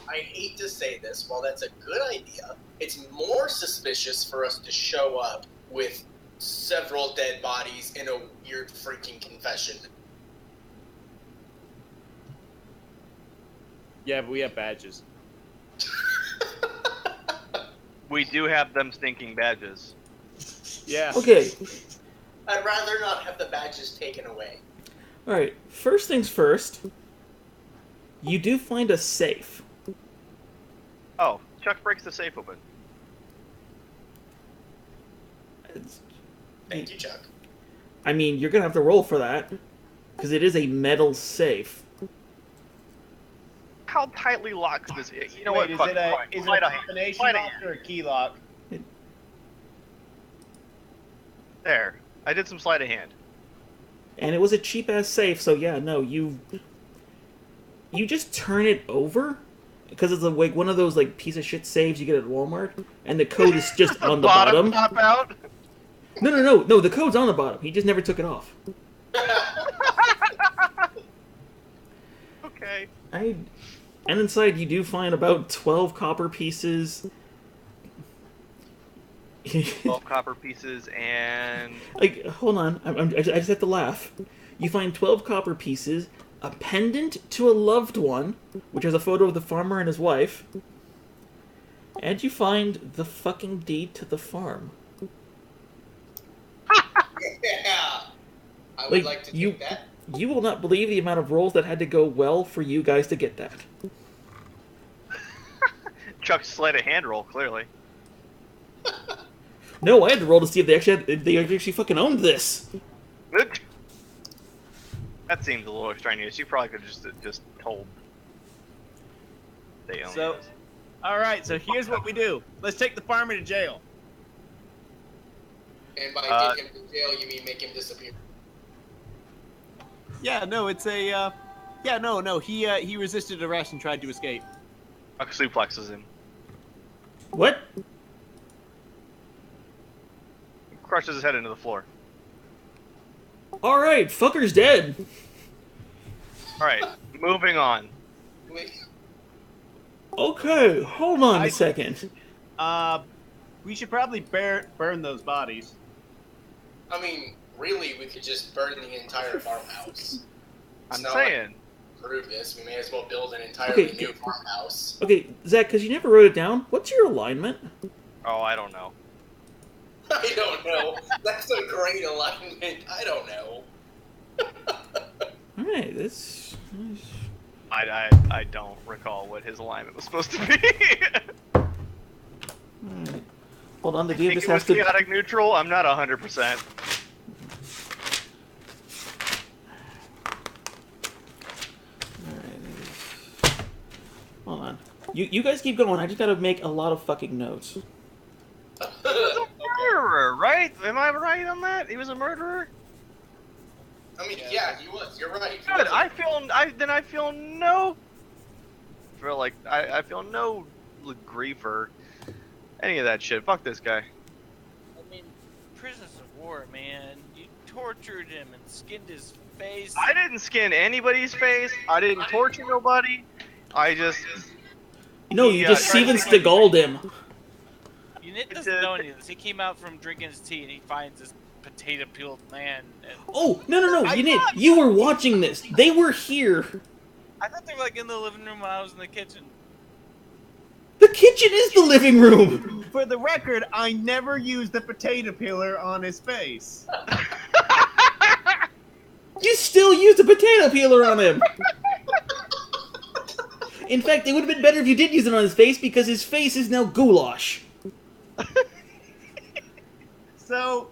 Speaker 4: I hate to say this, while that's a good idea, it's more suspicious for us to show up with several dead bodies in a weird freaking confession.
Speaker 6: Yeah, but we have badges.
Speaker 3: We do have them stinking badges.
Speaker 6: Yeah.
Speaker 2: Okay,
Speaker 4: I'd rather not have the badges taken away.
Speaker 2: alright. First things first, you do find a safe.
Speaker 3: Oh, Chuck breaks the safe open.
Speaker 4: Thank you, Chuck.
Speaker 2: I mean, you're gonna have to roll for that, because it is a metal safe.
Speaker 3: How tightly locked could this? You know
Speaker 6: Wait,
Speaker 3: what?
Speaker 6: is
Speaker 3: Fuck,
Speaker 6: it a
Speaker 3: fine.
Speaker 6: is it
Speaker 3: Sleight
Speaker 6: a
Speaker 3: of hand.
Speaker 6: combination
Speaker 3: Sleight of
Speaker 6: lock
Speaker 3: hand.
Speaker 6: or a key lock?
Speaker 3: There, I did some sleight of hand.
Speaker 2: And it was a cheap ass safe, so yeah, no, you just turn it over because it's like one of those like piece of shit saves you get at Walmart, and the code is just on the bottom.
Speaker 3: Pop out.
Speaker 2: No, the code's on the bottom. He just never took it off.
Speaker 3: Okay.
Speaker 2: And inside you do find about 12 copper pieces.
Speaker 3: 12 copper pieces and
Speaker 2: Like, hold on, I just have to laugh. You find 12 copper pieces, a pendant to a loved one, which has a photo of the farmer and his wife, and you find the fucking deed to the farm.
Speaker 4: Yeah. I would
Speaker 2: Like,
Speaker 4: like to take
Speaker 2: you-
Speaker 4: that.
Speaker 2: You will not believe the amount of rolls that had to go well for you guys to get that.
Speaker 3: Chuck's sleight of hand roll, clearly.
Speaker 2: No, I had to roll to see if they actually fucking owned this.
Speaker 3: That seems a little extraneous. You probably could have just told. They own
Speaker 6: So,
Speaker 3: this.
Speaker 6: all right. So here's what we do. Let's take the farmer to jail.
Speaker 4: And by take him to jail, you mean make him disappear.
Speaker 6: Yeah. No, it's a. Yeah. No. He resisted arrest and tried to escape.
Speaker 3: Chuck suplexes him.
Speaker 2: What?
Speaker 3: Crushes his head into the floor.
Speaker 2: Alright, fucker's dead.
Speaker 3: Alright, moving on.
Speaker 4: Wait,
Speaker 2: Okay, hold on a second.
Speaker 6: We should probably burn those bodies.
Speaker 4: I mean, really, we could just burn the entire farmhouse.
Speaker 3: I'm
Speaker 4: not
Speaker 3: saying.
Speaker 4: Prove this. We may as well build an entirely
Speaker 2: Okay.
Speaker 4: new farmhouse.
Speaker 2: Okay, Zach, because you never wrote it down, what's your alignment?
Speaker 3: Oh, I don't know.
Speaker 4: I don't know. That's a great alignment. I don't know.
Speaker 2: Alright, this...
Speaker 3: I don't recall what his alignment was supposed to be.
Speaker 2: Alright. Hold on, the
Speaker 3: I
Speaker 2: DM
Speaker 3: think
Speaker 2: just
Speaker 3: it was
Speaker 2: has to...
Speaker 3: chaotic neutral. I'm not 100%.
Speaker 2: Hold on. You guys keep going, I just gotta make a lot of fucking notes.
Speaker 3: Murderer, right? Am I right on that? He was a murderer.
Speaker 4: I mean, yeah, he was. You're right. He
Speaker 3: Good.
Speaker 4: was.
Speaker 3: I feel no. I feel no grief or any of that shit. Fuck this guy.
Speaker 5: I mean, prisoners of war, man. You tortured him and skinned his face.
Speaker 3: I didn't skin anybody's face. I didn't torture nobody. I just.
Speaker 2: No, you just Steven Seagal'd him.
Speaker 5: Unit doesn't know any of this. He came out from drinking his tea and he finds this potato-peeled man. And
Speaker 2: Oh, no, you were watching this. They were here.
Speaker 5: I thought they were like in the living room when I was in the kitchen.
Speaker 2: The kitchen is the living room.
Speaker 6: For the record, I never used the potato peeler on his face.
Speaker 2: You still used a potato peeler on him. In fact, it would have been better if you did use it on his face because his face is now goulash.
Speaker 6: So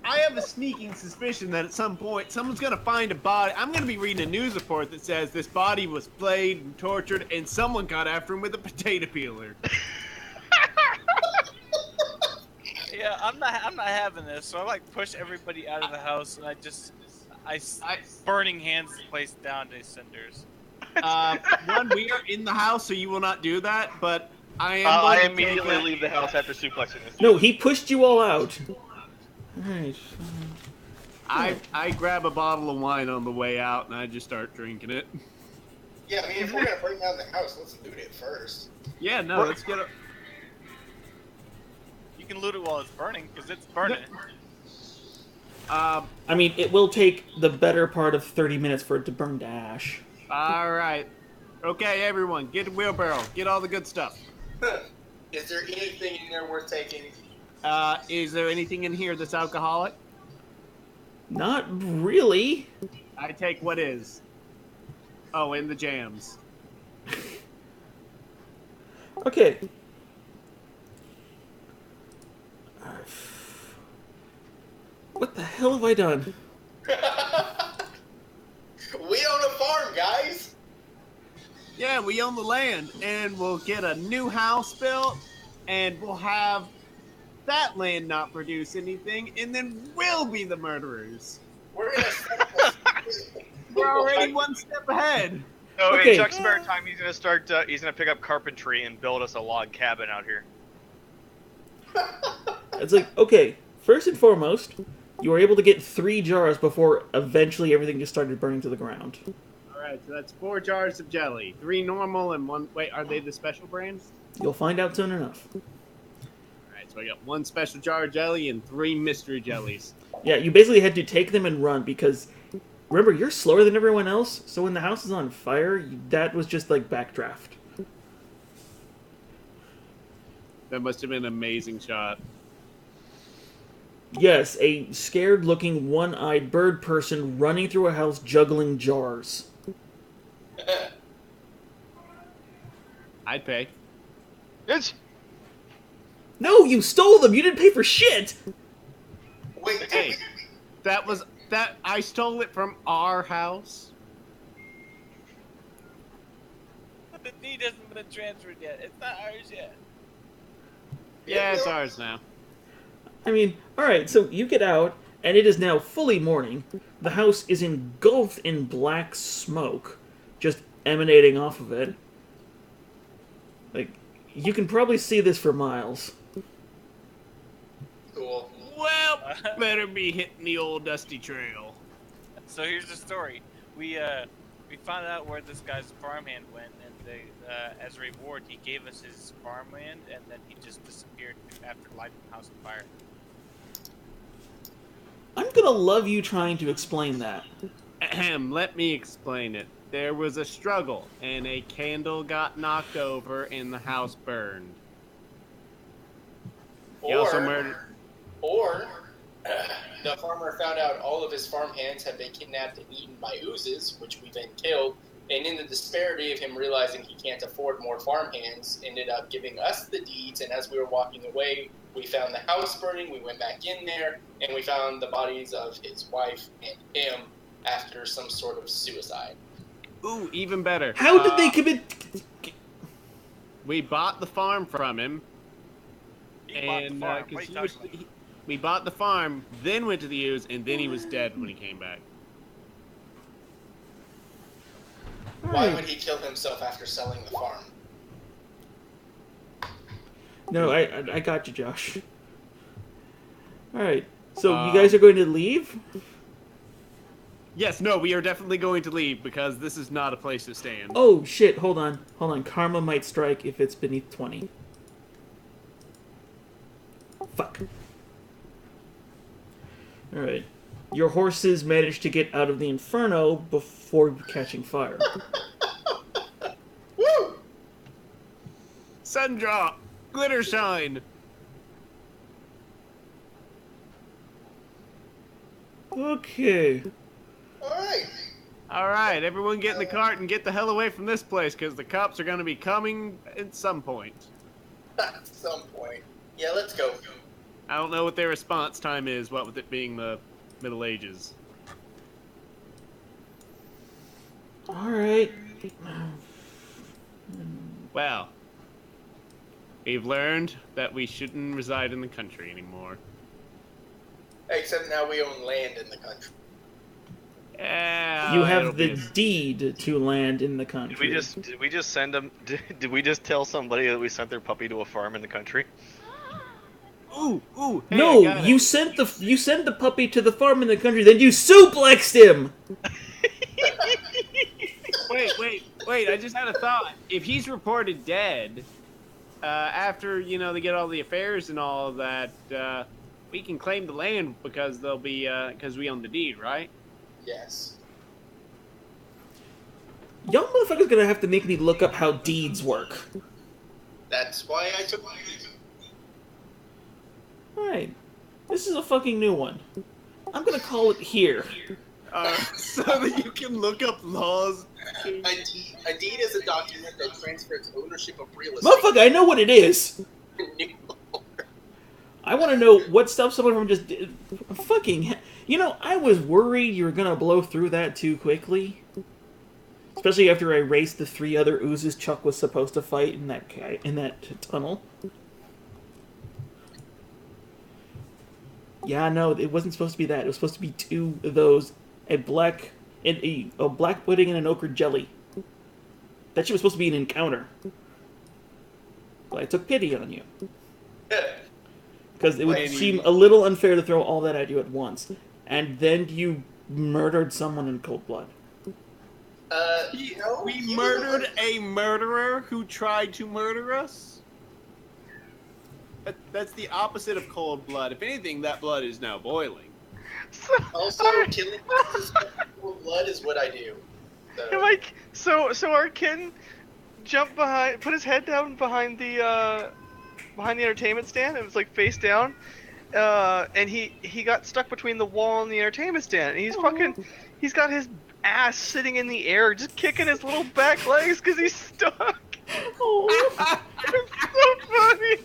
Speaker 6: I have a sneaking suspicion that at some point someone's gonna find a body. I'm gonna be reading a news report that says this body was flayed and tortured, and someone got after him with a potato peeler.
Speaker 5: Yeah, I'm not having this. So I like push everybody out of the house and I burning hands the place down to cinders.
Speaker 1: One, we are in the house, so you will not do that. But I am.
Speaker 3: I
Speaker 1: going to
Speaker 3: immediately
Speaker 1: take
Speaker 3: leave the house after suplexing this.
Speaker 2: No, he pushed you all out. Alright.
Speaker 1: I grab a bottle of wine on the way out, and I just start drinking it.
Speaker 4: Yeah, I mean, if we're gonna burn down the house, let's loot it first.
Speaker 1: Yeah, no, let's get it.
Speaker 5: You can loot it while it's burning, because it's burning.
Speaker 2: I mean, it will take the better part of 30 minutes for it to burn to ash.
Speaker 1: All right. Okay, everyone, get a wheelbarrow. Get all the good stuff.
Speaker 4: Is there anything in there worth taking?
Speaker 1: Is there anything in here that's alcoholic?
Speaker 2: Not really.
Speaker 1: I take what is. Oh, and the jams.
Speaker 2: Okay. What the hell have I done?
Speaker 4: We own a farm, guys.
Speaker 1: Yeah, we own the land, and we'll get a new house built, and we'll have that land not produce anything, and then we'll be the murderers.
Speaker 4: We're gonna.
Speaker 1: We're already one step ahead.
Speaker 3: So
Speaker 2: Okay.
Speaker 3: in Chuck's spare time, he's gonna start. He's gonna pick up carpentry and build us a log cabin out here.
Speaker 2: It's like, okay, first and foremost, you were able to get 3 jars before eventually everything just started burning to the ground.
Speaker 1: All right, so that's 4 jars of jelly, 3 normal and 1. Wait, are they the special brands?
Speaker 2: You'll find out soon enough.
Speaker 1: All right, so I got 1 special jar of jelly and 3 mystery jellies.
Speaker 2: Yeah, you basically had to take them and run because, remember, you're slower than everyone else, so when the house is on fire, that was just like backdraft.
Speaker 1: That must have been an amazing shot.
Speaker 2: Yes, a scared-looking, one-eyed bird person running through a house juggling jars.
Speaker 1: I'd pay.
Speaker 3: It's
Speaker 2: No, you stole them! You didn't pay for shit!
Speaker 4: Wait,
Speaker 1: Hey, that I stole it from our house.
Speaker 5: The deed hasn't been transferred yet. It's not ours yet.
Speaker 1: Yeah, it's ours now.
Speaker 2: I mean, alright, so you get out, and it is now fully morning. The house is engulfed in black smoke, just emanating off of it. Like, you can probably see this for miles.
Speaker 4: cool.
Speaker 1: Well, better be hitting the old dusty trail.
Speaker 5: So here's the story. We found out where this guy's farmhand went, and as a reward, he gave us his farmland, and then he just disappeared after lighting the house on fire.
Speaker 2: I'm gonna love you trying to explain that.
Speaker 1: Ahem, let me explain it. There was a struggle, and a candle got knocked over, and the house burned. He also murdered.
Speaker 4: Or the farmer found out all of his farm hands had been kidnapped and eaten by oozes, which we then killed. And in the disparity of him realizing he can't afford more farm hands, ended up giving us the deeds. And as we were walking away, we found the house burning. We went back in there, and we found the bodies of his wife and him after some sort of suicide.
Speaker 1: Ooh, even better.
Speaker 2: How did they commit...
Speaker 1: We bought the farm from him,
Speaker 5: He bought the
Speaker 1: and
Speaker 5: farm. What are
Speaker 1: because
Speaker 5: you talking about?
Speaker 1: we bought the farm, then went to the ooze, and then he was dead when he came back.
Speaker 4: Why would he kill himself after selling the farm?
Speaker 2: No, I got you, Josh. Alright, so you guys are going to leave?
Speaker 1: Yes, no, we are definitely going to leave because this is not a place to stand.
Speaker 2: Oh, shit, hold on. Hold on, karma might strike if it's beneath 20. Fuck. Alright. Your horses managed to get out of the inferno before catching fire.
Speaker 4: Woo!
Speaker 1: Sun drop, glitter shine.
Speaker 2: Okay.
Speaker 4: Alright.
Speaker 1: All right, everyone get in the cart and get the hell away from this place because the cops are going to be coming at some point.
Speaker 4: At some point. Yeah, let's go.
Speaker 1: I don't know what their response time is, what with it being the Middle Ages.
Speaker 2: Alright.
Speaker 1: Well, we've learned that we shouldn't reside in the country anymore.
Speaker 4: Except now we own land in the country.
Speaker 2: You have the deed to land in the country.
Speaker 3: Did we just send them? Did we just tell somebody that we sent their puppy to a farm in the country?
Speaker 6: Ooh, hey,
Speaker 2: No,
Speaker 6: I got
Speaker 2: you
Speaker 6: it.
Speaker 2: sent the puppy to the farm in the country, then you suplexed him.
Speaker 6: Wait! I just had a thought. If he's reported dead, after they get all the affairs and all of that, we can claim the land because they'll be because we own the deed, right?
Speaker 4: Yes.
Speaker 2: Y'all motherfuckers gonna have to make me look up how deeds work.
Speaker 4: That's why I took.
Speaker 2: Alright. This is a fucking new one. I'm gonna call it here.
Speaker 6: So that you can look up laws.
Speaker 4: A deed is a document that transfers ownership of real estate.
Speaker 2: Motherfucker, I know what it is! I want to know what stuff someone from just did. Fucking... I was worried you were gonna blow through that too quickly. Especially after I raced the 3 other oozes Chuck was supposed to fight in that tunnel. Yeah, no, it wasn't supposed to be that. It was supposed to be 2 of those, a black pudding and an ochre jelly. That shit was supposed to be an encounter. But I took pity on you. Because it would seem a little unfair to throw all that at you at once. And then you murdered someone in cold blood.
Speaker 6: We murdered a murderer who tried to murder us? That's the opposite of cold blood. If anything, that blood is now boiling.
Speaker 4: Also, killing cold blood is what I do.
Speaker 3: So our kin jumped behind, put his head down behind the entertainment stand. It was like face down, and he got stuck between the wall and the entertainment stand. And he's got his ass sitting in the air, just kicking his little back legs because he's stuck. It's so funny.